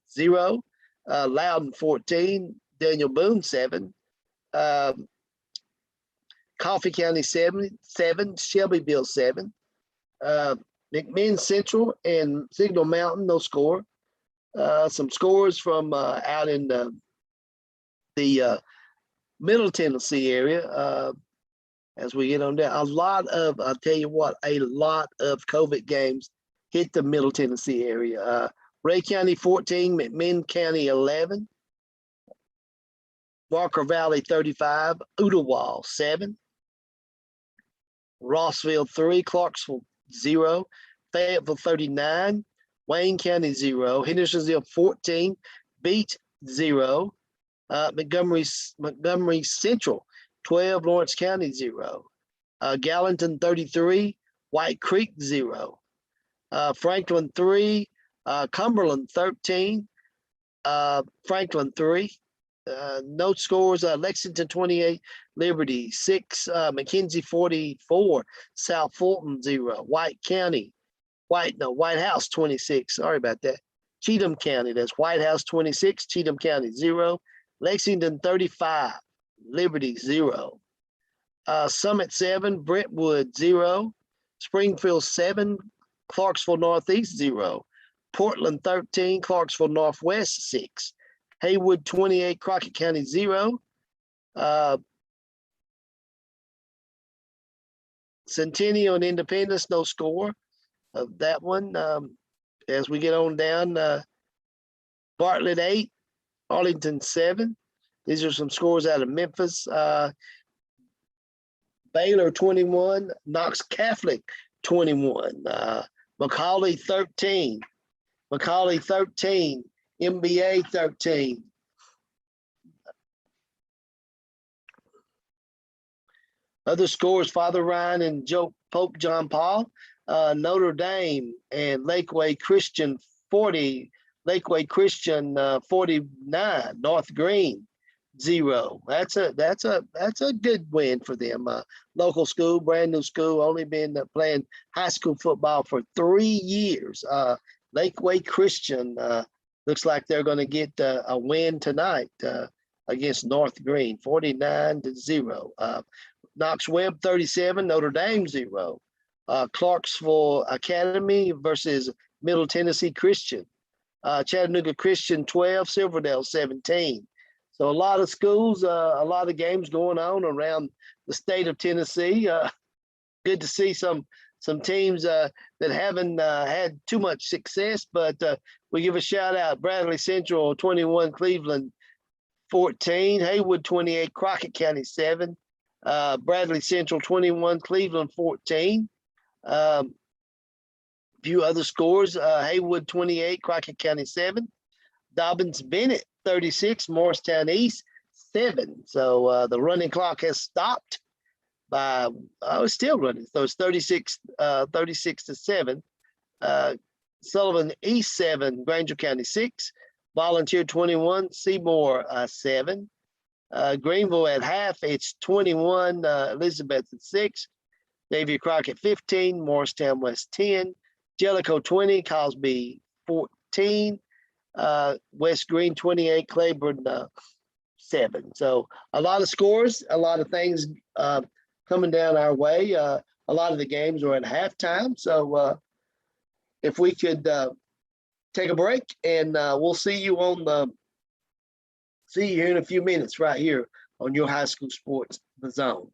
0, Loudon 14, Daniel Boone 7. Coffee County 7, Shelbyville 7, McMinn Central and Signal Mountain, no score. Some scores from out in the Middle Tennessee area. As we get on down, I'll tell you what, a lot of COVID games hit the Middle Tennessee area. Ray County 14, McMinn County 11, Walker Valley 35, Oodlewall 7. Rossville 3, Clarksville 0, Fayetteville 39, Wayne County 0, Hendersonville 14, Beach 0, Montgomery Central 12, Lawrence County 0, Gallatin 33, White Creek 0, Franklin 3, Cumberland 13, Franklin 3. No scores. Lexington 28, Liberty 6, McKenzie 44, South Fulton 0, White House 26. Sorry about that. Cheatham County, that's White House 26, Cheatham County 0, Lexington 35, Liberty 0, Summit 7, Brentwood 0, Springfield 7, Clarksville Northeast 0, Portland 13, Clarksville Northwest 6. Haywood 28, Crockett County 0. Centennial and Independence, no score of that one. As we get on down, Bartlett 8, Arlington 7. These are some scores out of Memphis. Baylor 21, Knox Catholic 21, Macaulay 13, MBA 13. Other scores, Father Ryan and Pope John Paul, Notre Dame and Lakeway Christian 40, Lakeway Christian 49, North Green 0. That's a good win for them. Local school, brand new school, only been playing high school football for 3 years. Lakeway Christian looks like they're going to get a win tonight against North Green, 49-0. Knox Webb 37, Notre Dame 0. Clarksville Academy versus Middle Tennessee Christian. Chattanooga Christian 12, Silverdale 17. So a lot of schools, a lot of games going on around the state of Tennessee. Good to see some teams that haven't had too much success, but we give a shout out. Bradley Central 21, Cleveland 14. Haywood 28, Crockett County 7. Bradley Central 21, Cleveland 14. A few other scores. Haywood 28, Crockett County 7. Dobbins Bennett 36, Morristown East 7. So the running clock has stopped by, it's still running. So it's 36 to 7. Sullivan East 7, Granger County 6. Volunteer 21, Seymour 7. Greenville at half, it's 21, Elizabeth at 6. Davie Crockett 15, Morristown West 10. Jellicoe 20, Cosby 14. West Green 28, Claiborne 7. So a lot of scores, a lot of things coming down our way. A lot of the games are at halftime. So if we could take a break, and we'll see you here in a few minutes right here on your high school sports, The Zone.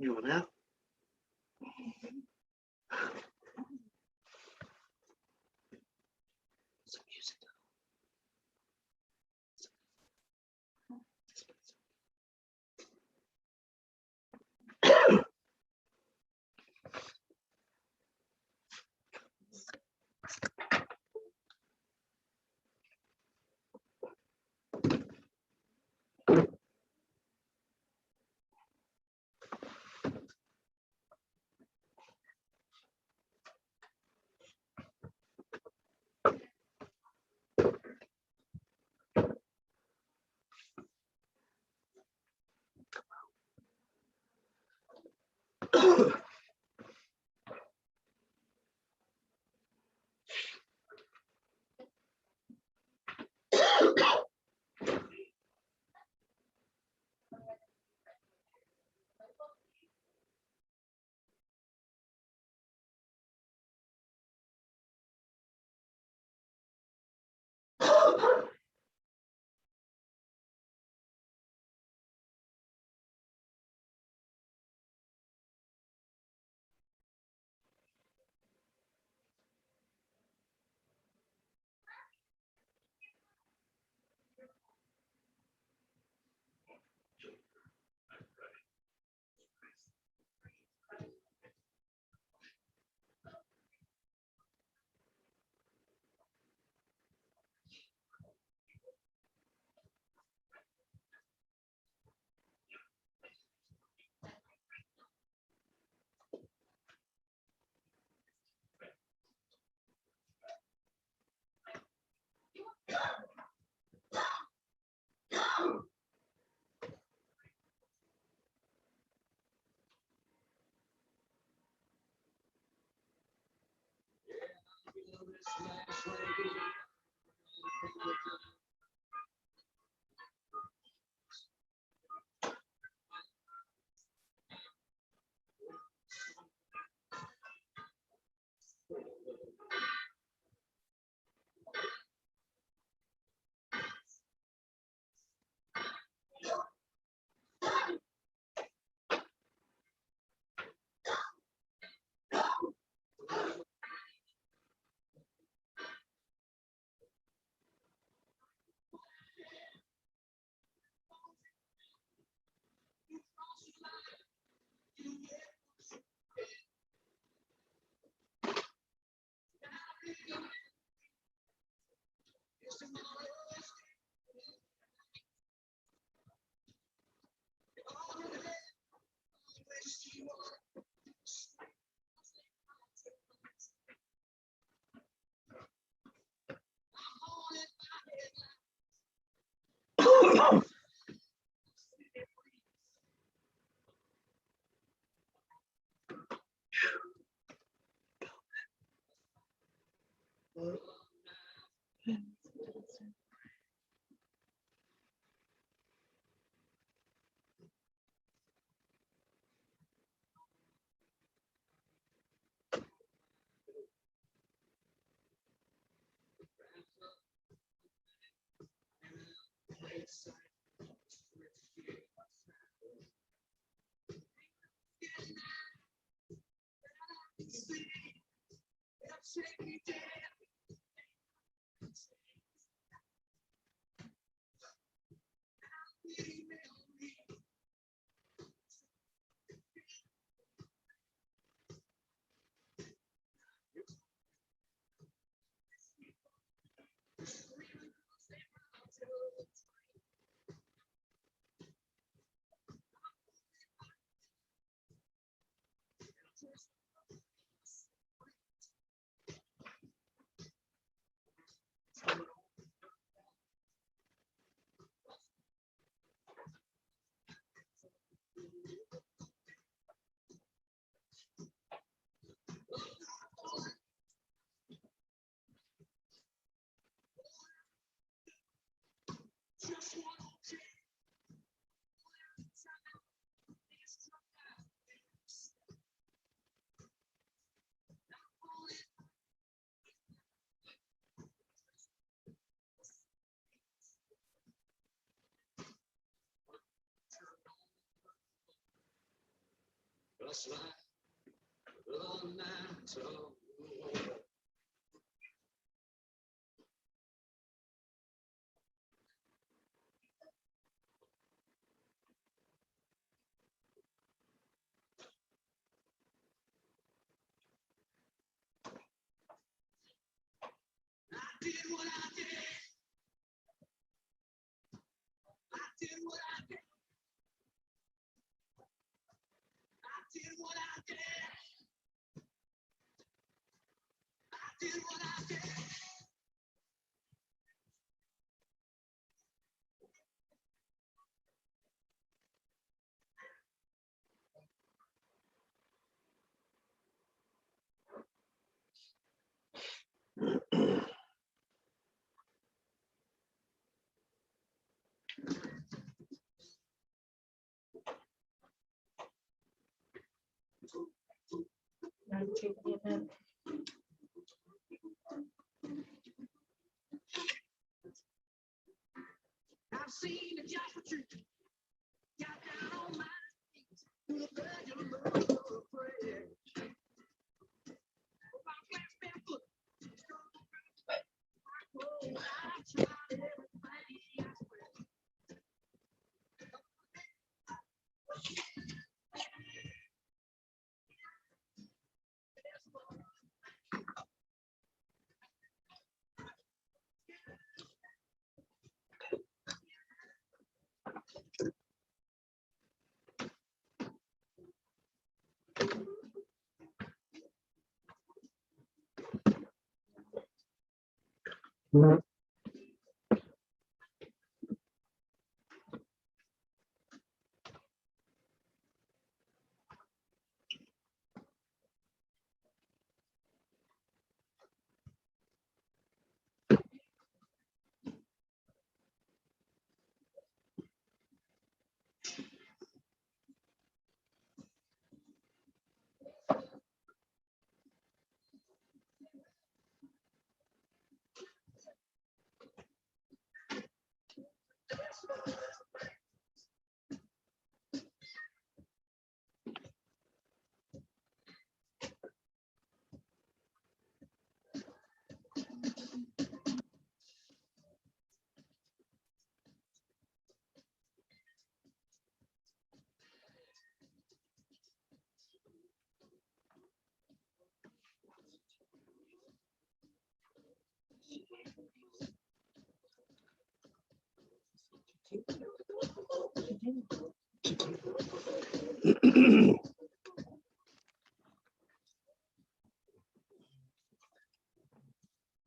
You want out? Some music.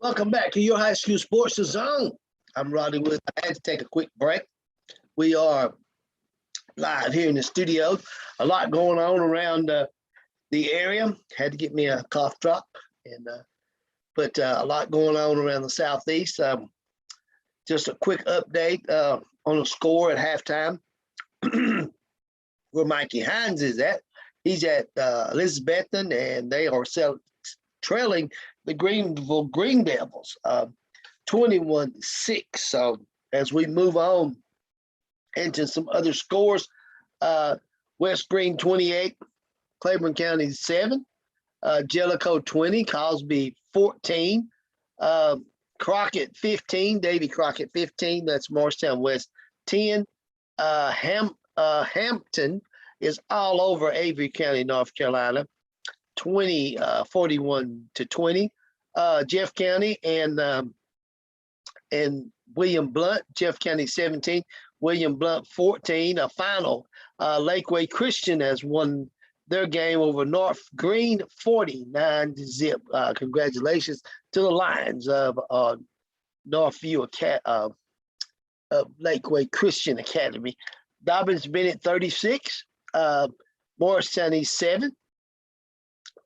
Welcome back to your high school sports zone. I'm Roddy Wood. I had to take a quick break. We are live here in the studio. A lot going on around the area. Had to get me a cough drop, and but a lot going on around the southeast. Just a quick update on the score at halftime. Where Mikey Hines is at. He's at Elizabethton, and they are trailing the Greenville Green Devils 21-6. So as we move on into some other scores, West Green 28, Claiborne County 7, Jellicoe 20, Cosby 14, Crockett 15, Davy Crockett 15, that's Morristown West 10, Hampton is all over Avery County, North Carolina, 41-20. Jeff County and William Blunt, Jeff County 17, William Blunt 14. A final, Lakeway Christian has won their game over North Green 49-0. Congratulations to the Lions of Northview of Lakeway Christian Academy. Dobbins Bennett 36, Morristown East 7,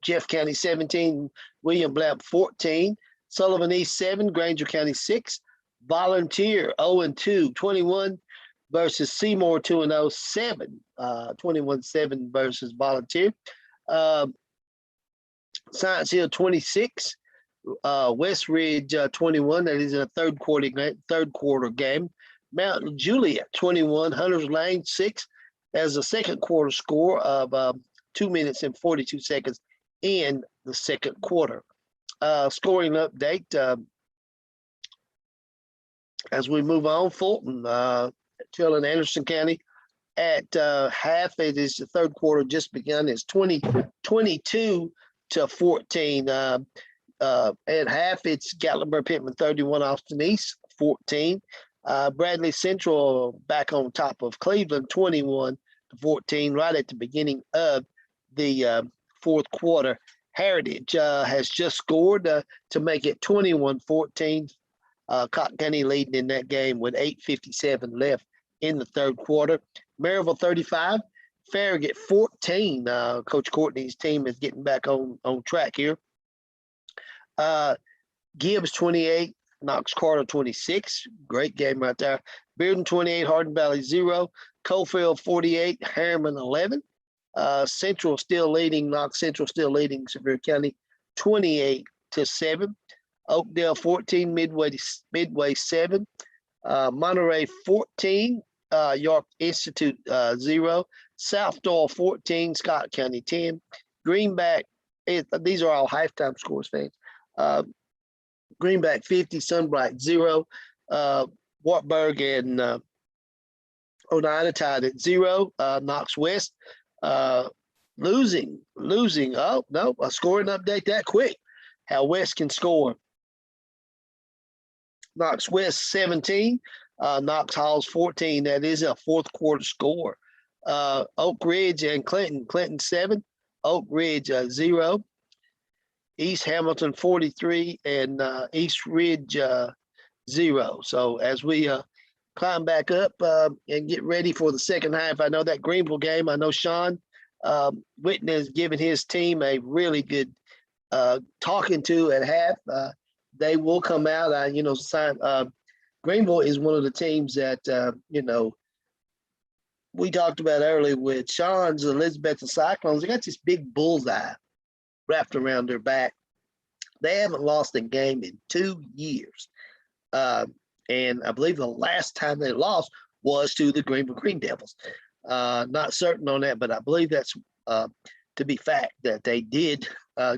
Jeff County 17, William Blount 14, Sullivan East 7, Granger County 6, Volunteer 0-2, 21 versus Seymour 2-0, 7, 21-7 versus Volunteer. Science Hill 26, West Ridge 21. That is a third quarter game. Mount Juliet 21, Hunters Lane 6 as a second quarter score of 2 minutes and 42 seconds in the second quarter. Scoring update as we move on. Fulton trailing Anderson County at half. It is the third quarter just begun. It's 22 to 14. At half, it's Gatlinburg Pittman 31, Austin East 14. Bradley Central back on top of Cleveland 21 to 14 right at the beginning of the fourth quarter. Heritage has just scored to make it 21-14. Cotton County leading in that game with 8:57 left in the third quarter. Maryville 35, Farragut 14. Coach Courtney's team is getting back on track here. Gibbs 28, Knox Carter 26. Great game right there. Bearden 28, Hardin Valley 0. Coalfield 48, Harriman 11. Central still leading, Knox Central still leading Sevier County 28 to 7. Oakdale 14, Midway 7. Monterey 14, York Institute 0. South Doyle 14, Scott County 10. Greenback, these are all halftime scores, fans. Greenback 50, Sunbright 0. Wartburg and Oneida tied at 0. Knox West losing. Oh, no, a scoring update that quick. How West can score. Knox West 17, Knox Halls 14. That is a fourth quarter score. Oak Ridge and Clinton 7, Oak Ridge 0. East Hamilton 43 and East Ridge 0. So as we climb back up and get ready for the second half, I know that Greenville game, I know Sean Whitten has given his team a really good talking to at half. They will come out. Greenville is one of the teams that, we talked about earlier with Sean's Elizabeth and Cyclones. They got this big bullseye wrapped around their back. They haven't lost a game in 2 years. And I believe the last time they lost was to the Greenville Green Devils. Not certain on that, but I believe that's to be fact that they did.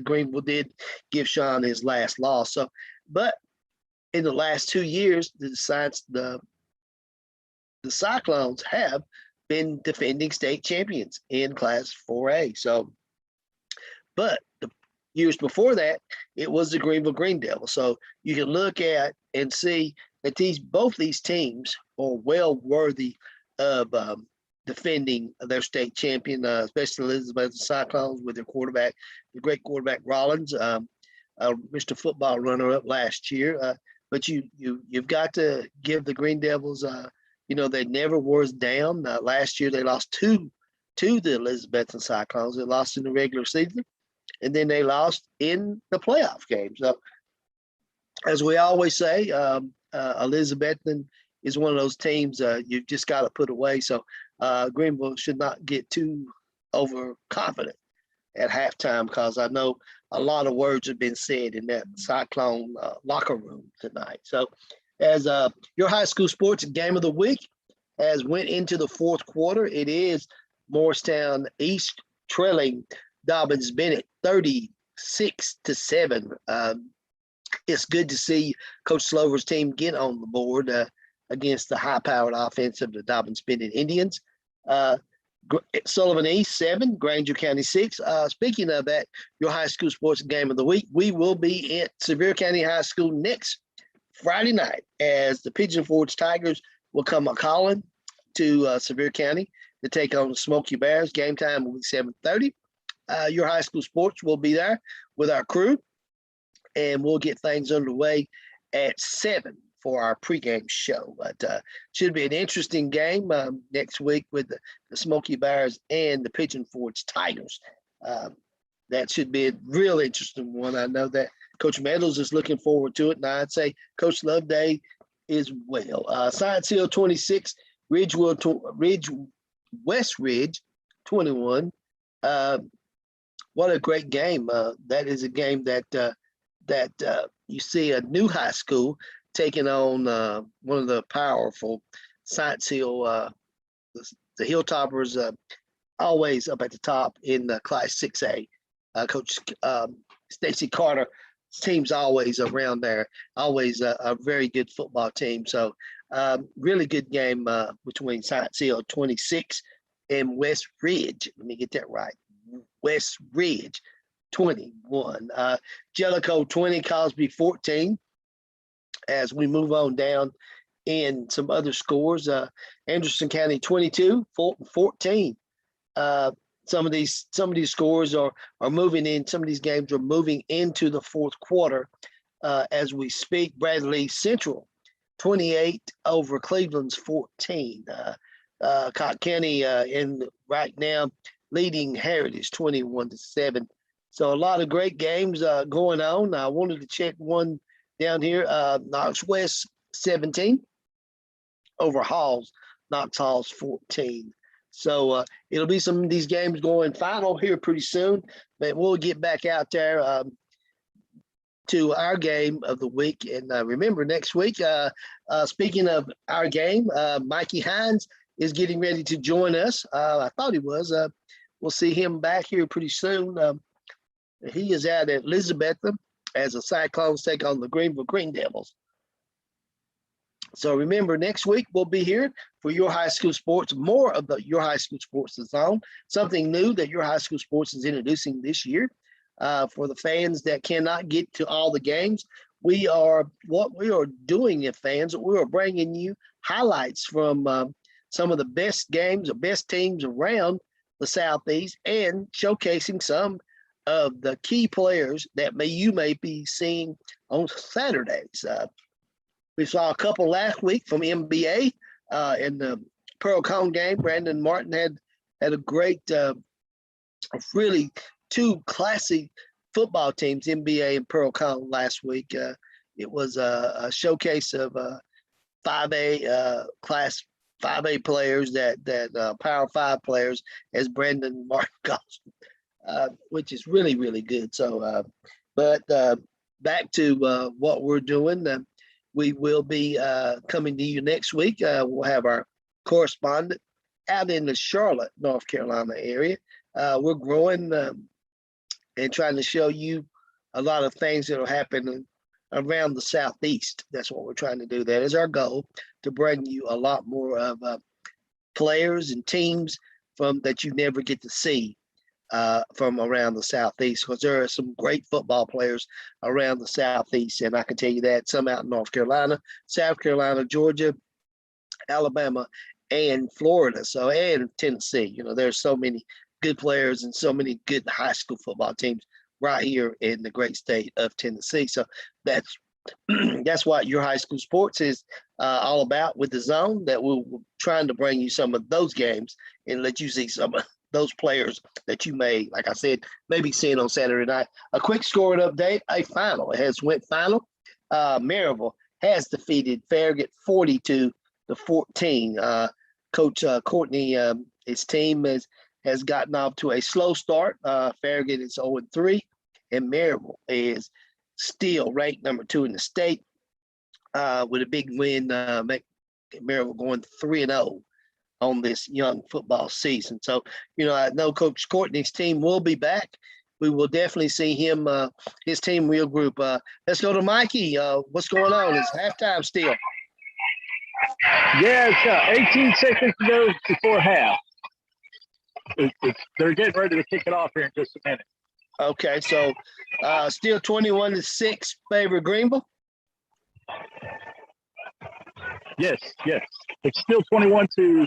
Greenville did give Sean his last loss. So, but in the last 2 years, the Cyclones have been defending state champions in Class 4A. So, but the years before that, it was the Greenville Green Devils. So you can look at and see that both these teams are well worthy of defending their state champion, especially Elizabeth Cyclones with their quarterback, the great quarterback Rollins, Mr. Football runner-up last year. But you've got to give the Green Devils, they never was down. Last year they lost to the Elizabeth Cyclones. They lost in the regular season, and then they lost in the playoff game. So, as we always say, Elizabethton is one of those teams you've just got to put away. So Greenville should not get too overconfident at halftime, because I know a lot of words have been said in that Cyclone locker room tonight. So as your high school sports game of the week has went into the fourth quarter, it is Morristown East trailing Dobbins Bennett 36 to 7. It's good to see Coach Slover's team get on the board against the high-powered offense of the Dobbins Bennett Indians. Sullivan East 7, Granger County 6. Speaking of that, your high school sports game of the week, we will be at Sevier County High School next Friday night as the Pigeon Forge Tigers will come a-calling to Sevier County to take on the Smoky Bears. Game time will be 7:30. Your high school sports will be there with our crew, and we'll get things underway at 7 for our pregame show. But should be an interesting game next week with the Smoky Bears and the Pigeon Forge Tigers. That should be a real interesting one. I know that Coach Meadows is looking forward to it, and I'd say Coach Loveday as well. Science Hill 26, West Ridge 21. What a great game. That is a game that you see a new high school taking on one of the powerful Science Hill, the Hilltoppers always up at the top in the Class 6A. Coach Stacy Carter's team's always around there, always a very good football team. So really good game between Science Hill 26 and West Ridge. Let me get that right. West Ridge 21. Jellicoe 20, Cosby 14. As we move on down in some other scores, Anderson County 22, Fulton 14. Some of these scores are moving in. Some of these games are moving into the fourth quarter as we speak. Bradley Central 28 over Cleveland's 14. Cott County in right now leading Heritage 21-7. So a lot of great games going on. I wanted to check one down here. Knox West 17 over Halls. Knox Halls 14. So it'll be some of these games going final here pretty soon, but we'll get back out there to our game of the week. And remember, next week, speaking of our game, Mikey Hines is getting ready to join us. I thought he was. We'll see him back here pretty soon. He is out at Elizabethton as the Cyclones take on the Greenville Green Devils. So remember, next week we'll be here for Your High School Sports, more of the Your High School Sports the Zone, something new that Your High School Sports is introducing this year. For the fans that cannot get to all the games, what we are doing, if fans, we are bringing you highlights from some of the best games, the best teams around the Southeast, and showcasing some of the key players that you may be seeing on Saturdays. We saw a couple last week from NBA in the Pearl Cone game. Brandon Martin had a great, really two classy football teams, NBA and Pearl Cone last week. It was a showcase of 5A class 5A players that Power 5 players, as Brandon Martin calls them, which is really, really good. So, but back to what we're doing. We will be coming to you next week. We'll have our correspondent out in the Charlotte, North Carolina area. We're growing and trying to show you a lot of things that are happening around the Southeast. That's what we're trying to do. That is our goal, to bring you a lot more of players and teams that you never get to see from around the Southeast, because there are some great football players around the Southeast. And I can tell you that some out in North Carolina, South Carolina, Georgia, Alabama, and Florida. So, and Tennessee. There's so many good players and so many good high school football teams right here in the great state of Tennessee. So that's what Your High School Sports is all about with the Zone, that we're trying to bring you some of those games and let you see some of those players that you may, like I said, maybe seeing on Saturday night. A quick scoring update, a final. It has went final. Maryville has defeated Farragut 42-14. Coach Courtney, his team has gotten off to a slow start. Farragut is 0-3, and Maryville is still ranked number 2 in the state with a big win, Maryville going 3-0 on this young football season. So, I know Coach Courtney's team will be back. We will definitely see him, his team real group. Let's go to Mikey. What's going on? It's halftime still. Yeah, it's 18 seconds to go before half. They're getting ready to kick it off here in just a minute. Okay, so still 21-6 favor Greenville? Yes. It's still 21-6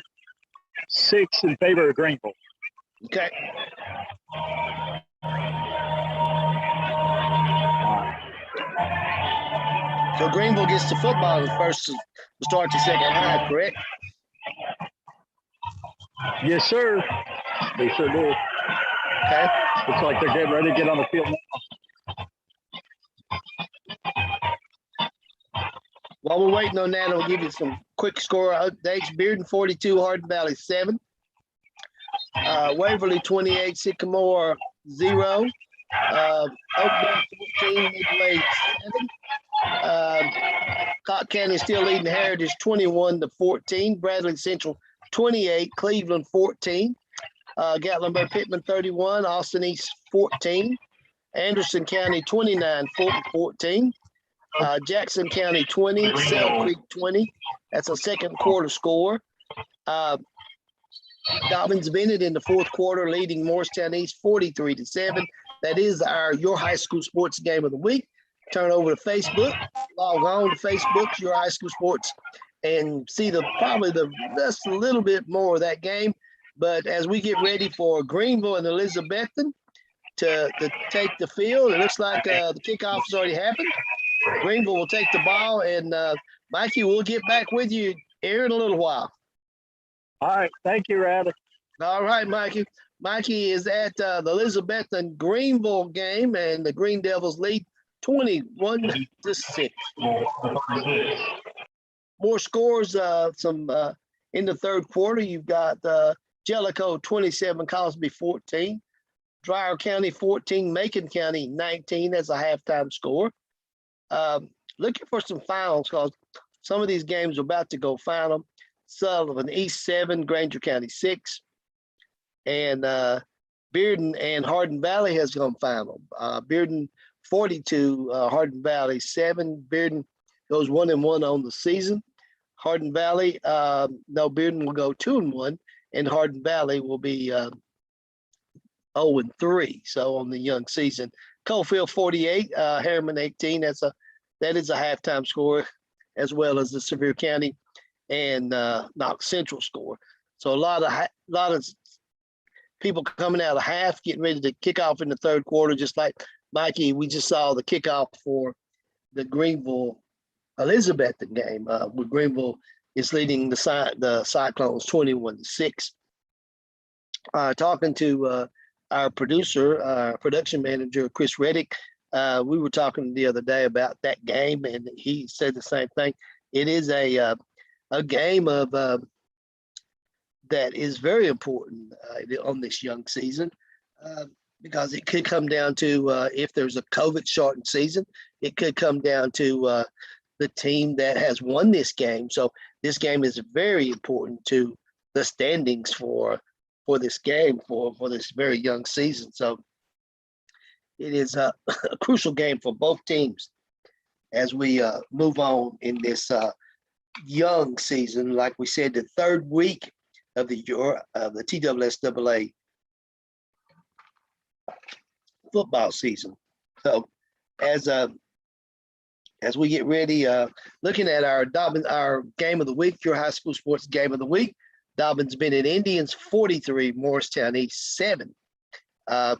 in favor of Greenville. Okay. So Greenville gets to football the first to start the second half, correct? Yes, sir. They sure do. Okay. Looks like they're getting ready to get on the field now. While we're waiting on that, I'll give you some quick score updates. Bearden 42, Hardin Valley 7. Waverly 28, Sycamore 0. Oakville 14, Midway 7. Cott County still leading Heritage 21-14. Bradley Central 28, Cleveland 14. Gatlinburg Pittman 31, Austin East 14, Anderson County 29, Fulton 14, Jackson County 20, Sale Creek 20. That's a second quarter score. Dobbins Bennett in the fourth quarter leading Morristown East 43-7. That is Your High School Sports Game of the Week. Turn over to Facebook, log on to Facebook, Your High School Sports, and see probably just a little bit more of that game. But as we get ready for Greenville and Elizabethton to take the field, it looks like the kickoff has already happened. Greenville will take the ball, and Mikey, we'll get back with you here in a little while. All right. Thank you, Radley. All right, Mikey. Mikey is at the Elizabethton Greenville game, and the Green Devils lead 21-6. More scores in the third quarter. You've got Jellicoe 27, Cosby 14, Dwyer County 14, Macon County 19 as a halftime score. Looking for some finals because some of these games are about to go final. Sullivan East 7, Granger County 6, and Bearden and Hardin Valley has gone final. Bearden 42, Hardin Valley 7. Bearden goes 1-1 on the season. Hardin Valley, Bearden will go 2-1, and Hardin Valley will be 0-3. So on the young season, Coalfield 48, Harriman 18. That is a halftime score, as well as the Sevier County and Knox Central score. So a lot of people coming out of half, getting ready to kick off in the third quarter. Just like Mikey, we just saw the kickoff for the Greenville Elizabethton game, where Greenville is leading the Cyclones 21-6. Talking to our production manager, Chris Reddick, we were talking the other day about that game, and he said the same thing. It is a game of that is very important on this young season, because it could come down to if there's a COVID shortened season, it could come down to the team that has won this game. So this game is very important to the standings for this game for this very young season. So it is a crucial game for both teams as we move on in this young season. Like we said, the third week of the TSSAA football season. So as we get ready, looking at our game of the week, your high school sports game of the week, Dobbins Bennett Indians 43, Morristown East 7. That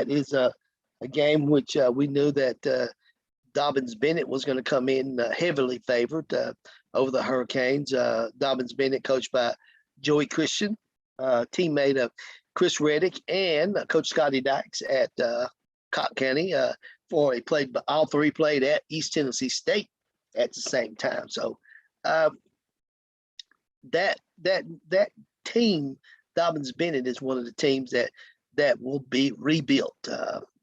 is a game which we knew that Dobbins Bennett was going to come in heavily favored over the Hurricanes. Dobbins Bennett, coached by Joey Christian, teammate of Chris Reddick and Coach Scotty Dykes at Cott County. All three played at East Tennessee State at the same time. So that team, Dobbins Bennett, is one of the teams that will be rebuilt.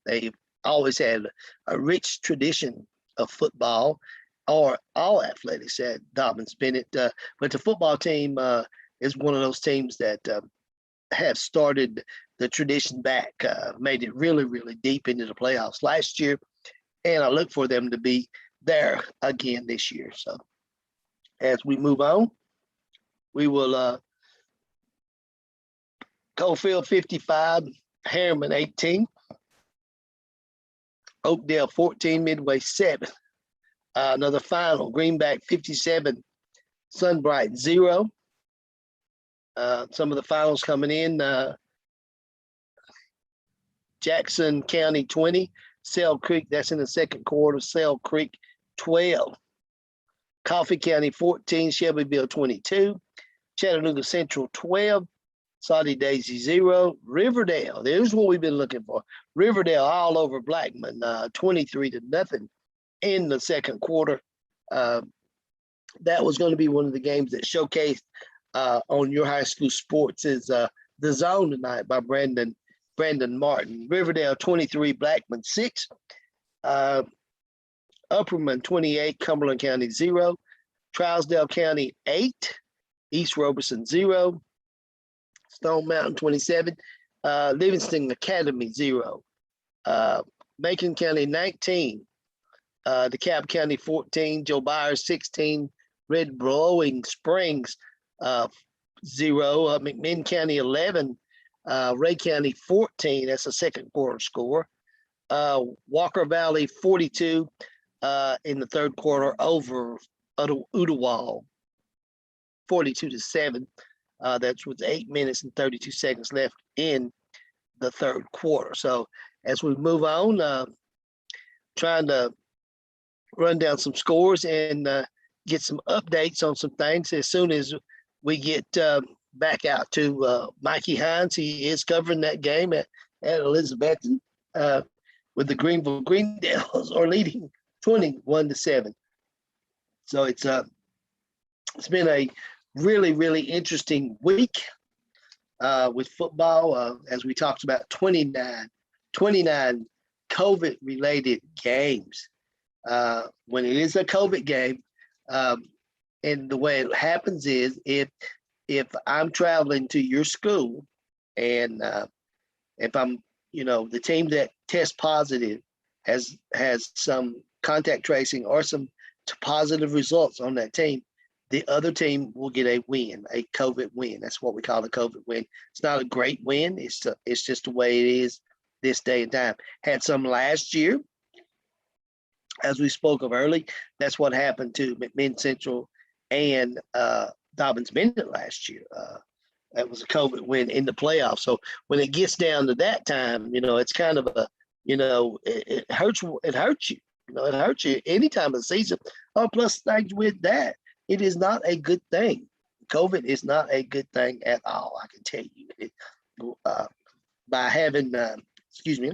They've always had a rich tradition of football or all athletics at Dobbins Bennett, but the football team is one of those teams that have started the tradition back, made it really, really deep into the playoffs last year, and I look for them to be there again this year. So as we move on, we will Coalfield 55, Harriman 18, Oakdale 14, Midway 7. Another final, Greenback 57, Sunbright 0. Some of the finals coming in, Jackson County 20, Sale Creek, that's in the second quarter, Sale Creek 12. Coffee County 14, Shelbyville 22, Chattanooga Central 12, Saudi Daisy 0, Riverdale, there's what we've been looking for. Riverdale all over Blackman, 23-0 in the second quarter. That was going to be one of the games that showcased on Your High School Sports is The Zone tonight by Brandon Martin. Riverdale 23, Blackman 6. Upperman 28, Cumberland County 0. Trousdale County 8, East Roberson 0. Stone Mountain 27, Livingston Academy 0, Macon County 19, DeKalb County 14, Joe Byers 16, Red Blowing Springs 0, McMinn County 11, Ray County 14. That's a second quarter score. Walker Valley 42 in the third quarter over Udawal 42-7. That's with 8 minutes and 32 seconds left in the third quarter. So as we move on, trying to run down some scores and get some updates on some things as soon as we get back out to Mikey Hines. He is covering that game at Elizabethton with the Greenville Greendales are leading 21-7. So it's been a really, really interesting week with football. As we talked about, 29 COVID-related games. When it is a COVID game, and the way it happens is if I'm traveling to your school and if I'm, the team that tests positive has some contact tracing or some positive results on that team, the other team will get a win, a COVID win. That's what we call a COVID win. It's not a great win. It's just the way it is this day and time. Had some last year, as we spoke of early. That's what happened to McMinn Central and Dobbins Bennett last year. That was a COVID win in the playoffs. So when it gets down to that time, it's kind of a, it hurts. It hurts you. It hurts you any time of the season. Oh, plus things with that, it is not a good thing. COVID is not a good thing at all. I can tell you. By having, excuse me,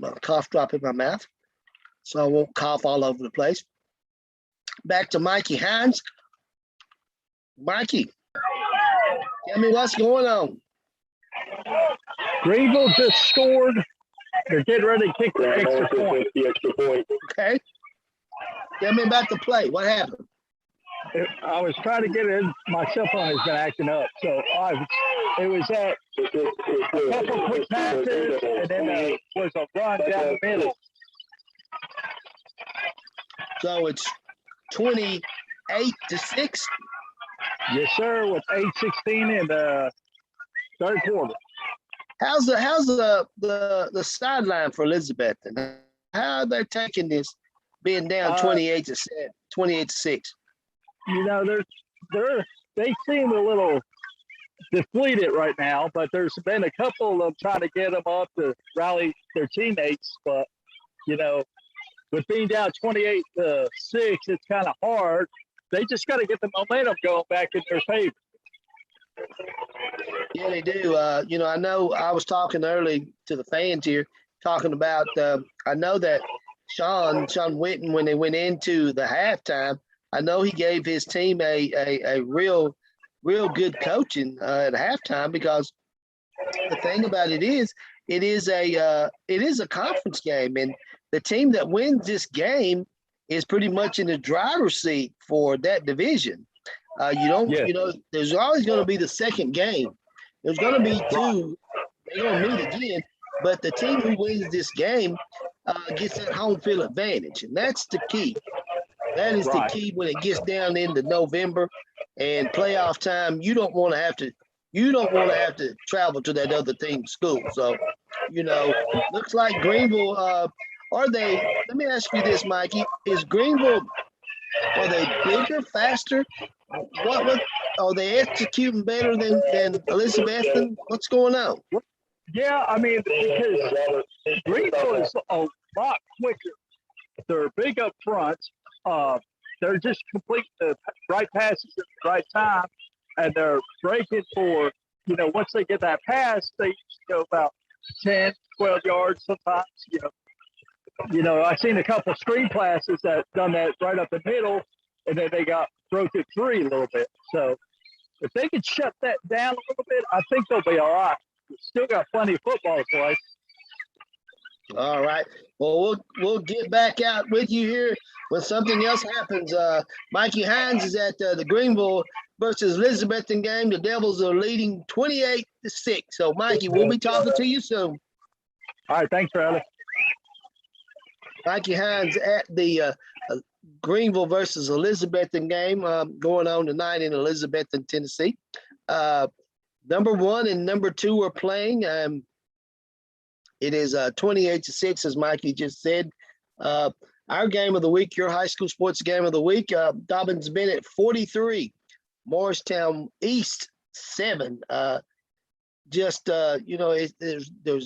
a cough drop in my mouth, so I won't cough all over the place. Back to Mikey Hines. Mikey, tell me what's going on. Greenville just scored. They're getting ready to kick the extra point. Okay. Tell me about the play. What happened? I was trying to get it in. My cell phone has been acting up. So it was a couple quick passes, and then there was a run down the middle. So it's 28-6. Yes, sir, with 8:16 in the third quarter. How's the sideline for Elizabeth? How are they taking this being down 28-6? They seem a little depleted right now, but there's been a couple of them trying to get them up to rally their teammates. But with being down 28-6, it's kind of hard. They just got to get the momentum going back in their favor. Yeah, they do. I know I was talking early to the fans here, talking about, I know that Sean Witten, when they went into the halftime, I know he gave his team a real good coaching at halftime, because the thing about it is a conference game, and the team that wins this game is pretty much in the driver's seat for that division. There's always going to be the second game. There's going to be two. They're going to meet again, but the team who wins this game gets that home field advantage, and that's the key. That is the key when it gets down into November and playoff time. You don't want to have to travel to that other team's school. So, looks like Greenville. Let me ask you this, Mikey. Is Greenville, are they bigger, faster? What are they executing better than Elizabethton? What's going on? Yeah, I mean, because Greenville is a lot quicker. They're big up front. They're just completing the right passes at the right time, and they're breaking for, once they get that pass, they go about 10, 12 yards sometimes, I've seen a couple screen passes that done that right up the middle, and then they got broken free a little bit. So if they could shut that down a little bit, I think they'll be all right. Still got plenty of football to play. All right. Well, we'll get back out with you here when something else happens. Mikey Hines is at the Greenville versus Elizabethton game. The Devils are leading 28-6. So, Mikey, we'll be talking to you soon. All right. Thanks, Riley. Mikey Hines at the Greenville versus Elizabethton game going on tonight in Elizabethton, Tennessee. Number 1 and number 2 are playing. It is 28-6, as Mikey just said. Our game of the week, your high school sports game of the week, Dobbins Bennett 43, Morristown East 7. There's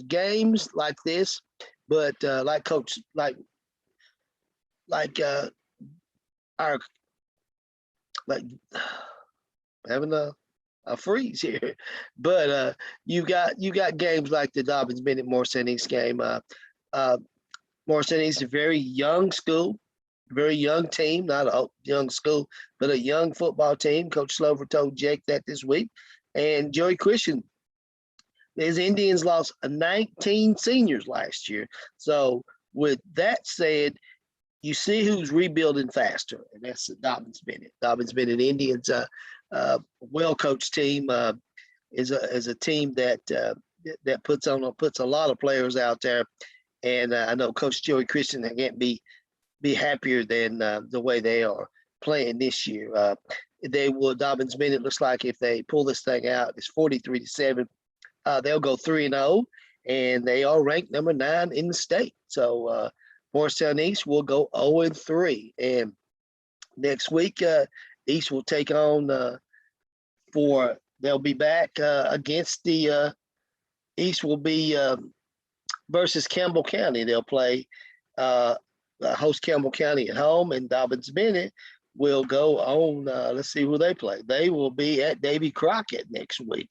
games like this, but like Coach, having a freeze here, but you got games like the Dobbins Bennett Morristown East game. Morristown East is a very young school, very young team, not a young school, but a young football team. Coach Slover told Jake that this week, and Joey Christian. His Indians lost 19 seniors last year. So with that said, you see who's rebuilding faster, and that's the Dobbins Bennett. Dobbins Bennett Indians, well-coached team, is a team that puts a lot of players out there, and I know Coach Joey Christian can't be happier than the way they are playing this year. Dobbins Bennett looks like if they pull this thing out, it's 43-7. They'll go 3-0, and they are ranked number 9 in the state. So Morristown East will go 0-3, and next week East will take on they'll be back against the East will be versus Campbell County. They'll play host Campbell County at home, and Dobbins Bennett will go on. Let's see who they play. They will be at Davy Crockett next week.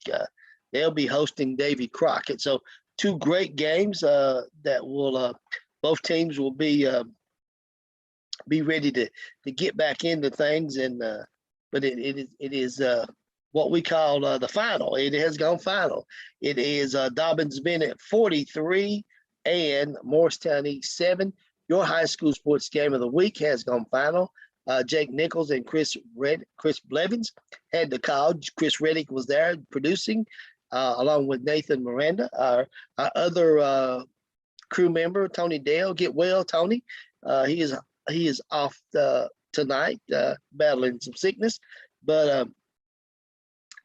They'll be hosting Davy Crockett. So 2 great games that will both teams will be ready to get back into things, and but it is what we call the final. It has gone final. It is Dobbins Bennett 43 and Morristown East 7. Your high school sports game of the week has gone final. Jake Nichols and Chris Blevins had the call. Chris Reddick was there producing, along with Nathan Miranda. Our other crew member, Tony Dale, get well, Tony. He is off tonight, battling some sickness, but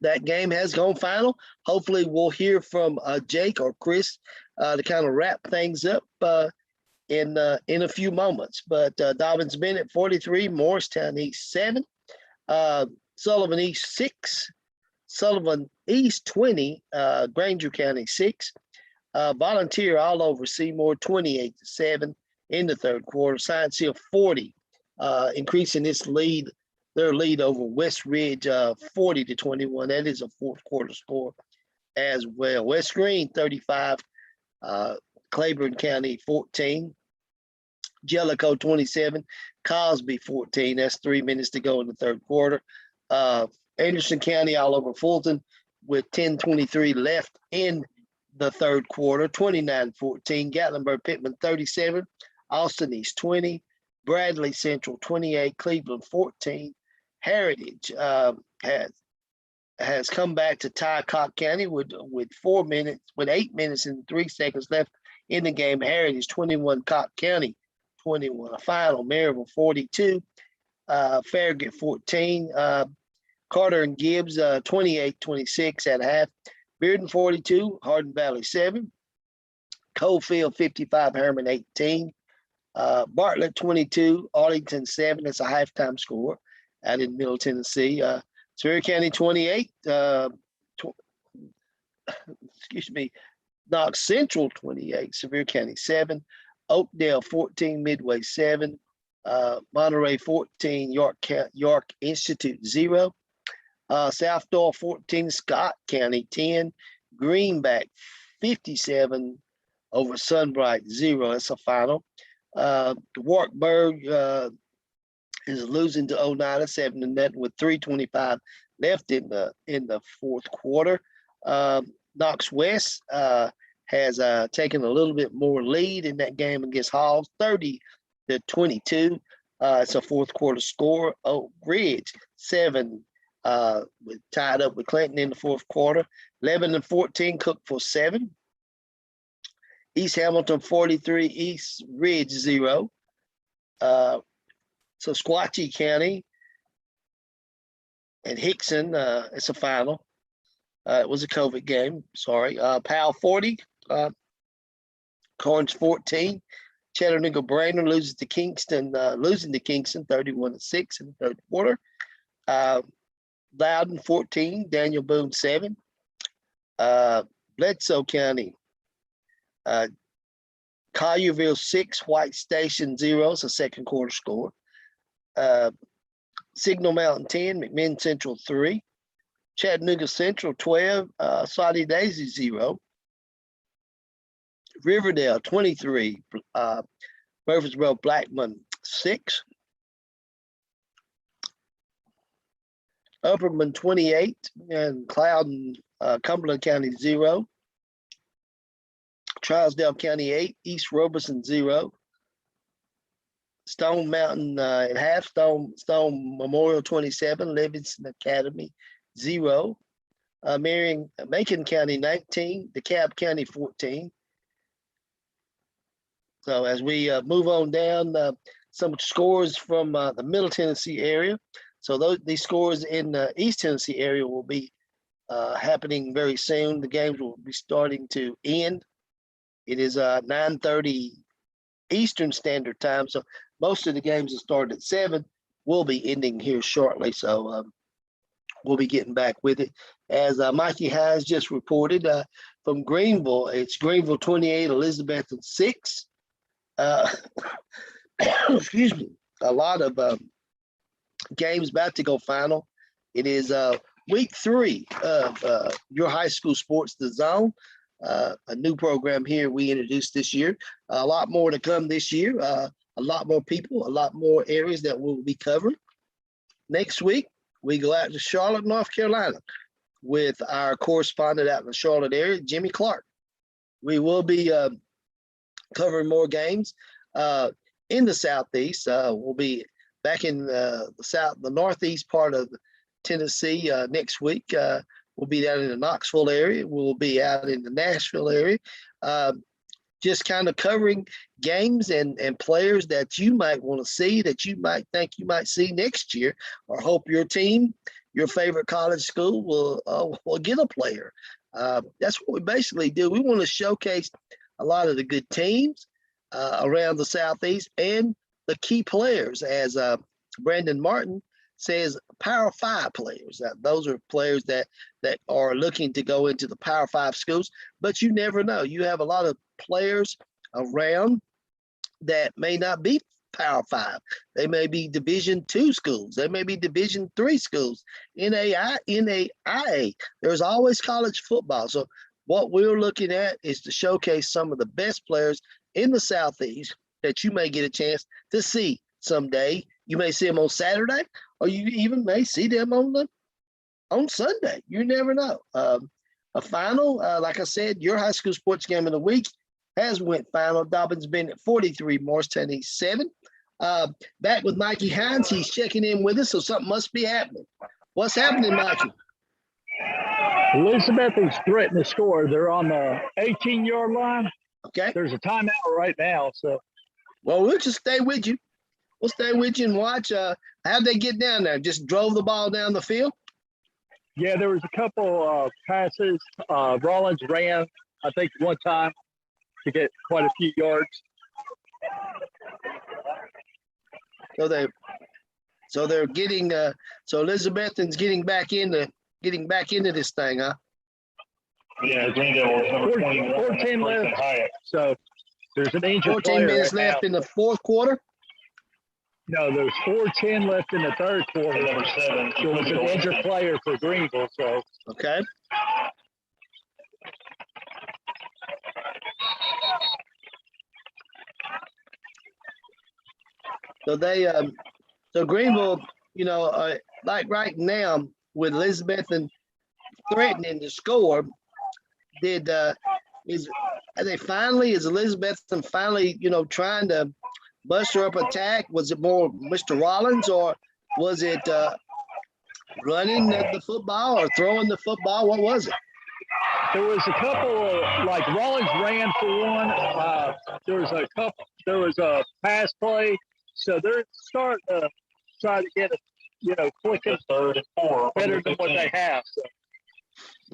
that game has gone final. Hopefully, we'll hear from Jake or Chris to kind of wrap things up in a few moments. But Dobbins Bennett 43, Morristown East 7, Sullivan East 6, Sullivan East 20, Granger County 6. Volunteer all over Seymour 28-7 in the third quarter. Science Hill 40, increasing their lead over West Ridge 40-21. That is a fourth quarter score as well. West Green 35, Claiborne County 14, Jellicoe 27, Cosby 14. That's 3 minutes to go in the third quarter. Anderson County all over Fulton with 10:23 left in the third quarter, 29-14. Gatlinburg Pittman 37, Austin East 20, Bradley Central 28, Cleveland 14. Heritage has come back to tie Cobb County with 8 minutes and 3 seconds left in the game. Heritage 21, Cobb County 21. A final, Maryville 42, Farragut 14. Carter and Gibbs 28-26 at half. Bearden 42, Hardin Valley 7. Coalfield 55, Herman 18. Bartlett 22, Arlington 7. That's a halftime score out in Middle Tennessee. Sevier County 28. Knox Central 28, Sevier County 7. Oakdale 14, Midway 7. Monterey 14, York Institute 0. South Door 14, Scott County 10. Greenback 57 over Sunbright 0. That's a final. Wartburg is losing to Oneida 7-0 with 3:25 left in the fourth quarter. Knox West has taken a little bit more lead in that game against Hall, 30-22. It's a fourth quarter score. Oak Ridge 7 tied up with Clinton in the fourth quarter. 11-14, Cookeville 7. East Hamilton 43, East Ridge 0. So Squatchy County and Hickson, it's a final. It was a COVID game. Sorry. Powell 40, Corns 14. Chattanooga Brainerd losing to Kingston 31-6 in the third quarter. Loudon 14, Daniel Boone 7. Bledsoe County, Collierville 6, White Station 0. It's a second quarter score. Signal Mountain 10, McMinn Central 3. Chattanooga Central 12, Saudi Daisy 0. Riverdale 23, Murfreesboro Blackman 6. Upperman 28, and Cloudon, Cumberland County 0. Trousdale County 8, East Robeson 0. Stone Mountain at half, Stone Memorial 27, Livingston Academy 0. Macon County 19, DeKalb County 14. So as we move on down, some scores from the Middle Tennessee area. So these scores in the East Tennessee area will be happening very soon. The games will be starting to end. It is 9:30 Eastern Standard Time. So most of the games that started at 7 will be ending here shortly. So we'll be getting back with it. As Mikey has just reported from Greenville, it's Greenville 28, Elizabethton 6. Excuse me. A lot of games about to go final. It is week 3 of Your High School Sports the Zone, a new program here we introduced this year. A lot more to come this year. A lot more people, a lot more areas that we'll be covering. Next week, we go out to Charlotte, North Carolina with our correspondent out in the Charlotte area, Jimmy Clark. We will be covering more games in the Southeast. We'll be back in the Northeast part of Tennessee next week. We'll be down in the Knoxville area. We'll be out in the Nashville area. Just kind of covering games and players that you might want to see, that you might think you might see next year, or hope your team, your favorite college school will get a player. That's what we basically do. We want to showcase a lot of the good teams around the Southeast and the key players, as Brandon Martin says, Power 5 players. Those are players that are looking to go into the Power 5 schools, but you never know. You have a lot of players around that may not be Power 5. They may be Division II schools. They may be Division III schools, NAIA. There's always college football. So what we're looking at is to showcase some of the best players in the Southeast that you may get a chance to see someday. You may see them on Saturday, or you even may see them on Sunday. You never know. A final, like I said, your high school sports game of the week has went final. Dobbins been at 43, Morristown East 7. Back with Mikey Hines. He's checking in with us, so something must be happening. What's happening, Mikey? Elizabeth is threatening to score. They're on the 18-yard line. Okay. There's a timeout right now. So, well, we'll just stay with you. We'll stay with you and watch. How'd they get down there? Just drove the ball down the field? Yeah, there was a couple passes. Rollins ran, I think, one time to get quite a few yards. So they're getting. So Elizabethton's getting back into this thing, huh? Yeah, Green Devils number 21. 14 left. So there's an injured 14 minutes right left now. in the fourth quarter. No, there's 4:10 left in the third quarter. Number 7. So it's an injured player for Greenville. So okay. So so Greenville, like right now with Elizabethton threatening to score, did Is Elizabethton finally, trying to muster up attack? Was it more Mr. Rollins, or was it running the football or throwing the football? What was it? There was a couple of, like, Rollins ran for one. There was a pass play. So they're starting to try to get it, clicking 3rd and 4. better than what they have. So.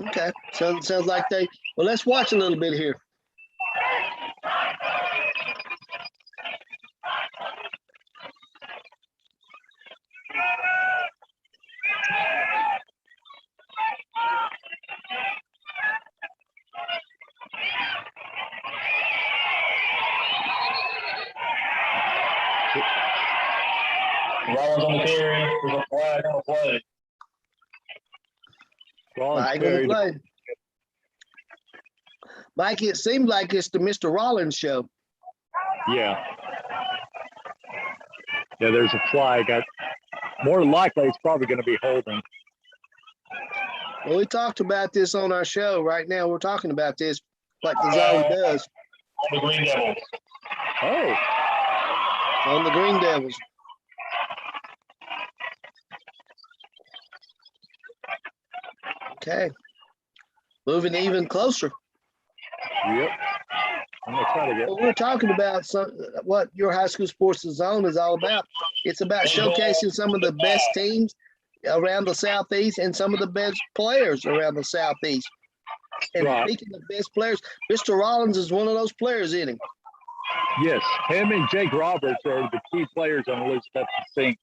Okay. Sounds like well, let's watch a little bit here. Rollins on the carry. There's a flag on the play. Flag on the play. Mikey, it seemed like it's the Mr. Rollins show. Yeah. Yeah, there's a flag. More than likely, it's probably going to be holding. Well, we talked about this on our show. Right now, we're talking about this like the Zone does. On the Green Devils. Oh. On the Green Devils. Okay. Moving even closer. Yep. I'm going to try to get. Well, we're talking about what your high school sports zone is all about. It's about showcasing some of the best teams around the Southeast and some of the best players around the Southeast. And speaking of best players, Mr. Rollins is one of those players, isn't he? Yes. Him and Jake Roberts are the key players on Elizabeth's team.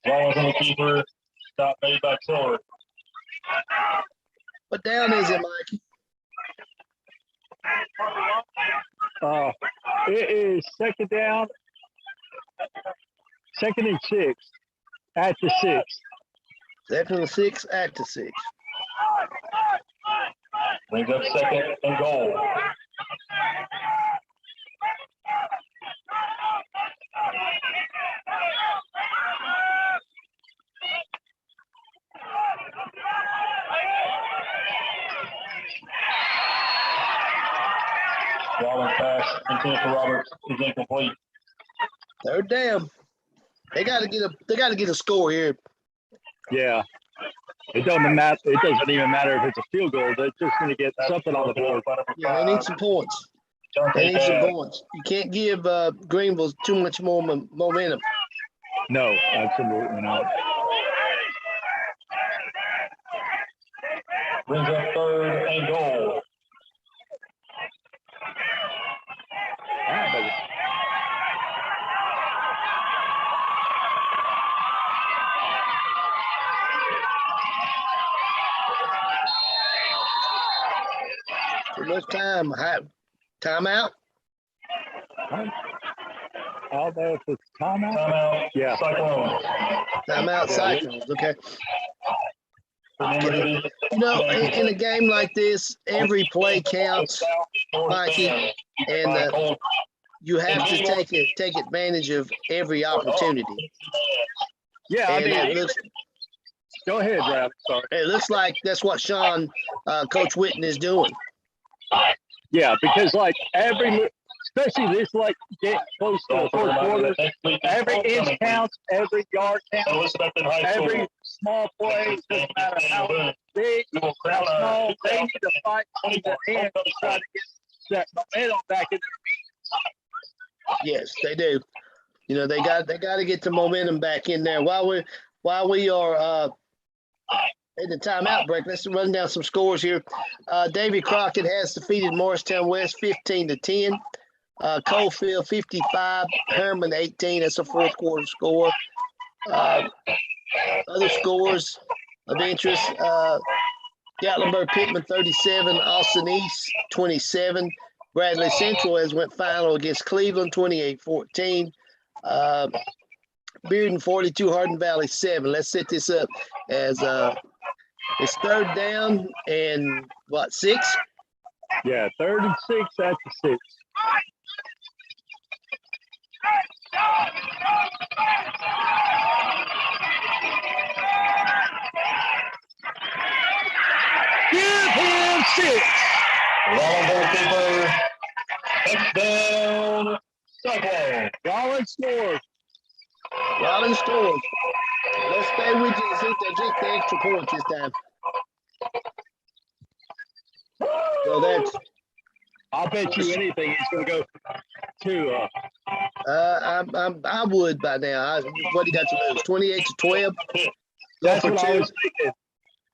Rollins on the keeper. Stop made by Tiller. What down is it, Mikey? It is second down. 2nd and 6 at the 6. 2nd and 6 at the 6. Brings up 2nd and goal. Rollins pass intended for Roberts is incomplete. 3rd down. They got to get a score here. Yeah. It doesn't matter. It doesn't even matter if it's a field goal. They're just going to get something on the board. Yeah, they need some points. They need some points. You can't give Greenville too much more momentum. No, absolutely not. Brings up 3rd and goal. Enough time. Timeout? I don't know if it's timeout. Timeout. Yeah. Cyclones. Timeout. Cyclones. Okay. In a game like this, every play counts, Mikey, and you have to take advantage of every opportunity. Yeah, I mean, go ahead, Brad. Sorry. It looks like that's what Sean, Coach Witten, is doing. Yeah, because especially this, get close to the 4th quarter, every inch counts, every yard counts, every small play, doesn't matter how big, how small, they need to fight to the end to try to get that momentum back in. Yes, they do. They got to get the momentum back in there. While we are in the timeout break, let's run down some scores here. Davy Crockett has defeated Morristown West 15-10. Coalfield 55, Herman 18. That's a 4th quarter score. Other scores of interest: Gatlinburg Pittman 37, Austin East 27. Bradley Central has went final against Cleveland 28-14. Bearden 42, Hardin Valley 7. Let's set this up as it's 3rd down and 6? Yeah, 3rd and 6 at the 6. touchdown, Cyclone. Rollins scores. Rollins scores. Let's stay with you and see if they get the extra point this time. So that's I'll bet you anything he's going to go to. I would by now. What do you got to lose? 28-12. That's what I was thinking.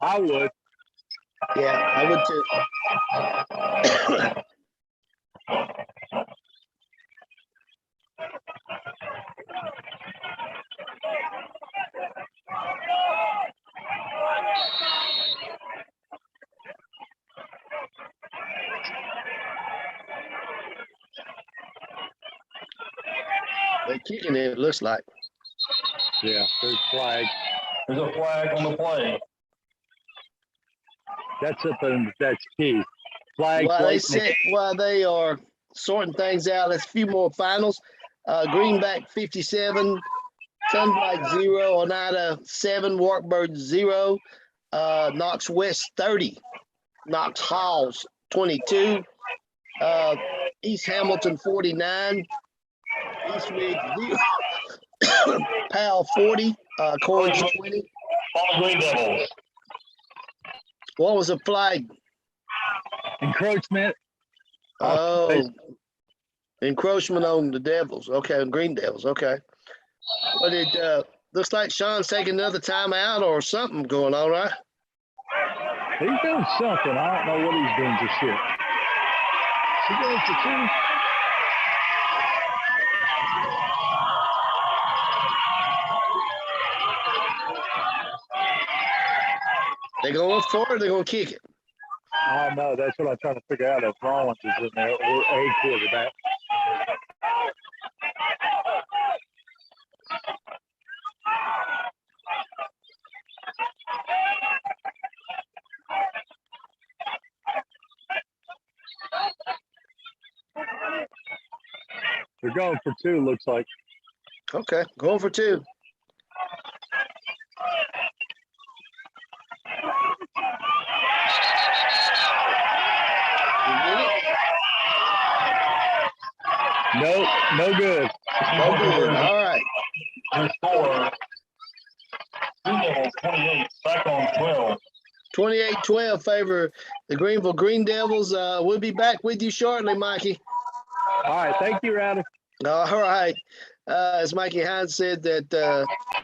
I would. Yeah, I would too. They're kicking it looks like. Yeah, there's flag. There's a flag on the play. That's something that's key. Flag. While they are sorting things out, let's a few more finals. Greenback 57, Sunbright 0, Oneida 7, Wartburg 0, Knox West 30, Knox Halls 22, East Hamilton 49, Eastridge 0, Powell 40, Corridge 20. All Green Devils. What was the flag? Encroachment. Oh, encroachment on the Devils. Okay, Green Devils. Okay. What did looks like Sean's taking another timeout or something going on, right? He's doing something. I don't know what he's doing just yet. He goes to 2. They going for it or they gonna kick it? I don't know. That's what I'm trying to figure out if Rollins is in there or a quarterback. They're going for 2, looks like. Okay, going for 2. Nope, no good. No good. All right. Your score. Green Devils 28, Cyclone 12. 28-12 favor the Greenville Green Devils. We'll be back with you shortly, Mikey. All right, thank you, Rowdy. All right. As Mikey Hines said that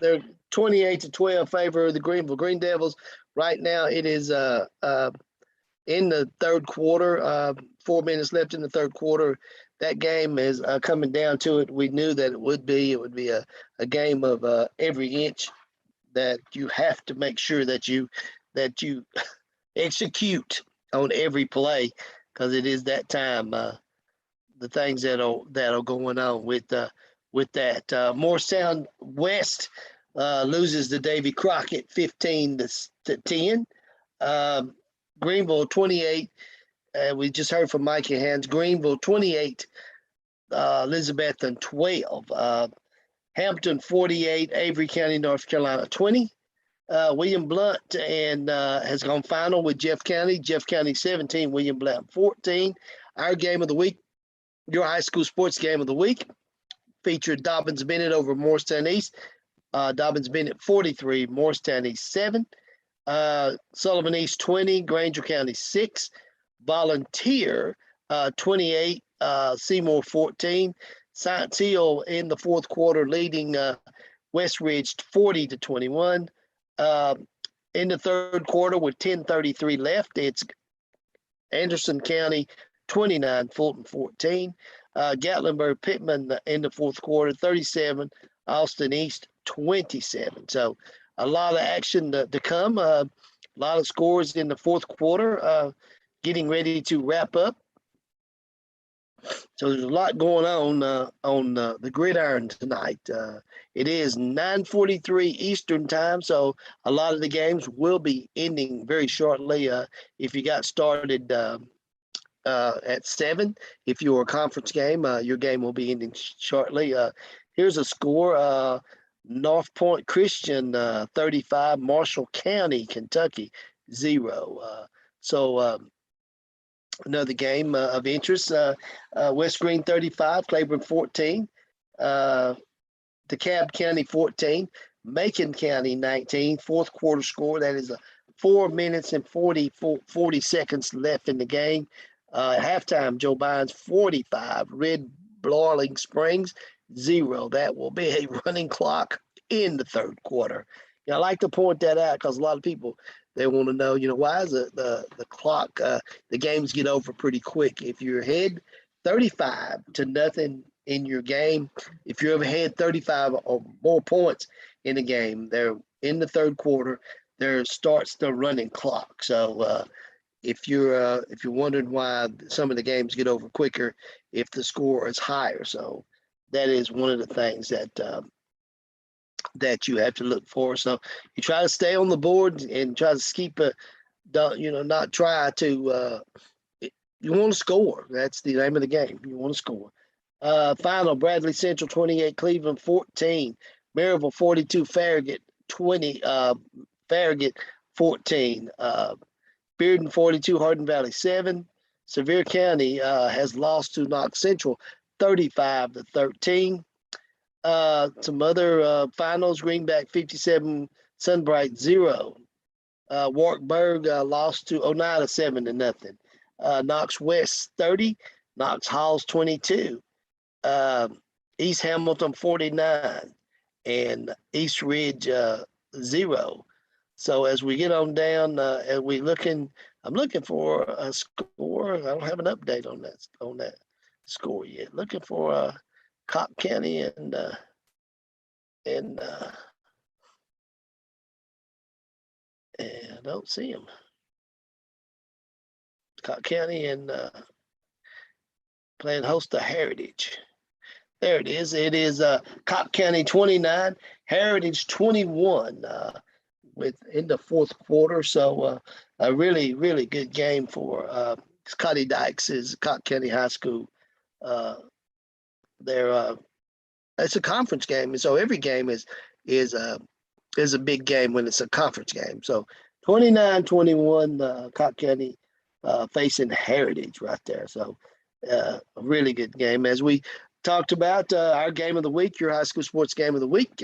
they're 28-12 favor the Greenville Green Devils. Right now it is in the third quarter, 4 minutes left in the third quarter. That game is coming down to it. We knew that it would be a game of every inch that you have to make sure that you execute on every play, because it is that time. The things that are going on with that. Morristown West loses to Davy Crockett 15-10. Greenville 28. We just heard from Mikey Hans. Greenville 28. Elizabethton 12. Hampton 48. Avery County, North Carolina 20. William Blount and has gone final with Jeff County. Jeff County 17. William Blount 14. Our game of the week. Your high school sports game of the week featured Dobbins Bennett over Morristown East. Dobbins Bennett 43, Morristown East 7. Sullivan East 20, Granger County 6. Volunteer 28, Seymour 14. Science Hill in the fourth quarter leading West Ridge 40-21. In the third quarter with 10:33 left, it's Anderson County 29, Fulton 14. Gatlinburg Pittman in the fourth quarter 37, Austin East 27. So a lot of action to come. A lot of scores in the fourth quarter. Getting ready to wrap up. So there's a lot going on the gridiron tonight. It is 9:43 Eastern time, so a lot of the games will be ending very shortly. If you got started at 7, if you're a conference game, your game will be ending shortly. Here's a score. North Point Christian 35, Marshall County, Kentucky 0. So Another game of interest. West Green 35, Claiborne 14. DeKalb County 14, Macon County 19. Fourth quarter score. That is 4 minutes and 40 seconds left in the game. Halftime, Joe Bynes 45, Red Blarling Springs 0. That will be a running clock in the third quarter. I like to point that out because a lot of people, they want to know, why is the clock, the games get over pretty quick. If you're ahead 35-0 in your game, if you're ahead 35 or more points in the game, they're in the third quarter, there starts the running clock. So if you're wondering why some of the games get over quicker, if the score is higher, so that is one of the things that you have to look for. So you try to stay on the board and try to keep not try to. You want to score. That's the name of the game. You want to score. Final: Bradley Central 28, Cleveland 14, Maryville 42, Farragut 20, Farragut 14, Bearden 42, Hardin Valley 7. Sevier County has lost to Knox Central 35-13. Some other finals: Greenback 57, Sunbright 0. Wartburg lost to Oneida 7-0. Knox West 30, Knox Halls 22. East Hamilton 49, and East Ridge 0. So as we get on down, and I'm looking for a score. I don't have an update on that score yet. Looking for Cobb County and I don't see them. Cobb County and playing host to Heritage. There it is. It is Cobb County 29, Heritage 21 in the fourth quarter. So a really, really good game for Scotty Dykes' Cobb County High School. It's a conference game, and so every game is a big game when it's a conference game. So 29-21, Cobb County facing Heritage right there. So a really good game. As we talked about, our game of the week, your high school sports game of the week,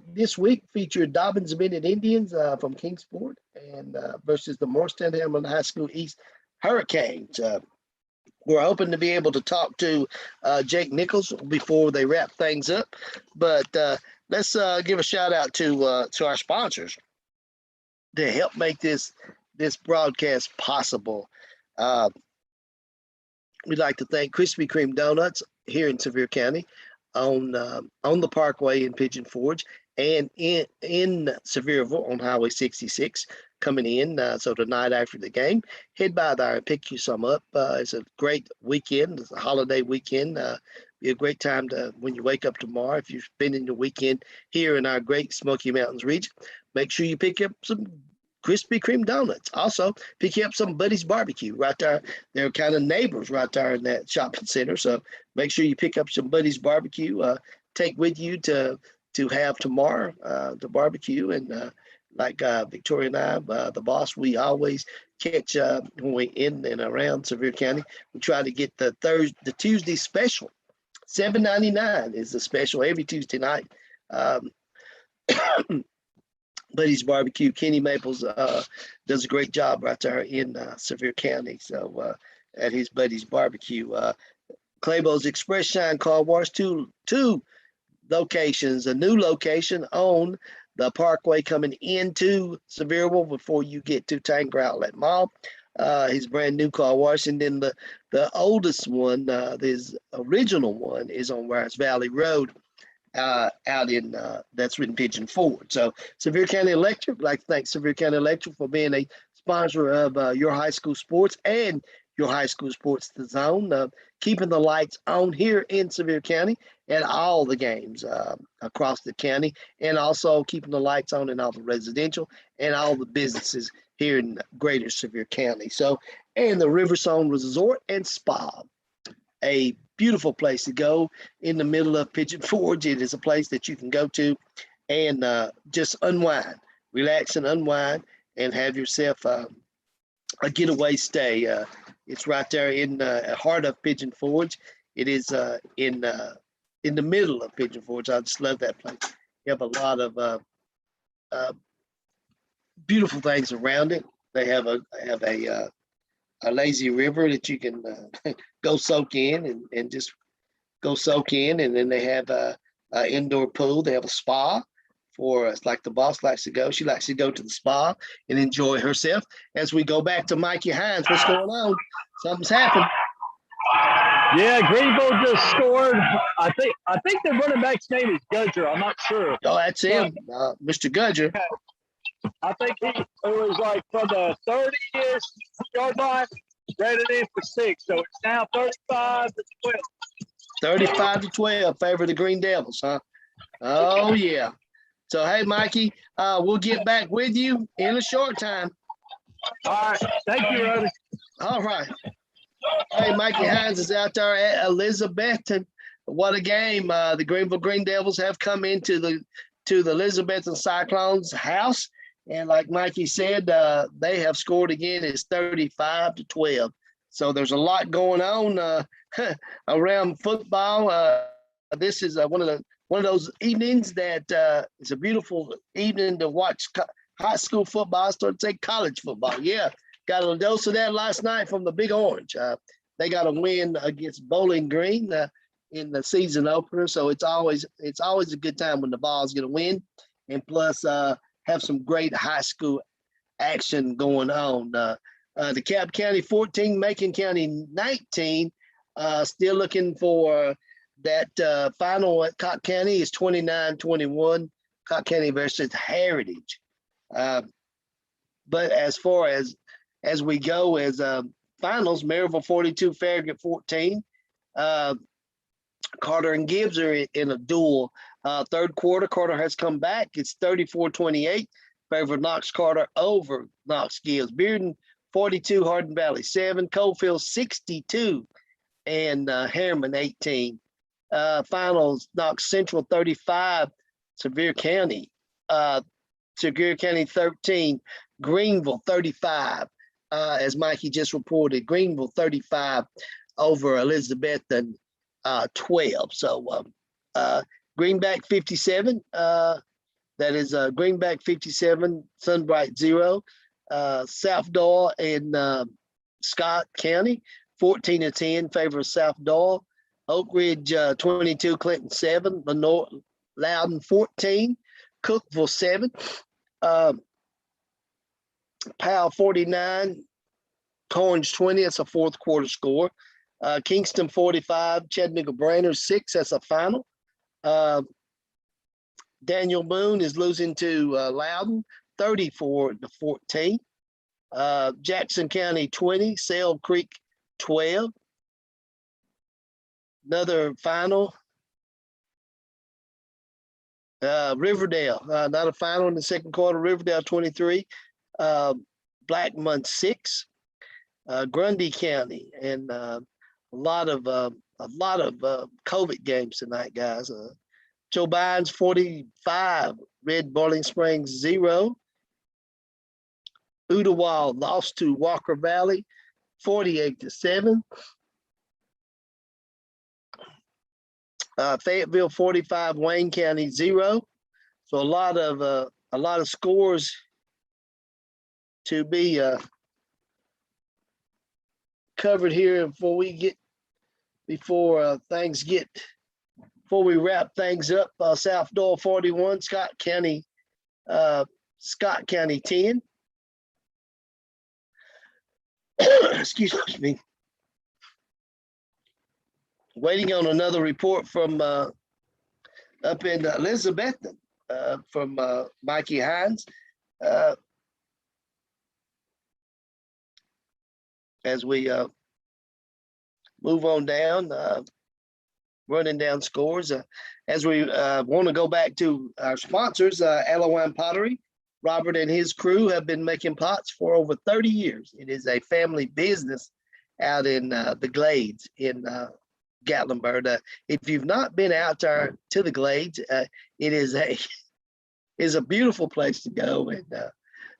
this week featured Dobbins Bennett Indians from Kingsport and versus the Morristown Hamlin High School East Hurricanes. We're hoping to be able to talk to Jake Nichols before they wrap things up, but let's give a shout out to our sponsors to help make this broadcast possible. We'd like to thank Krispy Kreme Donuts here in Sevier County on the Parkway in Pigeon Forge and in Sevierville on Highway 66 coming in. So tonight after the game, head by there and pick you some up. It's a great weekend. It's a holiday weekend. Be a great time when you wake up tomorrow. If you're spending your weekend here in our great Smoky Mountains region, make sure you pick up some Krispy Kreme donuts. Also, pick up some Buddy's Barbecue right there. They're kind of neighbors right there in that shopping center. So make sure you pick up some Buddy's Barbecue. Take with you to have tomorrow the barbecue. And like Victoria and I, the boss, we always catch when we in and around Sevier County. We try to get the Tuesday special. $7.99 is the special every Tuesday night. Buddy's Barbecue. Kenny Maples does a great job right there in Sevier County. So at his Buddy's Barbecue, Claybo's Express Shine Car Wash, two locations, a new location on the Parkway coming into Sevierville before you get to Tanger Outlet Mall. His brand new car wash, and then the oldest one, his original one, is on Wires Valley Road. Out in that's in Pigeon Forge. So Sevier County Electric, I'd like to thank Sevier County Electric for being a sponsor of your high school sports and your high school sports the zone, keeping the lights on here in Sevier County at all the games across the county, and also keeping the lights on in all the residential and all the businesses here in greater Sevier County. So, and the Riverzone Resort and Spa, a beautiful place to go in the middle of Pigeon Forge. It is a place that you can go to and just unwind, relax and unwind, and have yourself a getaway stay It's right there in the heart of Pigeon Forge. It is in the middle of Pigeon Forge. I just love that place. You have a lot of beautiful things around it. They have a lazy river that you can go soak in and just go soak in. And then they have a indoor pool. They have a spa for us, like the boss likes to go. She likes to go to the spa and enjoy herself. As we go back to Mikey Hines, what's going on? Something's happened. Yeah, Greenville just scored. I think their running back's name is Gudger. I'm not sure. Oh, that's him, Mr. Gudger. I think it was like from the 30-ish yard line, ran it in for 6. So it's now 35 to 12. 35 to 12, favor of the Green Devils, huh? Oh, yeah. So, hey, Mikey, we'll get back with you in a short time. All right. Thank you, Rody. All right. Hey, Mikey Hines is out there at Elizabethton. What a game. The Greenville Green Devils have come into the Elizabethton Cyclones house. And like Mikey said, they have scored again. It's 35 to 12. So there's a lot going on around football. This is one of those evenings that is a beautiful evening to watch high school football. I started to say college football. Yeah, got a dose of that last night from the Big Orange. They got a win against Bowling Green in the season opener. So it's always a good time when the Vols get a win, and plus have some great high school action going on. The Cap County 14, Macon County 19. Still looking for that final at Cott County is 29-21. Cott County versus Heritage. But as far as we go as finals, Maryville 42, Farragut 14. Carter and Gibbs are in a duel. Third quarter, Carter has come back. It's 34-28. Favor Knox Carter over Knox Gibbs. Bearden 42, Hardin Valley 7, Coalfield 62, and Harriman 18. Finals, Knox Central 35, Sevier County 13, Greenville 35. As Mikey just reported, Greenville 35 over Elizabethton 12. So Greenback 57. That is Greenback 57, Sunbright 0. South Doyle and Scott County 14-10 favor of South Doyle. Oak Ridge 22, Clinton 7, Lenore Loudon 14, Cookville 7, Powell 49, Corns 20. That's a fourth quarter score. Kingston 45, Chattanooga Brainerd 6. That's a final. Daniel Boone is losing to Loudon 34-14. Jackson County 20, Sale Creek 12. Another final. Riverdale, not a final in the second quarter. Riverdale 23, Blackmon 6. Grundy County, and a lot of COVID games tonight, guys. Joe Bynes 45, Red Bowling Springs 0. Udawald lost to Walker Valley 48-7. Fayetteville 45, Wayne County 0. So a lot of scores to be covered here before we wrap things up. South Doyle 41, Scott County 10. Excuse me. Waiting on another report from up in Elizabethton from Mikey Hines. As we move on down, running down scores. As we want to go back to our sponsors, Alawine Pottery. Robert and his crew have been making pots for over 30 years. It is a family business out in the Glades in Gatlinburg. If you've not been out there to the Glades, it is a beautiful place to go and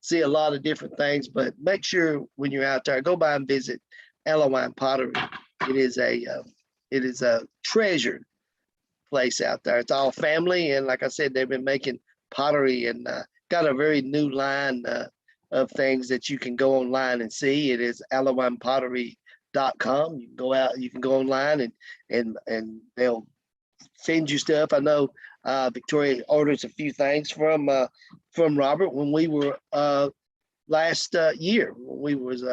see a lot of different things. But make sure when you're out there, go by and visit Alawine Pottery. It is a treasured place out there. It's all family, and like I said, they've been making pottery and got a very new line of things that you can go online and see. It is alawinepottery.com. You can go out, you can go online and they'll send you stuff. I know Victoria orders a few things from Robert when we were last year when we was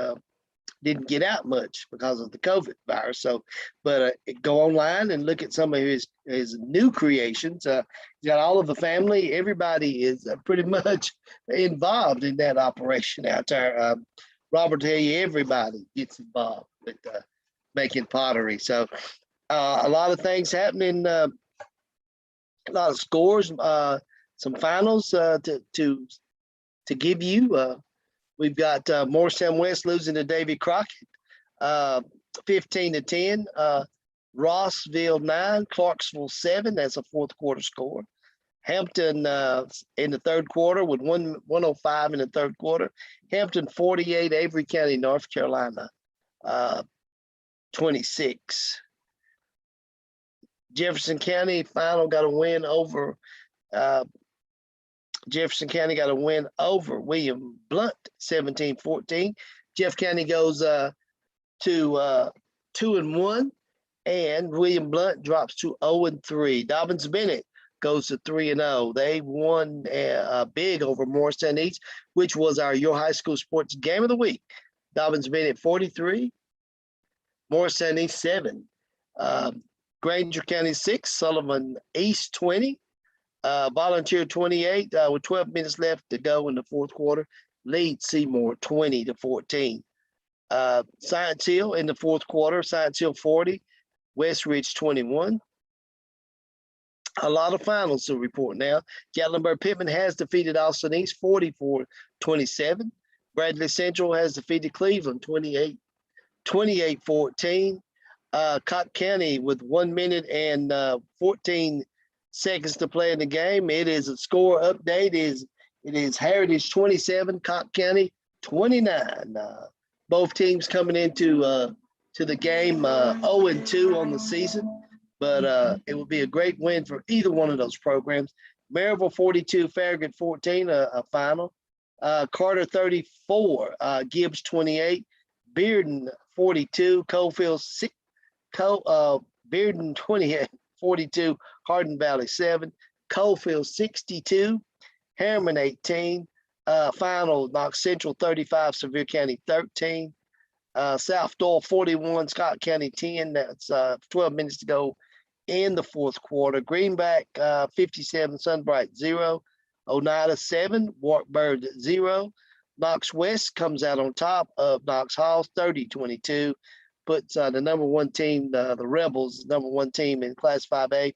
didn't get out much because of the COVID virus. So, but go online and look at some of his new creations. He's got all of the family. Everybody is pretty much involved in that operation out there. Robert tell you everybody gets involved with making pottery. So a lot of things happening. A lot of scores. Some finals to give you. We've got Morristown West losing to Davy Crockett, 15-10. Rossville 9, Clarksville 7. That's a fourth quarter score. Hampton in the third quarter with 105 in the third quarter. Hampton 48, Avery County, North Carolina 26. Jefferson County final got a win over Jefferson County got a win over William Blunt, 17-14. Jeff County goes to 2-1, and William Blunt drops to 0-3. Dobbins Bennett goes to 3-0. They won big over Morristown East, which was our Your High School Sports Game of the Week. Dobbins Bennett 43, Morristown East 7. Granger County 6, Sullivan East 20. Volunteer 28 with 12 minutes left to go in the fourth quarter. Lead Seymour 20-14. Science Hill in the fourth quarter. Science Hill 40, West Ridge 21. A lot of finals to report now. Gatlinburg Pittman has defeated Austin East 44-27. Bradley Central has defeated Cleveland 28-14. Cobb County with 1 minute and 14 seconds to play in the game. It is a score update. It is Heritage 27, Cobb County 29. Both teams coming into to the game 0-2 on the season, but it will be a great win for either one of those programs. Maryville 42, Farragut 14, a final. Carter 34, Gibbs 28, Bearden 42, Coalfield 6, Bearden 28. 42, Hardin Valley 7, Coalfield 62, Harriman 18, final Knox Central 35, Sevier County 13, South Doyle 41, Scott County 10. That's 12 minutes to go in the fourth quarter. Greenback 57, Sunbright 0, Oneida 7, Wartburg 0. Knox West comes out on top of Knox Hall 30-22. Puts the number one team, the Rebels, number one team in Class 5A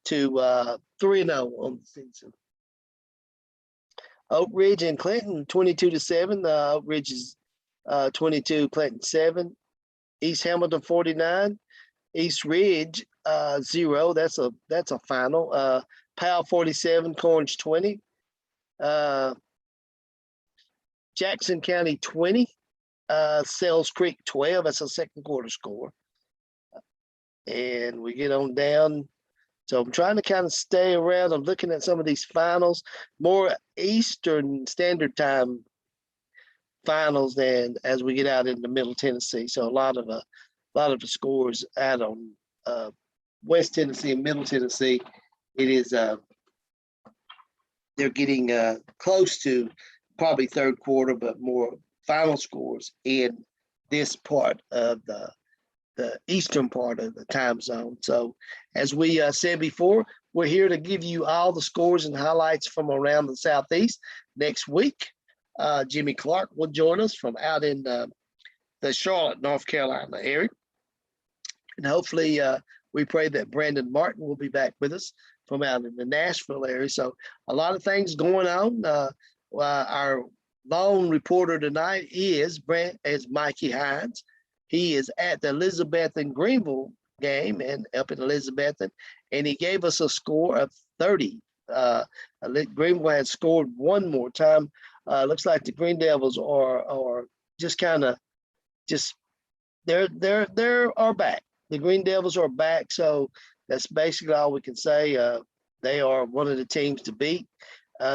to 3-0 on the season. Oak Ridge and Clinton 22-7. Oak Ridge is 22, Clinton 7. East Hamilton 49. East Ridge 0. That's a final. Powell 47, Corns 20. Jackson County 20. Sells Creek 12. That's a second quarter score. And we get on down. So I'm trying to kind of stay around. I'm looking at some of these finals, more Eastern Standard Time finals than as we get out into Middle Tennessee. So a lot of the scores out on West Tennessee and Middle Tennessee. It is they're getting close to probably third quarter, but more final scores in this part of the eastern part of the time zone. So as we said before, we're here to give you all the scores and highlights from around the Southeast. Next week, Jimmy Clark will join us from out in the Charlotte, North Carolina area. And hopefully we pray that Brandon Martin will be back with us from out in the Nashville area. So a lot of things going on. Our lone reporter tonight is Mikey Hines. He is at the Elizabeth and Greenville game and up in Elizabeth, and he gave us a score of 30. Greenville had scored one more time. Looks like the Green Devils are just kind of are back. The Green Devils are back. So that's basically all we can say. They are one of the teams to beat.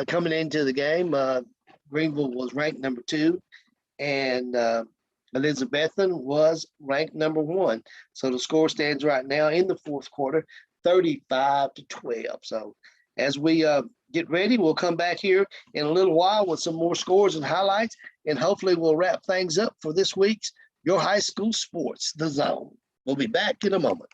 Coming into the game, Greenville was ranked number 2, and Elizabethan was ranked number 1. So the score stands right now in the fourth quarter, 35-12. So as we get ready, we'll come back here in a little while with some more scores and highlights, and hopefully we'll wrap things up for this week's Your High School Sports, The Zone. We'll be back in a moment.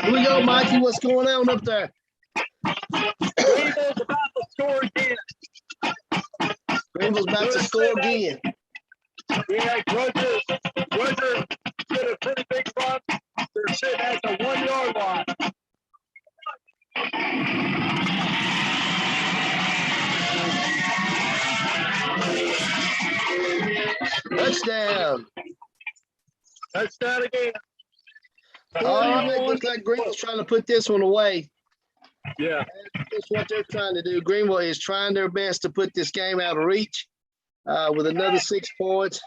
Here we go, Mikey. What's going on up there? Greenville's about to score again. Greenville's about to score again. Yeah, Roger did a pretty big run. They're sitting at the 1-yard line. Touchdown. Touchdown again. Oh, it looks like Greenville's trying to put this one away. Yeah. That's what they're trying to do. Greenville is trying their best to put this game out of reach with another 6 points.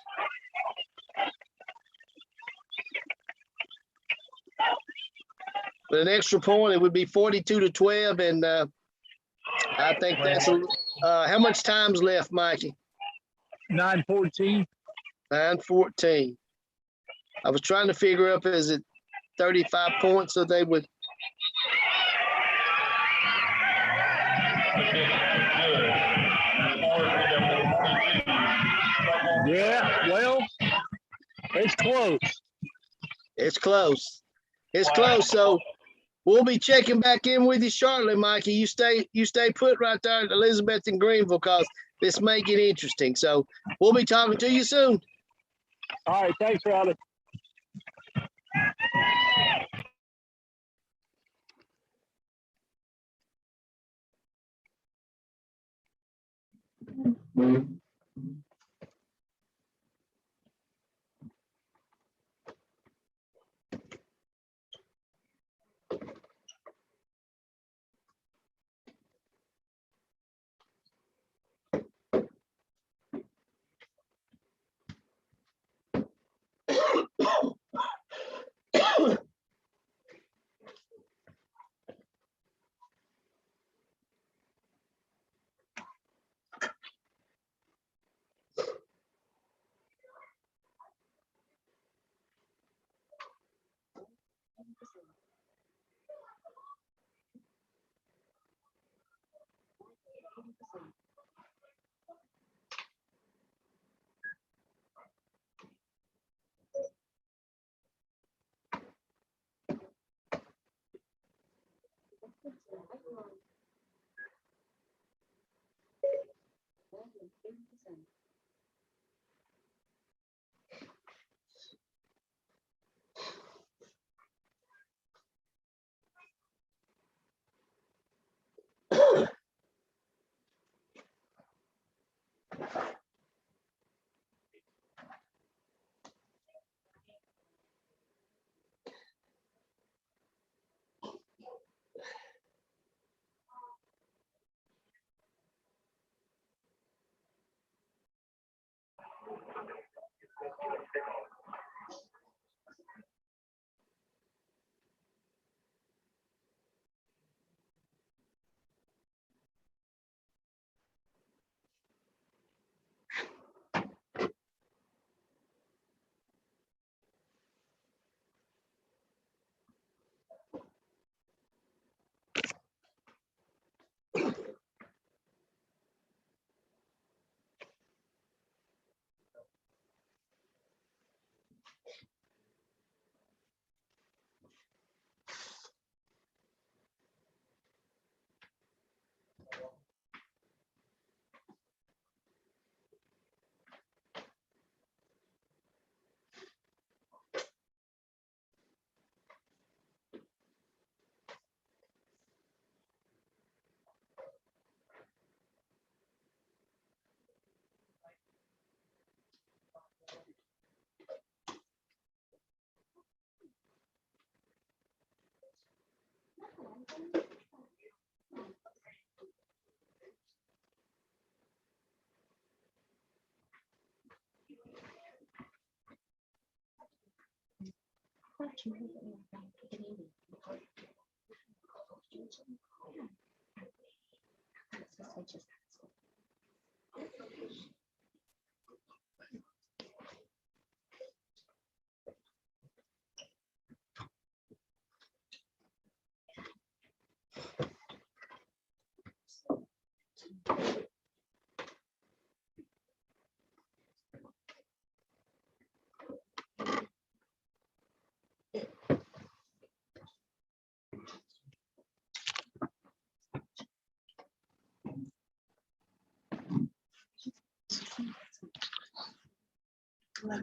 With an extra point, it would be 42-12, and I think that's how much time's left, Mikey? 9:14. 9:14. I was trying to figure up, is it 35 points so they would? Yeah, well, it's close. It's close. It's close. So we'll be checking back in with you shortly, Mikey. You stay put right there at Elizabeth and Greenville, because this may get interesting. So we'll be talking to you soon. All right, thanks, Rowdy.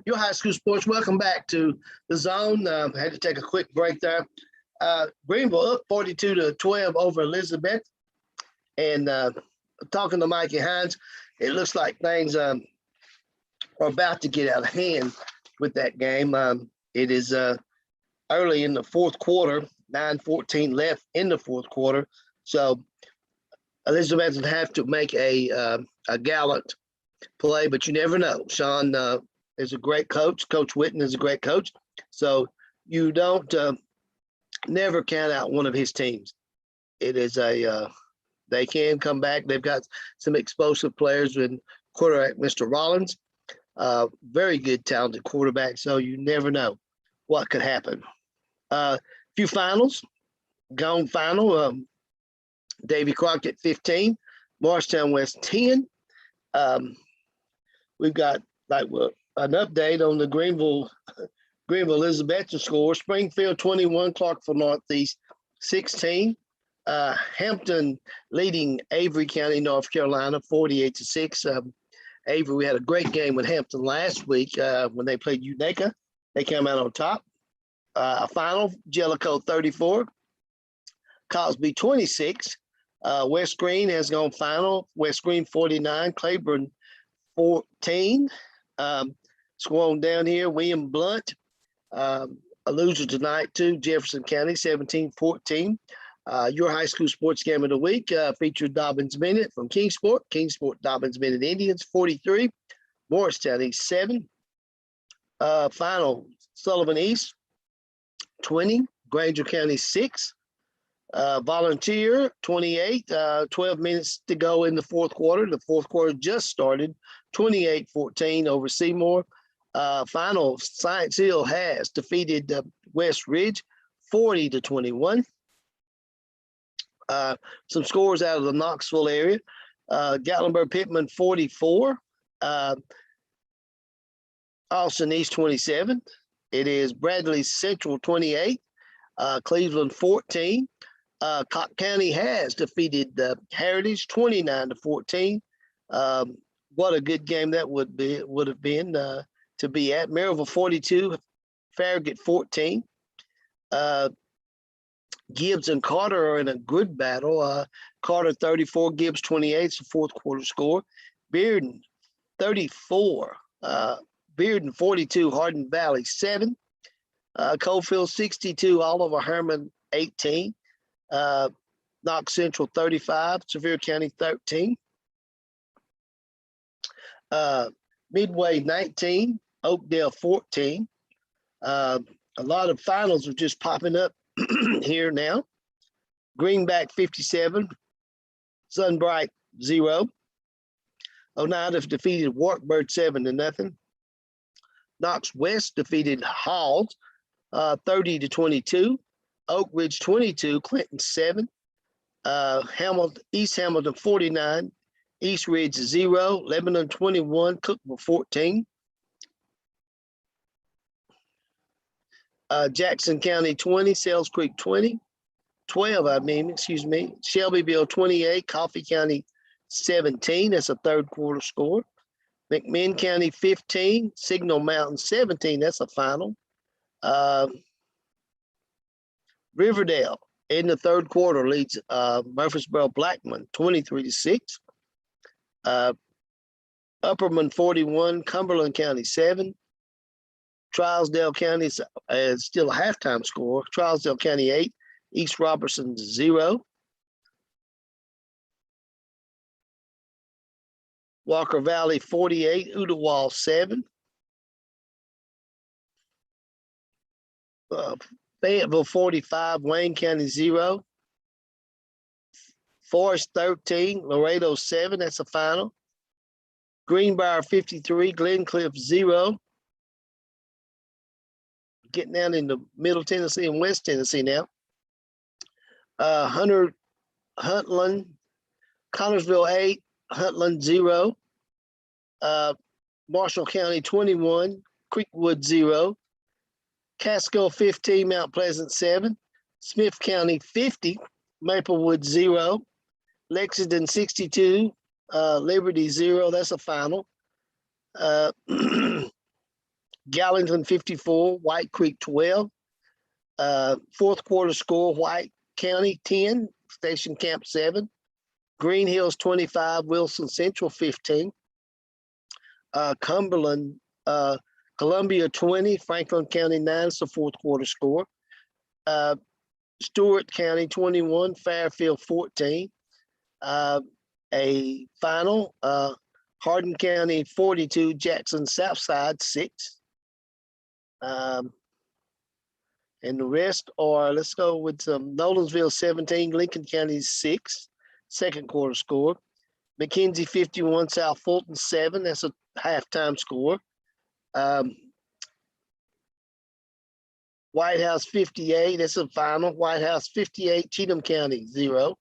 Your high school sports, welcome back to the zone. Had to take a quick break there. Greenville up 42-12 over Elizabeth. And talking to Mikey Hines, it looks like things are about to get out of hand with that game. It is early in the fourth quarter, 9:14 left in the fourth quarter. So Elizabeth would have to make a gallant play, but you never know. Sean is a great coach. Coach Witten is a great coach. So you don't never count out one of his teams. It is they can come back. They've got some explosive players in quarterback, Mr. Rollins. Very good, talented quarterback. So you never know what could happen. Few finals. Gone final. Davy Crockett 15, Morristown West 10. We've got an update on the Greenville Elizabethton score. Springfield 21, Clarksville Northeast 16. Hampton leading Avery County, North Carolina 48-6. Avery, we had a great game with Hampton last week when they played Unica. They came out on top. Final, Jellicoe 34, Cosby 26. West Green has gone final. West Green 49, Claiborne 14. Scroll on down here, William Blunt, a loser tonight too, Jefferson County 17-14. Your high school sports game of the week featured Dobbins Bennett from Kingsport. Kingsport Dobbins Bennett Indians 43, Morristown East 7. Final, Sullivan East 20, Granger County 6. Volunteer 28, 12 minutes to go in the fourth quarter. The fourth quarter just started, 28-14 over Seymour. Final, Science Hill has defeated West Ridge 40-21. Some scores out of the Knoxville area. Gatlinburg Pittman 44. Austin East 27. It is Bradley Central 28. Cleveland 14. Cobb County has defeated Heritage 29-14. What a good game that would have been to be at. Maryville 42, Farragut 14. Gibbs and Carter are in a good battle. Carter 34, Gibbs 28. It's the fourth quarter score. Bearden 34. Bearden 42, Hardin Valley 7. Coalfield 62, Oliver Herman 18. Knox Central 35, Sevier County 13. Midway 19, Oakdale 14. A lot of finals are just popping up here now. Greenback 57, Sunbright 0. Oneida defeated Wartburg 7-0. Knox West defeated Halls 30-22. Oak Ridge 22, Clinton 7. East Hamilton 49, East Ridge 0, Lebanon 21, Cookville 14. Jackson County 20, Sales Creek 12, Shelbyville 28, Coffee County 17. That's a third quarter score. McMinn County 15, Signal Mountain 17. That's a final. Riverdale in the third quarter leads Murfreesboro Blackman 23-6. Upperman 41, Cumberland County 7. Trousdale County is still a halftime score. Trousdale County 8, East Robertson 0. Walker Valley 48, Udawal 7. Fayetteville 45, Wayne County 0. Forest 13, Laredo 7. That's the final. Greenbrier 53, Glencliff 0. Getting down into Middle Tennessee and West Tennessee now. Huntland, Connorsville 8, Huntland 0. Marshall County 21, Creekwood 0. Casco 15, Mount Pleasant 7. Smith County 50, Maplewood 0. Lexington 62, Liberty 0. That's a final. Gallington 54, White Creek 12. Fourth quarter score, White County 10, Station Camp 7. Green Hills 25, Wilson Central 15. Cumberland, Columbia 20, Franklin County 9. It's the fourth quarter score. Stewart County 21, Fairfield 14. A final, Hardin County 42, Jackson Southside 6. And the rest are, let's go with Nolensville 17, Lincoln County 6, second quarter score. McKenzie 51, South Fulton 7. That's a halftime score. White House 58. That's a final. White House 58, Cheatham County 0.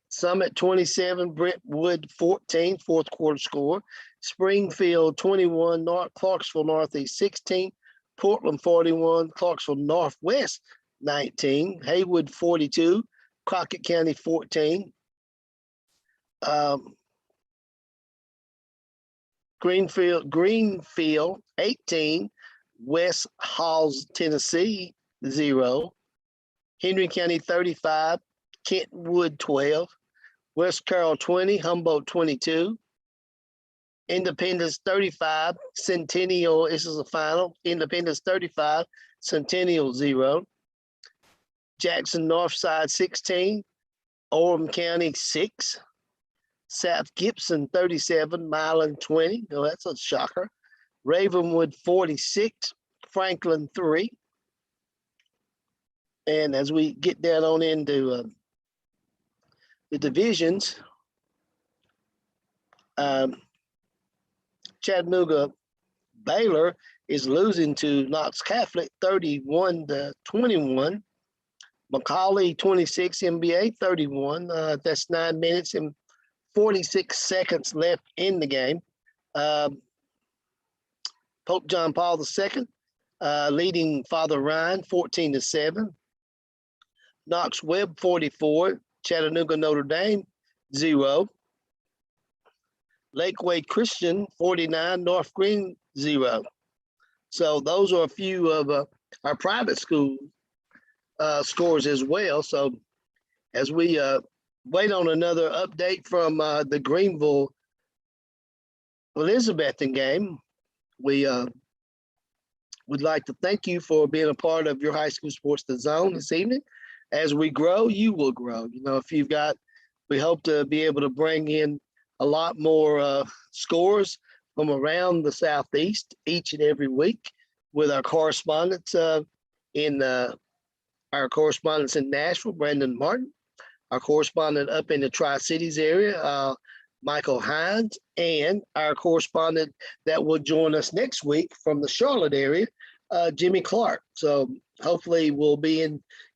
Summit 27, Brentwood 14, fourth quarter score. Springfield 21, Clarksville Northeast 16. Portland 41, Clarksville Northwest 19. Haywood 42, Crockett County 14. Greenfield 18, West Halls, Tennessee 0. Henry County 35, Kentwood 12. West Carroll 20, Humboldt 22. Independence 35, Centennial, this is the final. Independence 35, Centennial 0. Jackson Northside 16, Orem County 6. South Gibson 37, Milan 20. Oh, that's a shocker. Ravenwood 46, Franklin 3. And as we get down on into the divisions, Chattanooga Baylor is losing to Knox Catholic 31-21. McCauley 26, MBA 31. That's 9 minutes and 46 seconds left in the game. Pope John Paul II leading Father Ryan 14-7. Knox Webb 44, Chattanooga Notre Dame 0. Lakeway Christian 49, North Green 0. So those are a few of our private school scores as well. So as we wait on another update from the Greenville Elizabethan game, we would like to thank you for being a part of your high school sports the zone this evening. As we grow, you will grow. You know, if you've got, we hope to be able to bring in a lot more scores from around the Southeast each and every week with our correspondents in Nashville, Brandon Martin, our correspondent up in the Tri-Cities area, Michael Hines, and our correspondent that will join us next week from the Charlotte area, Jimmy Clark. So hopefully we'll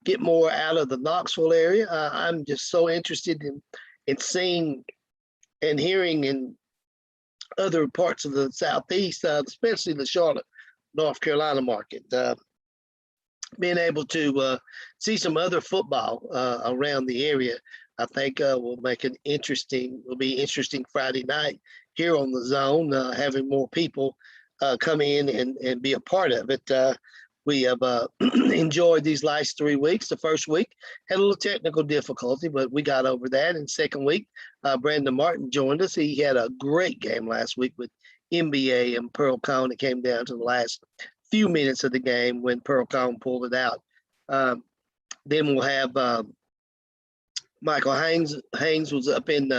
get more out of the Knoxville area. I'm just so interested in seeing and hearing in other parts of the Southeast, especially the Charlotte, North Carolina market. Being able to see some other football around the area, I think will be interesting Friday night here on the zone, having more people come in and be a part of it. We have enjoyed these last 3 weeks. The first week had a little technical difficulty, but we got over that. And second week, Brandon Martin joined us. He had a great game last week with NBA and Pearl Cone. It came down to the last few minutes of the game when Pearl Cone pulled it out. Then we'll have Michael Haynes was up in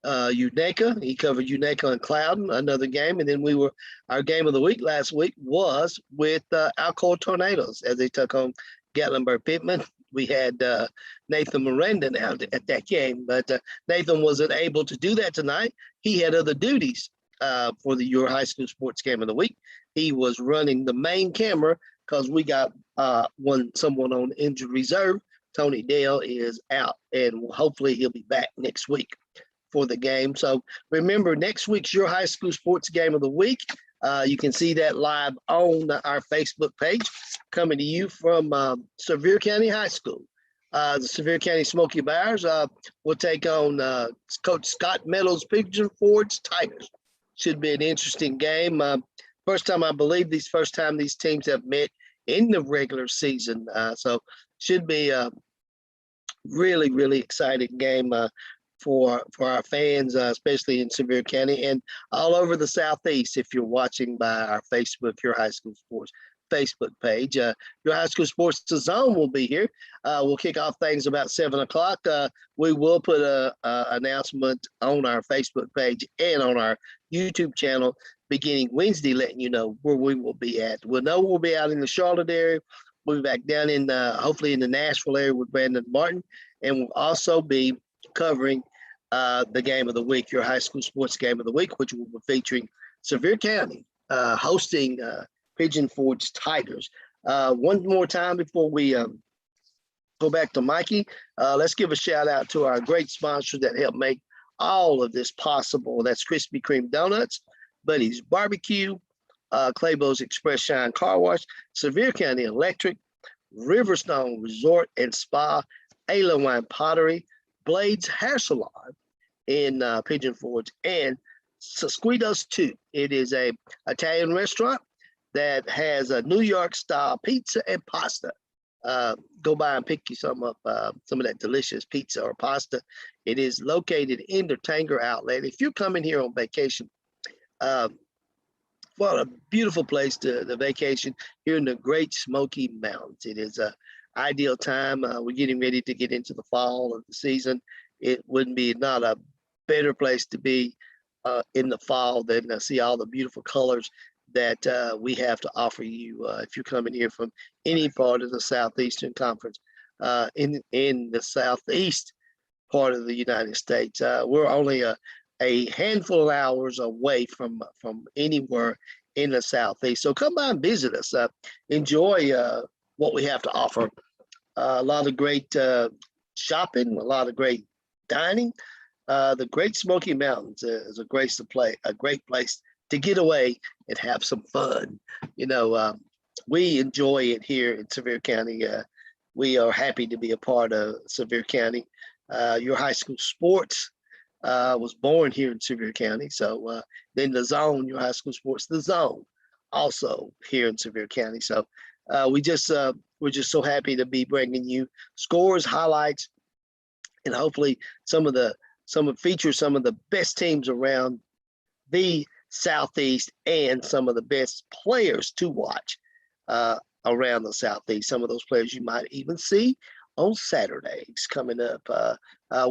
UNECA. He covered UNECA and Cloudon, another game. And then our game of the week last week was with Alcoa Tornadoes as they took on Gatlinburg Pittman. We had Nathan Miranda now at that game, but Nathan wasn't able to do that tonight. He had other duties for your high school sports game of the week. He was running the main camera because we got someone on injured reserve. Tony Dale is out, and hopefully he'll be back next week for the game. So remember, next week's your high school sports game of the week. You can see that live on our Facebook page, coming to you from Sevier County High School. The Sevier County Smoky Bears will take on Coach Scott Meadows' Pigeon Forge Tigers. Should be an interesting game. First time these teams have met in the regular season. So should be a really, really exciting game for our fans, especially in Sevier County and all over the Southeast. If you're watching by our Facebook, Your High School Sports Facebook page, Your High School Sports the Zone will be here. We'll kick off things about 7 o'clock. We will put a announcement on our Facebook page and on our YouTube channel beginning Wednesday, letting you know where we will be at. We'll be out in the Charlotte area. We'll be back down in hopefully in the Nashville area with Brandon Martin, and we'll also be covering the game of the week, your high school sports game of the week, which will be featuring Sevier County hosting Pigeon Forge Tigers. One more time before we go back to Mikey, let's give a shout out to our great sponsors that help make all of this possible. That's Krispy Kreme Donuts, Buddy's Barbecue, Claybo's Express Shine Car Wash, Sevier County Electric, Riverstone Resort and Spa, Ayla Wine Pottery, Blades Hair Salon in Pigeon Forge, and Sasquitos 2. It is a Italian restaurant that has a New York style pizza and pasta. Go by and pick you some up, some of that delicious pizza or pasta. It is located in the Tanger Outlet. If you're coming here on vacation, what a beautiful place to vacation here in the Great Smoky Mountains. It is a ideal time. We're getting ready to get into the fall of the season. It wouldn't be not a better place to be in the fall than see all the beautiful colors that we have to offer you if you're coming here from any part of the Southeastern Conference in the Southeast part of the United States. We're only a handful of hours away from anywhere in the Southeast. So come by and visit us. Enjoy what we have to offer. A lot of great shopping, a lot of great dining. The Great Smoky Mountains is a great place to get away and have some fun. You know, we enjoy it here in Sevier County. We are happy to be a part of Sevier County. Your high school sports was born here in Sevier County. So then the Zone, your high school sports, the Zone, also here in Sevier County. So we're just so happy to be bringing you scores, highlights, and hopefully feature some of the best teams around the Southeast and some of the best players to watch around the Southeast. Some of those players you might even see on Saturdays coming up.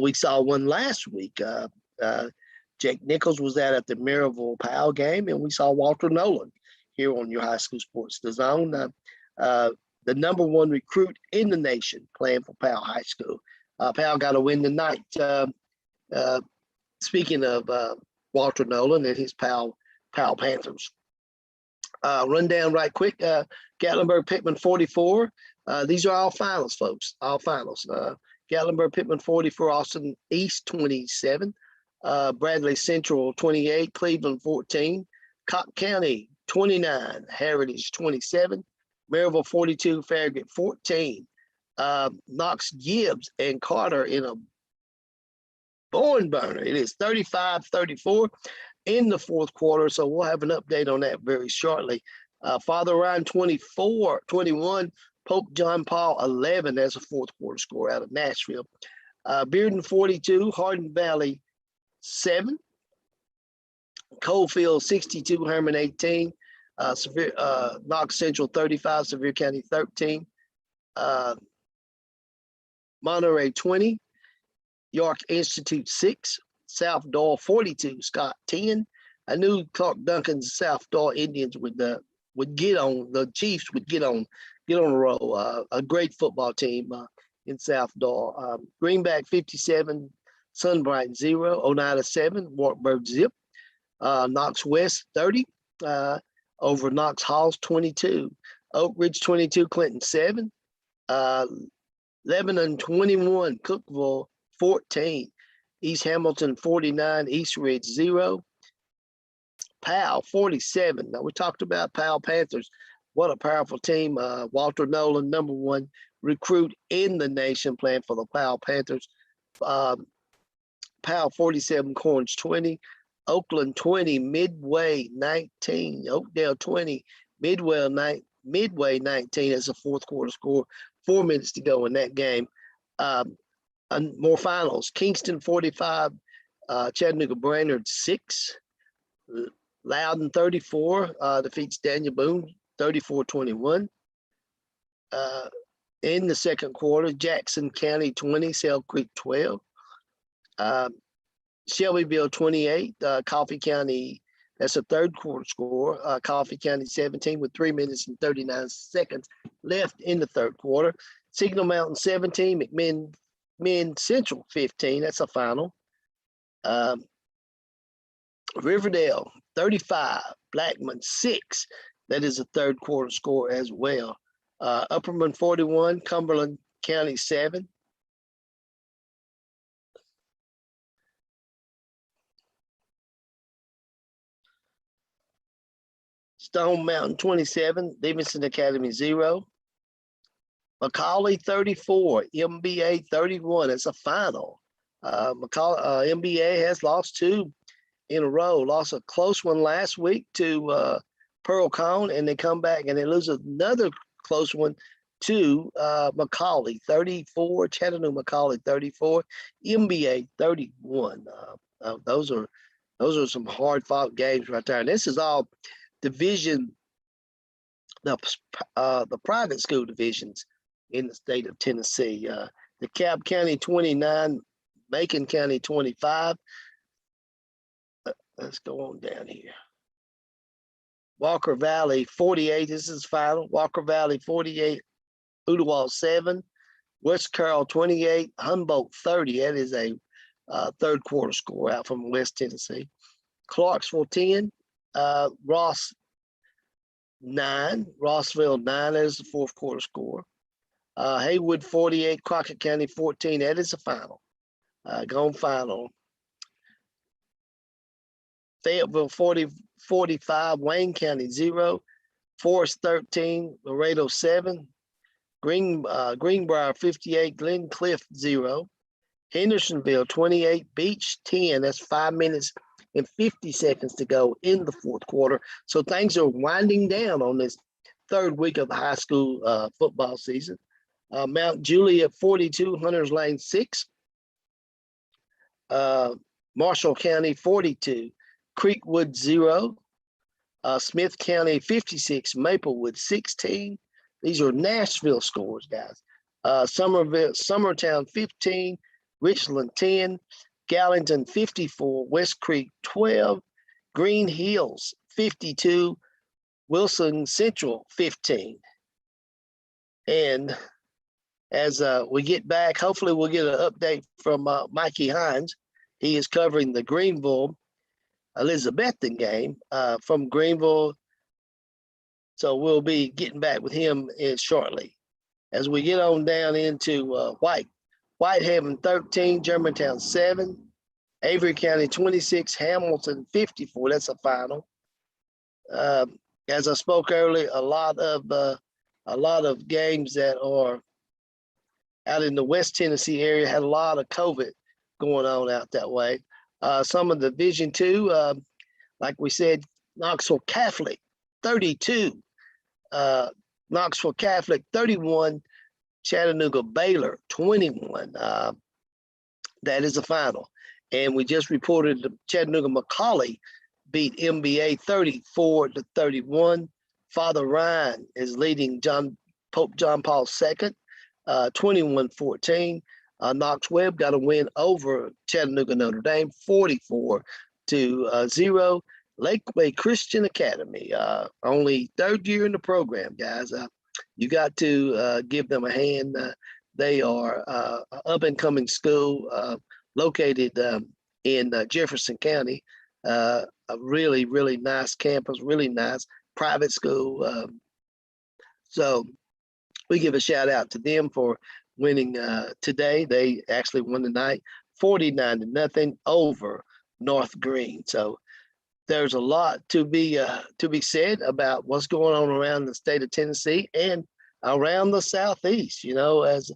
We saw one last week. Jake Nichols was at the Maryville Powell game, and we saw Walter Nolan here on your high school sports, the Zone. The number one recruit in the nation playing for Powell High School. Powell got a win tonight. Speaking of Walter Nolan and his Powell Panthers. Run down right quick. Gatlinburg Pittman 44. These are all finals, folks. All finals. Gatlinburg Pittman 44, Austin East 27, Bradley Central 28, Cleveland 14, Cobb County 29, Heritage 27, Maryville 42, Farragut 14. Knox Gibbs and Carter in a barn burner. It is 35-34 in the fourth quarter. So we'll have an update on that very shortly. Father Ryan 21, Pope John Paul 11 as a fourth quarter score out of Nashville. Bearden 42, Hardin Valley 7, Coalfield 62, Herman 18, Knox Central 35, Sevier County 13, Monterey 20, York Institute 6, South Door 42, Scott 10. I knew Clark Duncan's South Door Indians would get on. The Chiefs would get on a roll. A great football team in South Door. Greenback 57, Sunbright 0, Oneida 7, Wartburg Zip. Knox West 30 over Knox Halls 22. Oak Ridge 22, Clinton 7. Lebanon 21, Cookville 14. East Hamilton 49, East Ridge 0. Powell 47. Now we talked about Powell Panthers. What a powerful team. Walter Nolan, number 1 recruit in the nation, playing for the Powell Panthers. Powell 47, Corns 20. Oakland 20, Midway 19. Oakdale 20, Midway 19 as a fourth quarter score. 4 minutes to go in that game. And more finals. Kingston 45, Chattanooga Brainerd 6. Loudon 34 defeats Daniel Boone 34-21. In the second quarter, Jackson County 20, Sale Creek 12. Shelbyville 28, Coffee County, that's a third quarter score. Coffee County 17 with 3 minutes and 39 seconds left in the third quarter. Signal Mountain 17, McMinn Central 15, that's a final. Riverdale 35, Blackman 6, that is a third quarter score as well. Upperman 41, Cumberland County 7. Stone Mountain 27, Davidson Academy 0. Macaulay 34, MBA 31. It's a final. MBA has lost 2 in a row. Lost a close one last week to Pearl Cone, and they come back and they lose another close one to Macaulay 34. Chattanooga Macaulay 34, MBA 31. Those are some hard fought games right there. And this is all division, the private school divisions in the state of Tennessee. DeKalb County 29, Macon County 25. Let's go on down here. Walker Valley 48, this is final. Walker Valley 48, Ooltewah 7. West Carroll 28, Humboldt 30. That is a third quarter score out from West Tennessee. Clarksville 10, Ross 9, Rossville 9. That is the fourth quarter score. Haywood 48, Crockett County 14. That is the final. Gone final. Fayetteville 45, Wayne County 0. Forest 13, Laredo 7. Greenbrier 58, Glen Cliff 0. Hendersonville 28, Beach 10. That's 5 minutes and 50 seconds to go in the fourth quarter. So things are winding down on this third week of the high school football season. Mount Juliet 42, Hunters Lane 6. Marshall County 42, Creekwood 0. Smith County 56, Maplewood 16. These are Nashville scores, guys. Summertown 15, Richland 10, Gallington 54, West Creek 12, Green Hills 52, Wilson Central 15. And as we get back, hopefully we'll get an update from Mikey Hines. He is covering the Greenville Elizabethan game from Greenville. So we'll be getting back with him shortly. As we get on down into Whitehaven 13, Germantown 7, Avery County 26, Hamilton 54. That's a final. As I spoke earlier, a lot of games that are out in the West Tennessee area had a lot of COVID going on out that way. Some of the Division II, like we said, Knoxville Catholic 32, Knoxville Catholic 31, Chattanooga Baylor 21. That is the final. And we just reported the Chattanooga Macaulay beat MBA 34-31. Father Ryan is leading Pope John Paul II, 21-14. Knox Webb got a win over Chattanooga Notre Dame, 44-0. Lakeway Christian Academy, only third year in the program, guys. You got to give them a hand. They are an up-and-coming school located in Jefferson County. A really, really nice campus, really nice private school. So we give a shout out to them for winning today. They actually won tonight, 49-0 over North Green. So there's a lot to be said about what's going on around the state of Tennessee and around the Southeast. You know, as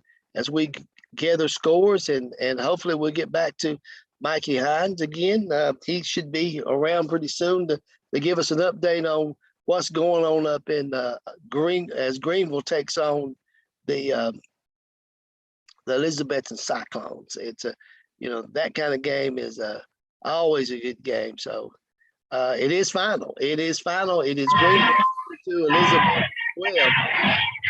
we gather scores and hopefully we'll get back to Mikey Hines again. He should be around pretty soon to give us an update on what's going on up in Greenville takes on the Elizabethton Cyclones. It's that kind of game is always a good game. So it is final. It is final. It is Greenville to Elizabeth 12.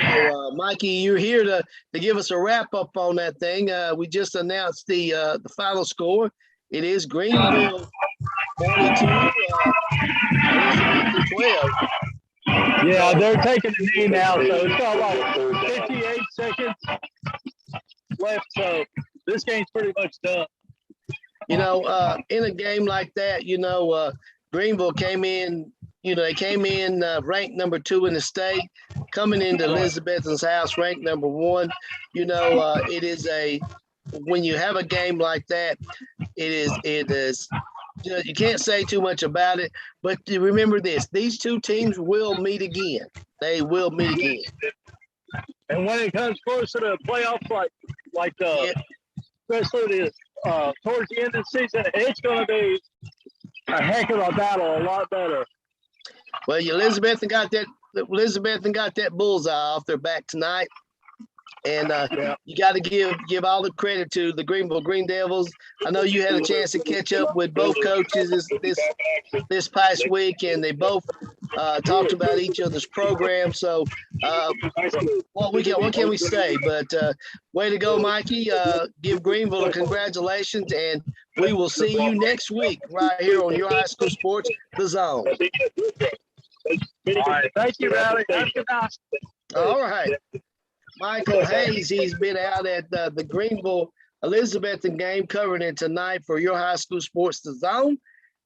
So Mikey, you're here to give us a wrap up on that thing. We just announced the final score. It is Greenville 42, Elizabeth 12. Yeah, they're taking a knee now, so it's got like 58 seconds left. So this game's pretty much done. In a game like that, Greenville came in. They came in ranked number 2 in the state, coming into Elizabethton's house ranked number 1. It is when you have a game like that, it is. You can't say too much about it, but remember this: these two teams will meet again. They will meet again. And when it comes closer to playoffs, especially towards the end of the season, it's going to be a heck of a battle, a lot better. Well, Elizabethton got that bullseye off their back tonight. And you got to give all the credit to the Greenville Green Devils. I know you had a chance to catch up with both coaches this past week, and they both talked about each other's program. So, what can we say? But way to go, Mikey! Give Greenville a congratulations, and we will see you next week right here on Your High School Sports, the Zone. All right, thank you, Rowdy. Have a good night. All right. Michael Hayes, he's been out at the Greenville Elizabethton game, covering it tonight for Your High School Sports, the Zone.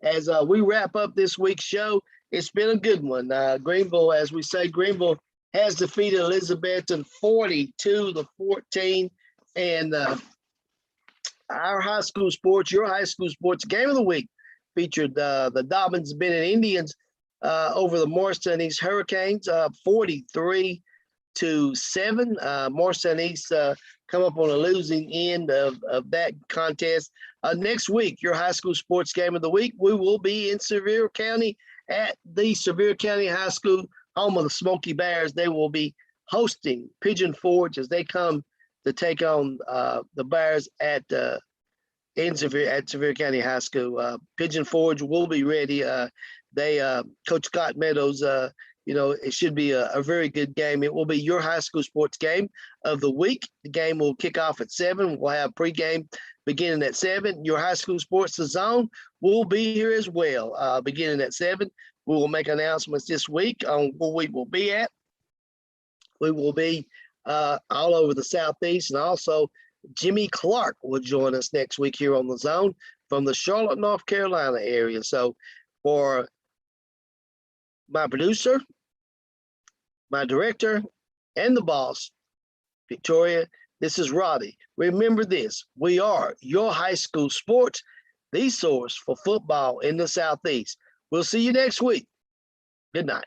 As we wrap up this week's show, it's been a good one. Greenville, as we say, Greenville has defeated Elizabethton 42-14. And our high school sports, Your High School Sports game of the week featured the Dobbins-Bennett Indians over the Morristown East Hurricanes, 43-7. Morristown East come up on a losing end of that contest. Next week, Your High School Sports game of the week, we will be in Sevier County at the Sevier County High School, home of the Smoky Bears. They will be hosting Pigeon Forge as they come to take on the Bears at Sevier County High School. Pigeon Forge will be ready. Coach Scott Meadows, it should be a very good game. It will be your high school sports game of the week. The game will kick off at 7. We'll have pregame beginning at 7. Your high school sports, the Zone, will be here as well, beginning at 7. We will make announcements this week on where we will be at. We will be all over the Southeast, and also Jimmy Clark will join us next week here on the Zone from the Charlotte, North Carolina area. So for my producer, my director, and the boss, Victoria, this is Roddy. Remember this: we are Your High School Sports, the source for football in the Southeast. We'll see you next week. Good night.